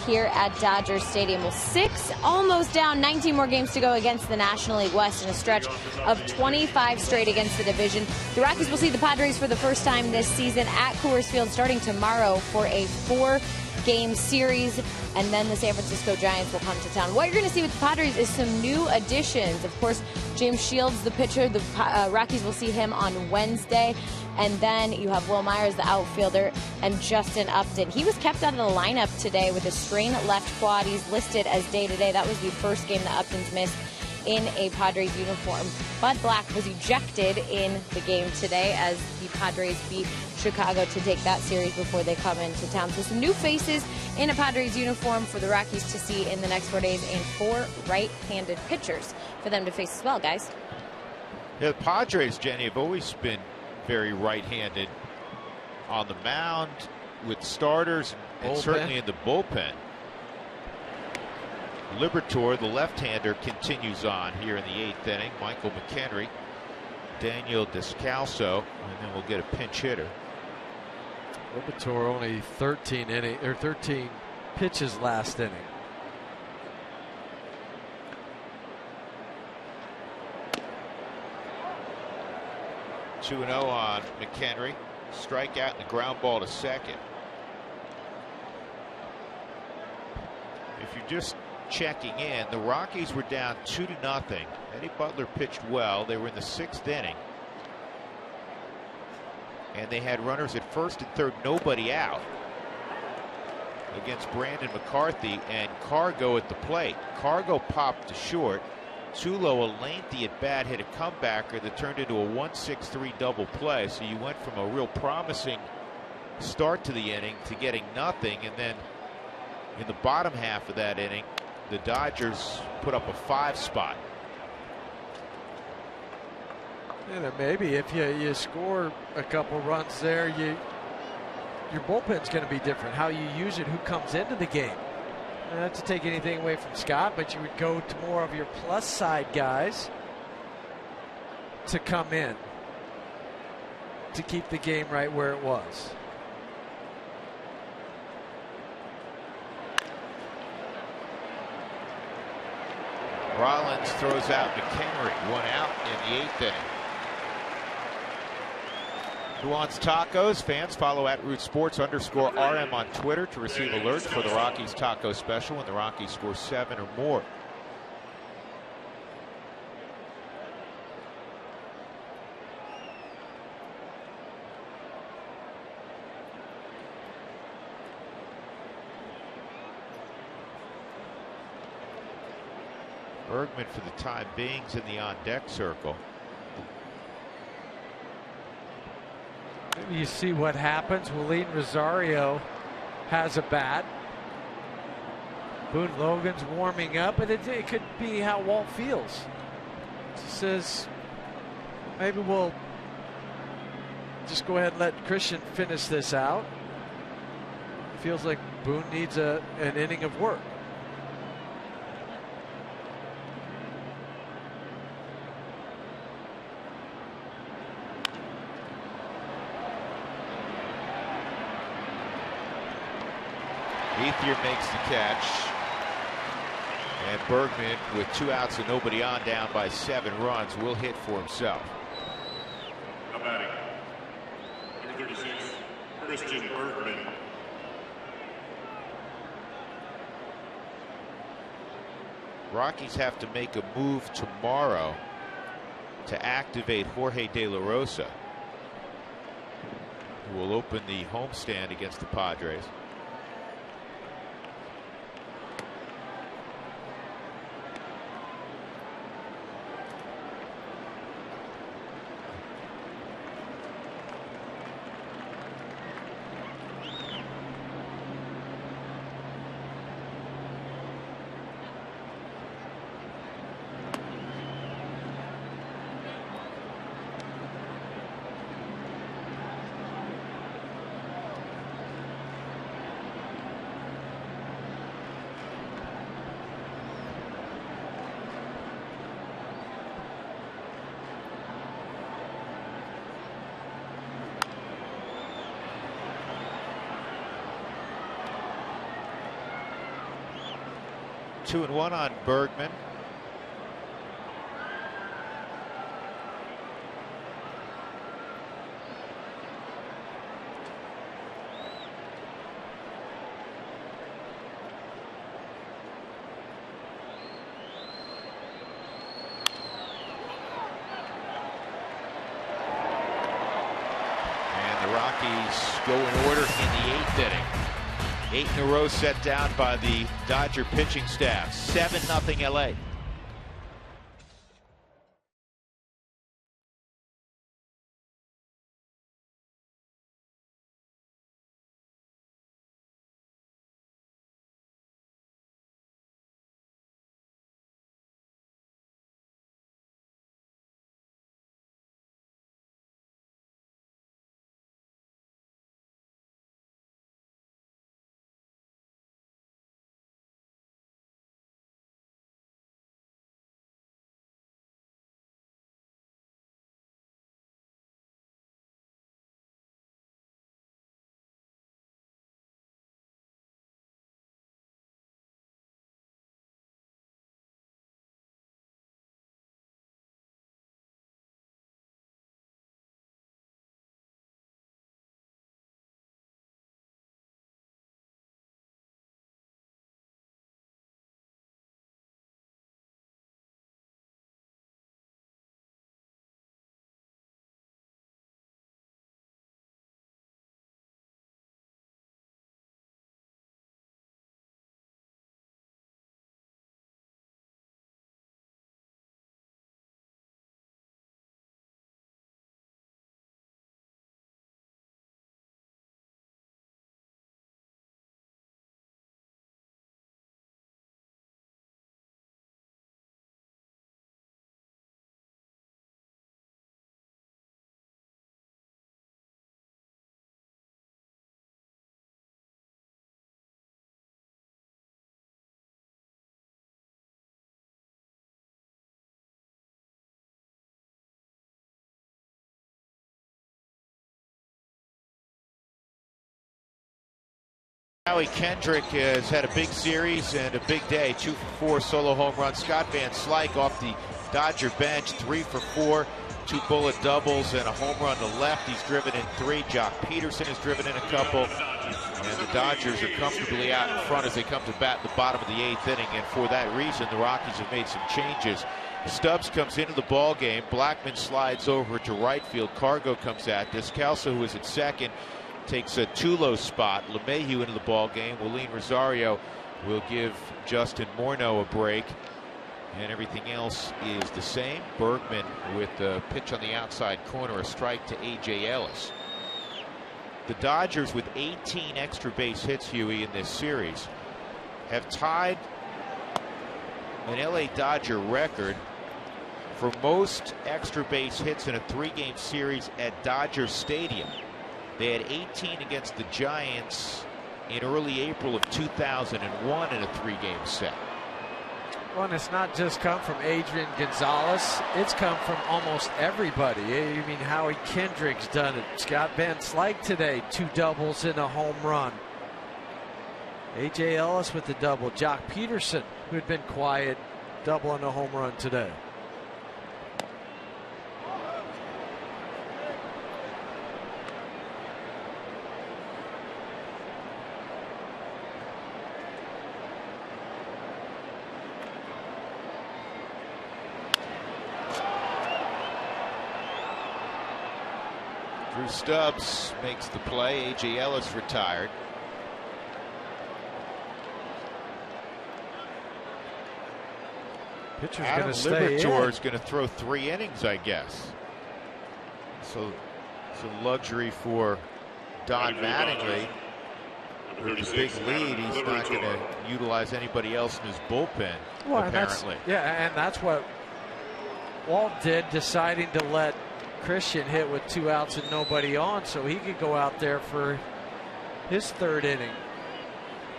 Here at Dodger Stadium. Well, 6 almost down, 19 more games to go against the National League West in a stretch of 25 straight against the division. The Rockies will see the Padres for the first time this season at Coors Field starting tomorrow for a 4-game series, and then the San Francisco Giants will come to town. What you're going to see with the Padres is some new additions. Of course, James Shields, the pitcher, the Rockies will see him on Wednesday. And then you have Will Myers, the outfielder, and Justin Upton. He was kept out of the lineup today with a strained left quad. He's listed as day-to-day. That was the first game that Upton's missed in a Padres uniform. Bud Black was ejected in the game today as the Padres beat Chicago to take that series before they come into town. So some new faces in a Padres uniform for the Rockies to see in the next 4 days, and 4 right-handed pitchers for them to face as well, guys. Yeah, the Padres, Jenny, have always been very right-handed on the mound with starters and certainly in the bullpen. Liberatore, the left-hander, continues on here in the 8th inning. Michael McHenry, Daniel Descalso, and then we'll get a pinch hitter. Liberatore only 13 pitches last inning. Two 2-0 on McHenry. Strikeout and a ground ball to second. If you're just checking in, the Rockies were down 2-0. Eddie Butler pitched well. They were in the 6th inning. And they had runners at first and third, nobody out against Brandon McCarthy and Cargo at the plate. Cargo popped to short. Tulo, a lengthy at bat, hit a comebacker that turned into a 1-6-3 double play. So you went from a real promising start to the inning to getting nothing, and then in the bottom half of that inning, the Dodgers put up a 5 spot. And maybe if you score a couple runs there, your bullpen's going to be different. How you use it, who comes into the game. Not to take anything away from Scott, but you would go to more of your plus side guys to come in to keep the game right where it was. Rollins throws out McHenry, 1 out in the 8th inning. Who wants tacos? Fans follow at Root Sports _RM on Twitter to receive alerts for the Rockies taco special when the Rockies score 7 or more. Bergman for the time being is in the on-deck circle. Maybe you see what happens. Willeen Rosario has a bat. Boone Logan's warming up, and it could be how Walt feels. He says, maybe we'll just go ahead and let Christian finish this out. Feels like Boone needs an inning of work. Ethier makes the catch, and Bergman, with 2 outs and nobody on, down by 7 runs, will hit for himself. Now batting, number 36, Christian Bergman. Rockies have to make a move tomorrow to activate Jorge De La Rosa, who will open the homestand against the Padres. 2-1 on Bergman. Rockies go in order in the 8th inning. 8 in a row set down by the Dodger pitching staff. 7-0 LA. Howie Kendrick has had a big series and a big day. 2 for 4 solo home runs. Scott Van Slyke off the Dodger bench, 3 for 4, 2 bullet doubles and a home run to left. He's driven in 3. Jock Peterson has driven in a couple. And the Dodgers are comfortably out in front as they come to bat in the bottom of the 8th inning. And for that reason, the Rockies have made some changes. Stubbs comes into the ball game. Blackman slides over to right field. Cargo comes out. Descalso, who is at second, takes a Tulo spot. LeMahieu into the ball game. Willeen Rosario will give Justin Morneau a break. And everything else is the same. Bergman with the pitch on the outside corner, a strike to A.J. Ellis. The Dodgers, with 18 extra base hits, Huey, in this series, have tied an LA Dodger record for most extra base hits in a 3-game series at Dodger Stadium. They had 18 against the Giants in early April of 2001 in a 3-game set. Well, and it's not just come from Adrian Gonzalez. It's come from almost everybody. I mean, Howie Kendrick's done it. Scott Van Slyke today, 2 doubles and a home run. A.J. Ellis with the double. Jock Peterson, who had been quiet, double and a home run today. Drew Stubbs makes the play. A.J. Ellis retired. Pitcher's Adam going to stay Liberatore in. is going to throw 3 innings, I guess. So it's a luxury for Don Mattingly. With the big lead, he's not going to utilize anybody else in his bullpen, well, apparently. And that's what Walt did, deciding to let Christian hit with 2 outs and nobody on, so he could go out there for his 3rd inning.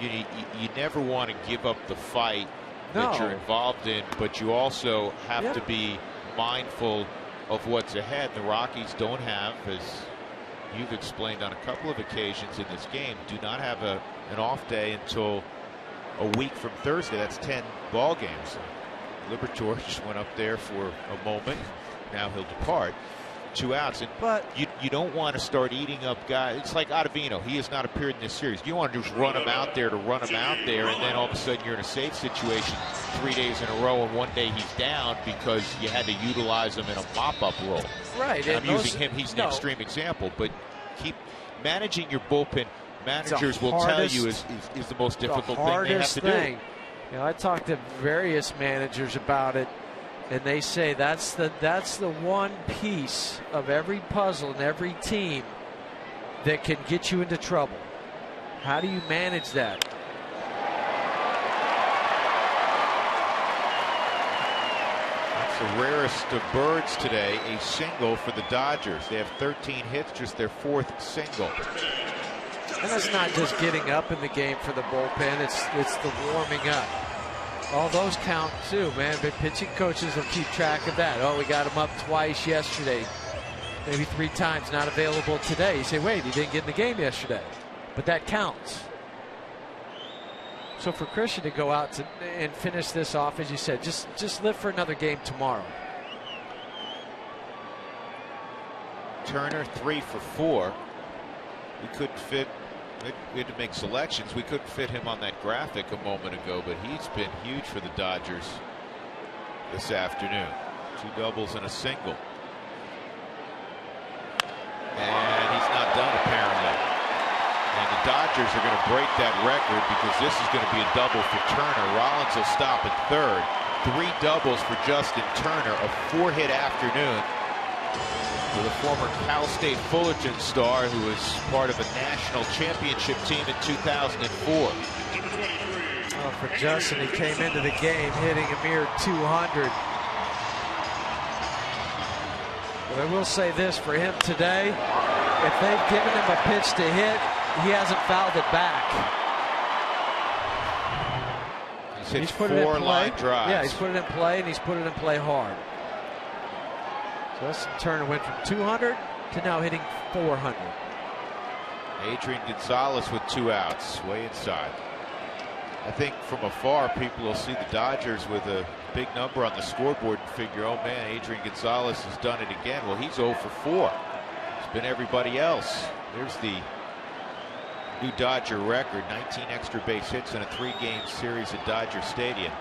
You never want to give up the fight that No. you're involved in, but you also have to be mindful of what's ahead. The Rockies don't have, as you've explained on a couple of occasions in this game, do not have an off day until a week from Thursday. That's 10 ball games. Liberatore just went up there for a moment. Now he'll depart. 2 outs. But you don't want to start eating up guys. It's like Ottavino. He has not appeared in this series. You want to just run him out there to run him out there, and then all of a sudden you're in a safe situation 3 days in a row, and one day he's down because you had to utilize him in a mop-up role. Right. And I'm using him. He's an extreme example. But keep managing your bullpen. Managers will tell you is the most difficult thing they have to do. You know, I talked to various managers about it, and they say that's the one piece of every puzzle and every team that can get you into trouble. How do you manage that? That's the rarest of birds today, a single for the Dodgers. They have 13 hits, just their 4th single. And that's not just getting up in the game for the bullpen, it's the warming up. All those count too, man, but pitching coaches will keep track of that. Oh, we got him up twice yesterday, maybe 3 times, not available today. You say, wait, he didn't get in the game yesterday, but that counts. So for Christian to go out and finish this off, as you said, just live for another game tomorrow. Turner 3 for 4. We couldn't fit. We had to make selections. We couldn't fit him on that graphic a moment ago, but he's been huge for the Dodgers this afternoon. 2 doubles and a single. And he's not done, apparently. And the Dodgers are going to break that record because this is going to be a double for Turner. Rollins will stop at 3rd. 3 doubles for Justin Turner, a 4-hit afternoon for the former Cal State Fullerton star who was part of a national championship team in 2004. Oh, for Justin, he came into the game hitting a mere 200. But I will say this for him today, if they've given him a pitch to hit, he hasn't fouled it back. He's hit 4 line drives. Yeah, he's put it in play, and he's put it in play hard. Justin Turner went from 200 to now hitting 400. Adrian Gonzalez with 2 outs, way inside. I think from afar, people will see the Dodgers with a big number on the scoreboard and figure, oh man, Adrian Gonzalez has done it again. Well, he's 0 for 4. It's been everybody else. There's the new Dodger record, 19 extra base hits in a 3-game series at Dodger Stadium.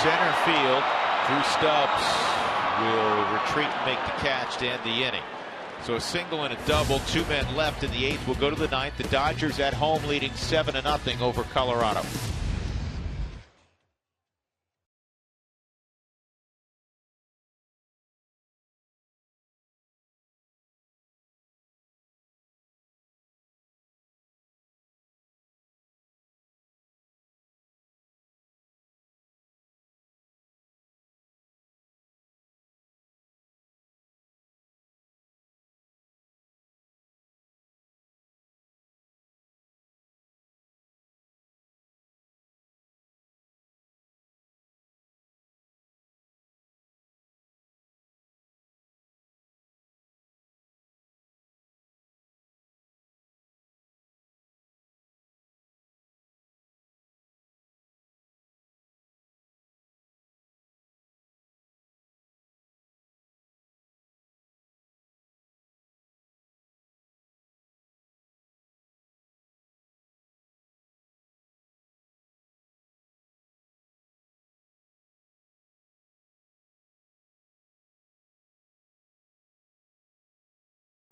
Center field, Drew Stubbs will retreat and make the catch to end the inning. So a single and a double, 2 men left in the 8th. We'll go to the 9th. The Dodgers at home leading 7-0 over Colorado.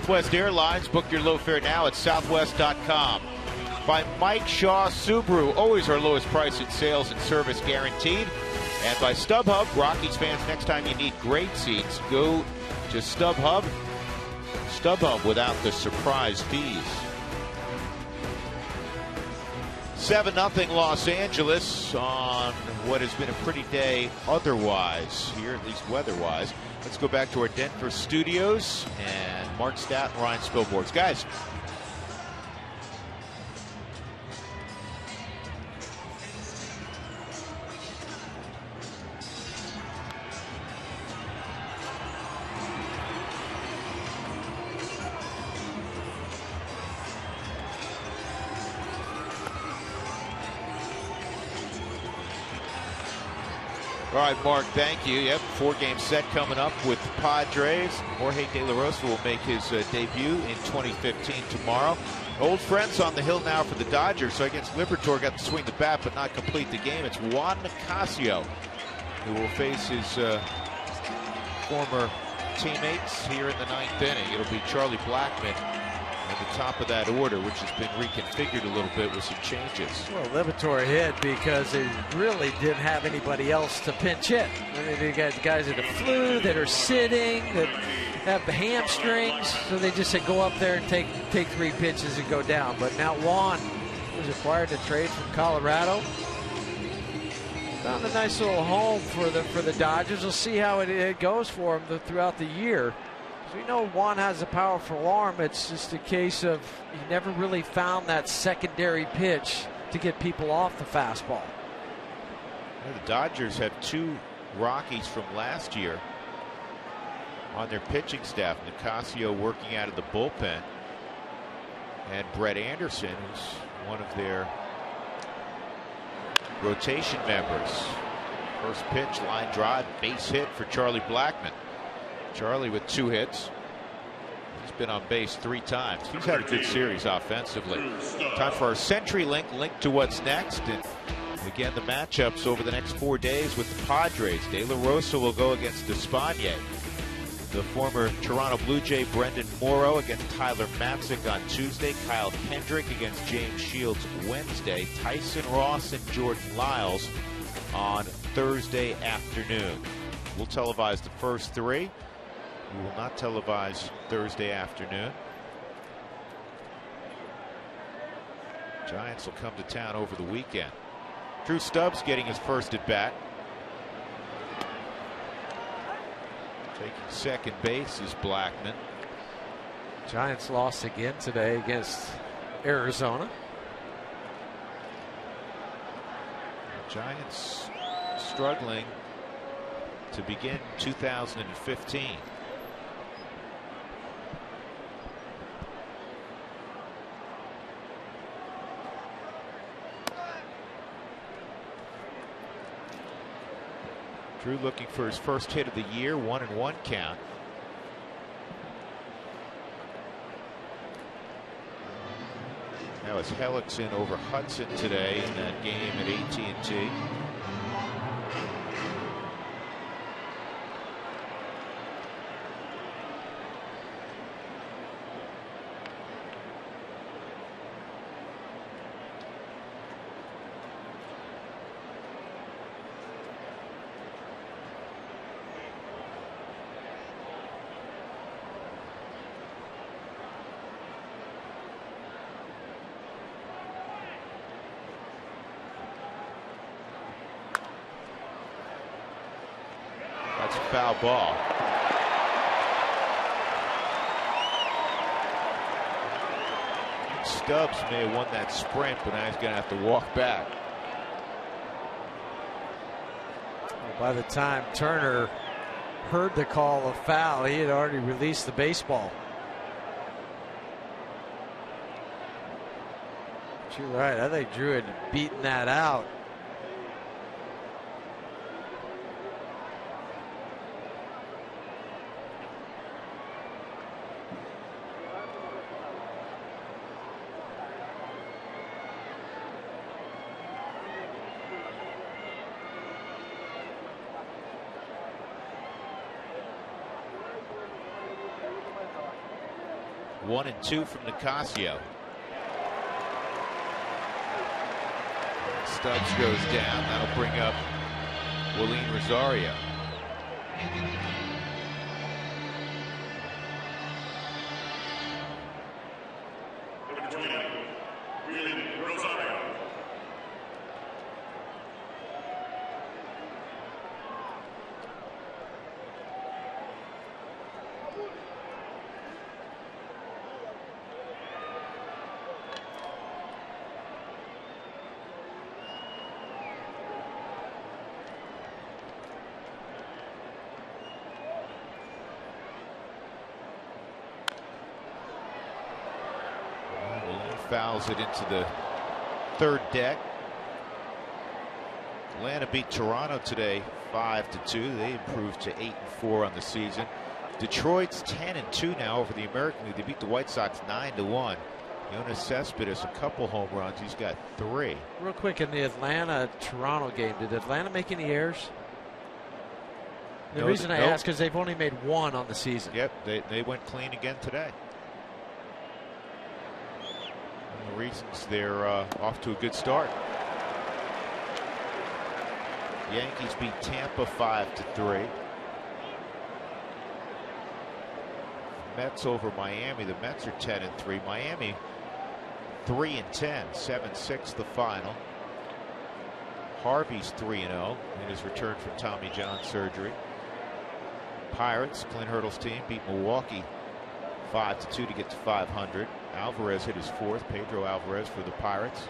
Southwest Airlines. Book your low fare now at southwest.com. By Mike Shaw Subaru. Always our lowest price in sales and service guaranteed. And by StubHub, Rockies fans, next time you need great seats, go to StubHub. StubHub without the surprise fees. 7-0 Los Angeles on what has been a pretty day otherwise here, at least weather-wise. Let's go back to our Denver studios and Mark Stout and Ryan Spilborghs. Guys. All right, Mark, thank you. Yep, 4-game set coming up with the Padres. Jorge De La Rosa will make his debut in 2015 tomorrow. Old friends on the hill now for the Dodgers. So against Liberatore, got to swing the bat but not complete the game. It's Juan Nicasio who will face his former teammates here in the 9th inning. It'll be Charlie Blackmon at the top of that order, which has been reconfigured a little bit with some changes. Well, Liberatore hit because they really didn't have anybody else to pinch hit. I mean, they got guys that are flu, that are sitting, that have the hamstrings, so they just said go up there and take 3 pitches and go down. But now Juan was required to trade from Colorado. Found a nice little home for the Dodgers. We'll see how it goes for him throughout the year. We know Juan has a powerful arm. It's just a case of he never really found that secondary pitch to get people off the fastball. The Dodgers have 2 Rockies from last year on their pitching staff. Nicasio working out of the bullpen, and Brett Anderson, who's one of their rotation members. First pitch, line drive, base hit for Charlie Blackmon. Charlie with 2 hits. He's been on base 3 times. He's had a good series offensively. Time for our CenturyLink, link to what's next. And again, the matchups over the next 4 days with the Padres. De La Rosa will go against Despaigne. The former Toronto Blue Jay Brendan Morrow against Tyler Matzik on Tuesday. Kyle Kendrick against James Shields Wednesday. Tyson Ross and Jordan Lyles on Thursday afternoon. We'll televise the first 3. We will not televise Thursday afternoon. Giants will come to town over the weekend. Drew Stubbs getting his first at bat. Taking second base is Blackmon. Giants lost again today against Arizona. Giants struggling to begin 2015. Drew looking for his first hit of the year, 1-1 count. Now it's Hellickson over Hudson today in that game at AT&T. That's a foul ball. Stubbs may have won that sprint, but now he's going to have to walk back. Well, by the time Turner heard the call of foul, he had already released the baseball. But you're right. I think Drew had beaten that out. One and two from Nicasio. Stubbs goes down. That'll bring up Willeen Rosario. Number 20, William Rosario. Fouls it into the third deck. Atlanta beat Toronto today 5-2. They improved to 8-4 on the season. Detroit's 10-2 now over the American League. They beat the White Sox 9-1. Yoenis Cespedes a couple home runs. He's got 3. Real quick, in the Atlanta-Toronto game, did Atlanta make any errors? The reason I ask is they've only made 1 on the season. Yep, they went clean again today. Reasons they're off to a good start. Yankees beat Tampa 5-3. Mets over Miami. The Mets are 10-3. Miami 3-10, 7-6 the final. Harvey's 3-0 in his return from Tommy John surgery. Pirates, Clint Hurdle's team, beat Milwaukee 5-2 to get to 500. Alvarez hit his 4th. Pedro Alvarez for the Pirates.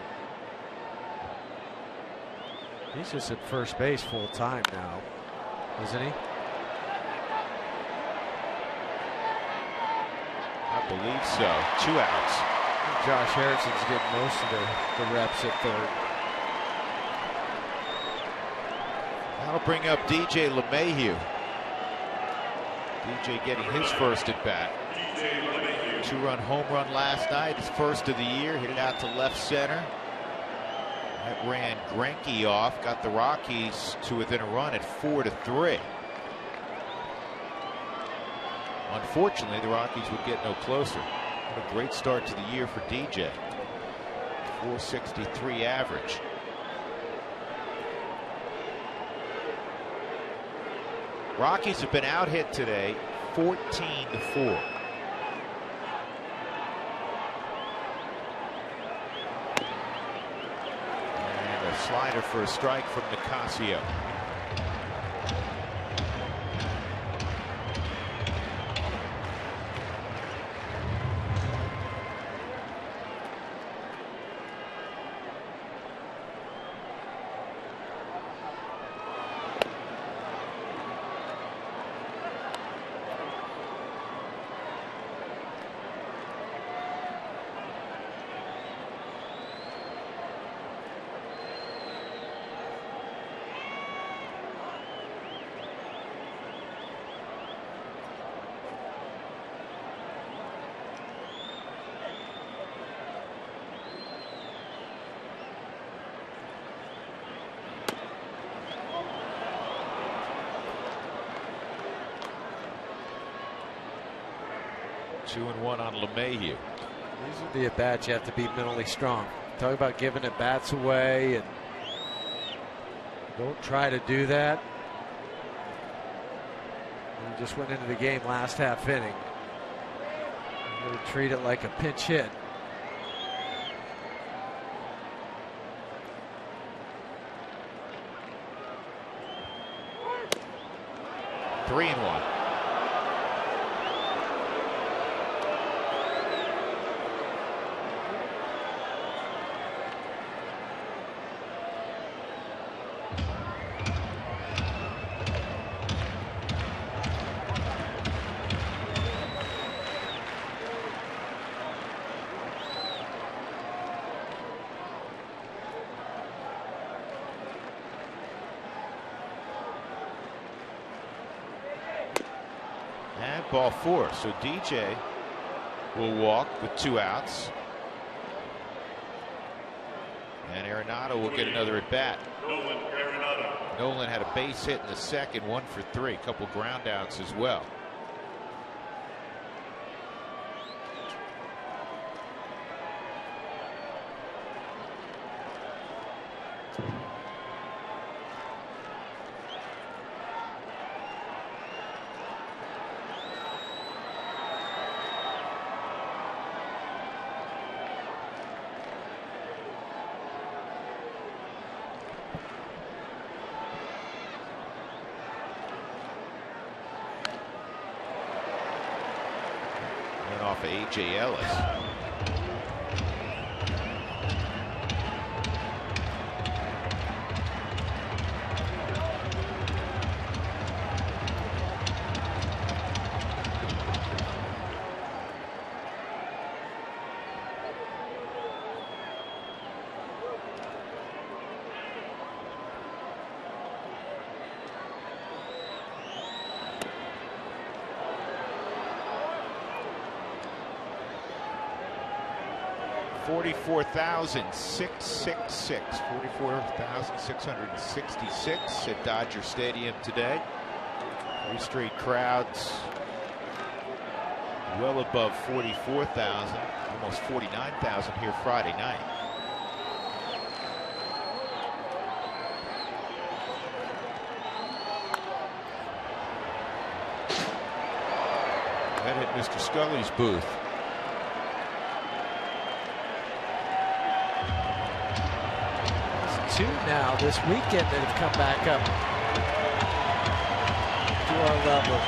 He's just at first base full time now, isn't he? I believe so. 2 outs. Josh Harrison's getting most of the reps at third. That'll bring up DJ LeMahieu. DJ getting his first at bat. 2-run home run last night, his first of the year. Hit it out to left center. That ran Greinke off, got the Rockies to within a run at 4-3. Unfortunately, the Rockies would get no closer. What a great start to the year for DJ. 463 average. Rockies have been out hit today 14-4. Slider for a strike from Nicasio. Two and one on LeMahieu. These are the at-bats you have to be mentally strong. Talk about giving at bats away, and don't try to do that. You just went into the game last half inning. You gotta treat it like a pinch hit. Three and one. Ball 4, so DJ will walk with 2 outs, and Arenado will get another at bat. Nolan had a base hit in the second, 1 for 3, a couple ground outs as well. off of A.J. Ellis. $44,666 at Dodger Stadium today. 3 straight crowds well above 44,000, almost 49,000 here Friday night. That hit Mr. Scully's booth. Two now this weekend that have come back up to our level.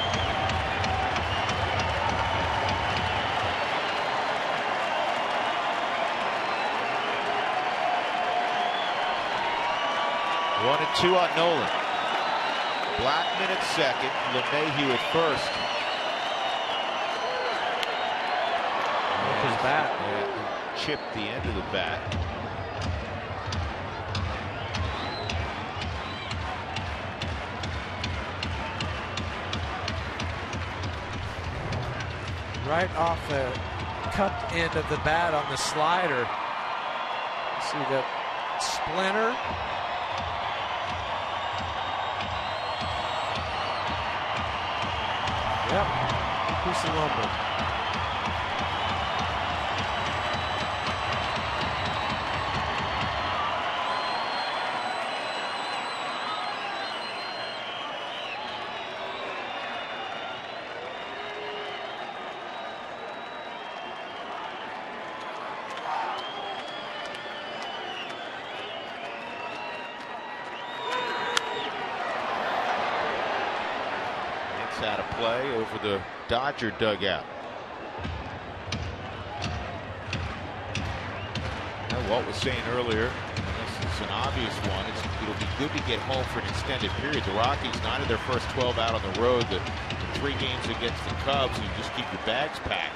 One and two on Nolan. Blackman at second, LeMahieu at first. His bat. Yeah, chipped the end of the bat. Right off the cupped end of the bat on the slider. See the splinter. Yep, piece of lumber. Out of play over the Dodger dugout. Now, Walt was saying earlier, this is an obvious one. It'll be good to get home for an extended period. The Rockies, 9 of their first 12 out on the road. The 3 games against the Cubs, you just keep your bags packed.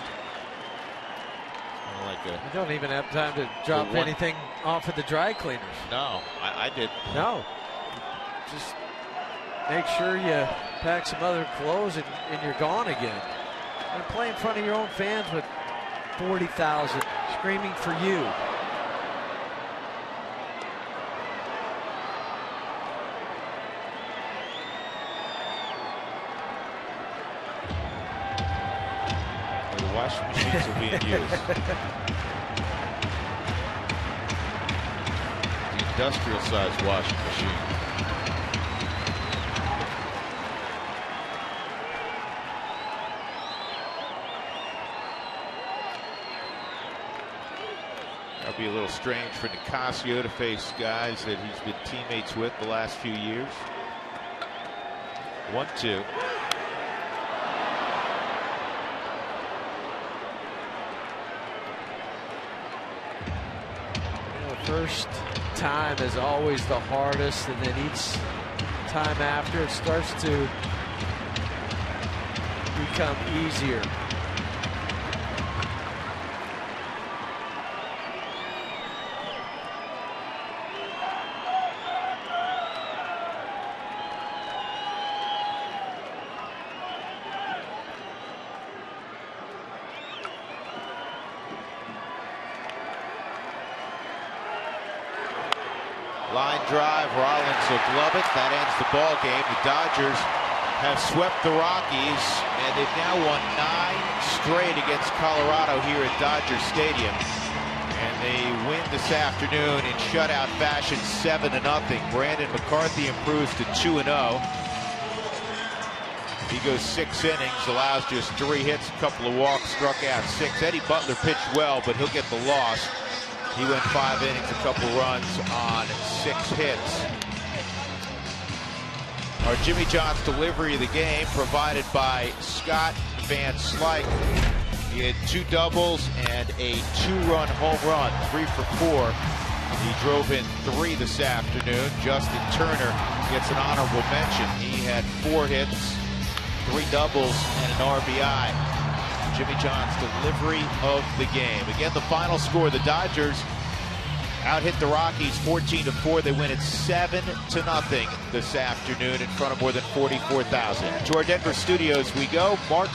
You don't even have time to drop anything off of the dry cleaners. No, I did. No. Just make sure you pack some other clothes and you're gone again. And play in front of your own fans with 40,000 screaming for you. The washing machines are being used. The industrial size washing machine. That'll be a little strange for Nicasio to face guys that he's been teammates with the last few years. 1-2. First time is always the hardest, and then each time after it starts to become easier. Line drive, Rollins will glove it. That ends the ball game. The Dodgers have swept the Rockies, and they've now won 9 straight against Colorado here at Dodger Stadium. And they win this afternoon in shutout fashion, 7-0. Brandon McCarthy improves to 2-0. He goes 6 innings, allows just 3 hits, a couple of walks, struck out 6. Eddie Butler pitched well, but he'll get the loss. He went 5 innings, a couple runs on 6 hits. Our Jimmy John's delivery of the game provided by Scott Van Slyke. He had 2 doubles and a 2-run home run, 3 for 4. He drove in 3 this afternoon. Justin Turner gets an honorable mention. He had 4 hits, 3 doubles, and an RBI. Jimmy John's delivery of the game. Again, the final score, the Dodgers out-hit the Rockies 14-4. They win it 7-0 this afternoon in front of more than 44,000. To our Denver studios we go. Mark